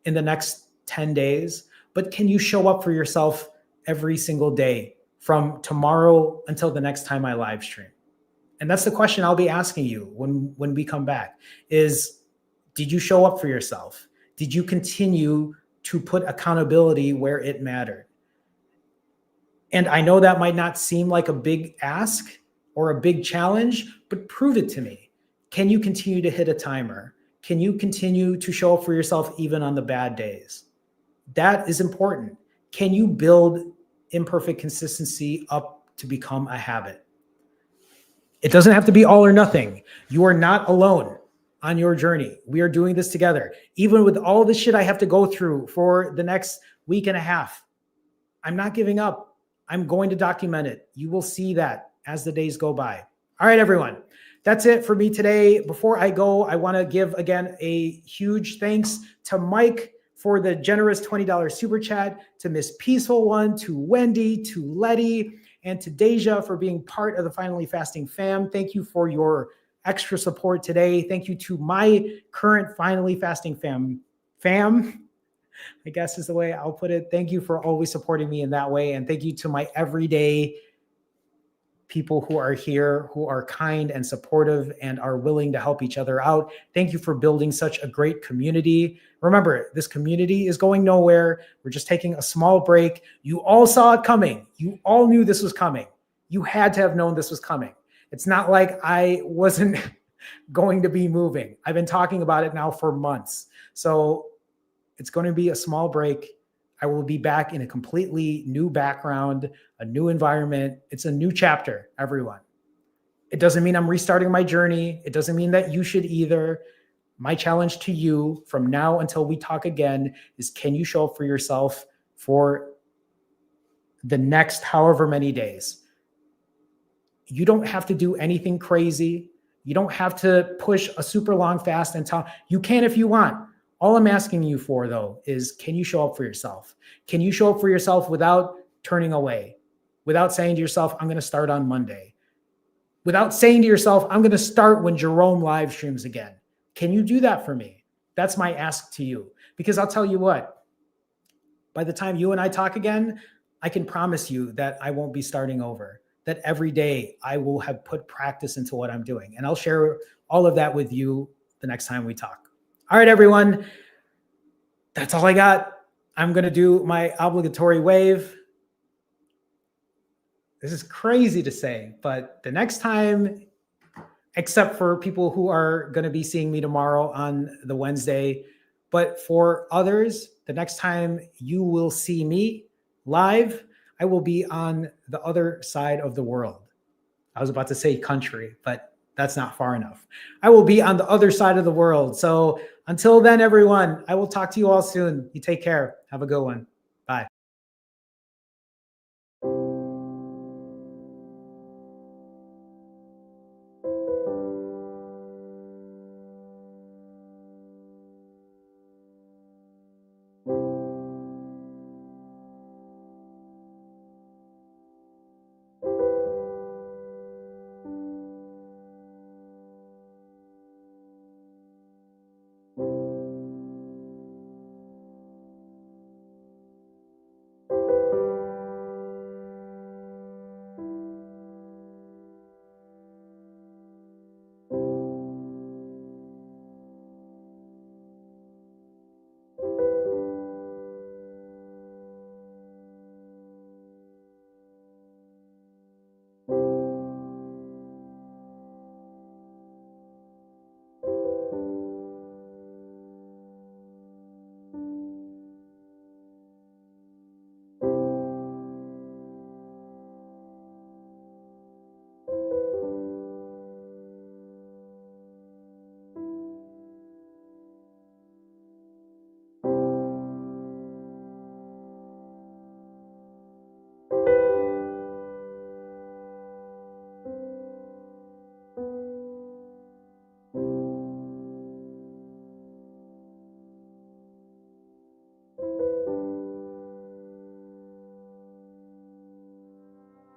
the next 10 days, but can you show up for yourself every single day from tomorrow until the next time I live stream? And that's the question I'll be asking you when we come back is, did you show up for yourself? Did you continue to put accountability where it mattered? And I know that might not seem like a big ask or a big challenge, but prove it to me. Can you continue to hit a timer? Can you continue to show up for yourself even on the bad days? That is important. Can you build imperfect consistency up to become a habit? It doesn't have to be all or nothing. You are not alone on your journey. We are doing this together. Even with all the shit I have to go through for the next week and a half, I'm not giving up. I'm going to document it. You will see that as the days go by. All right, everyone. That's it for me today. Before I go, I want to give again a huge thanks to Mike for the generous $20 super chat, to Miss Peaceful One, to Wendy, to Letty, and to Deja for being part of the Finally Fasting fam. Thank you for your extra support today. Thank you to my current Finally Fasting fam, I guess is the way I'll put it. Thank you for always supporting me in that way. And thank you to my everyday people who are here, who are kind and supportive and are willing to help each other out. Thank you for building such a great community. Remember, this community is going nowhere. We're just taking a small break. You all saw it coming. You all knew this was coming. You had to have known this was coming. It's not like I wasn't going to be moving. I've been talking about it now for months. So it's going to be a small break. I will be back in a completely new background, a new environment. It's a new chapter, everyone. It doesn't mean I'm restarting my journey. It doesn't mean that you should either. My challenge to you from now until we talk again is, can you show up for yourself for the next however many days? You don't have to do anything crazy. You don't have to push a super long fast and tell. You can if you want. All I'm asking you for, though, is, can you show up for yourself? Can you show up for yourself without turning away, without saying to yourself, I'm going to start on Monday? without saying to yourself, I'm going to start when Jerome live streams again. Can you do that for me? That's my ask to you. Because I'll tell you what, by the time you and I talk again, I can promise you that I won't be starting over, that every day I will have put practice into what I'm doing. And I'll share all of that with you the next time we talk. All right, everyone. That's all I got. I'm going to do my obligatory wave. This is crazy to say, but the next time, except for people who are going to be seeing me tomorrow on the Wednesday, but for others, the next time you will see me live, I will be on the other side of the world. I was about to say country, but that's not far enough. I will be on the other side of the world. So until then, everyone, I will talk to you all soon. You take care. Have a good one.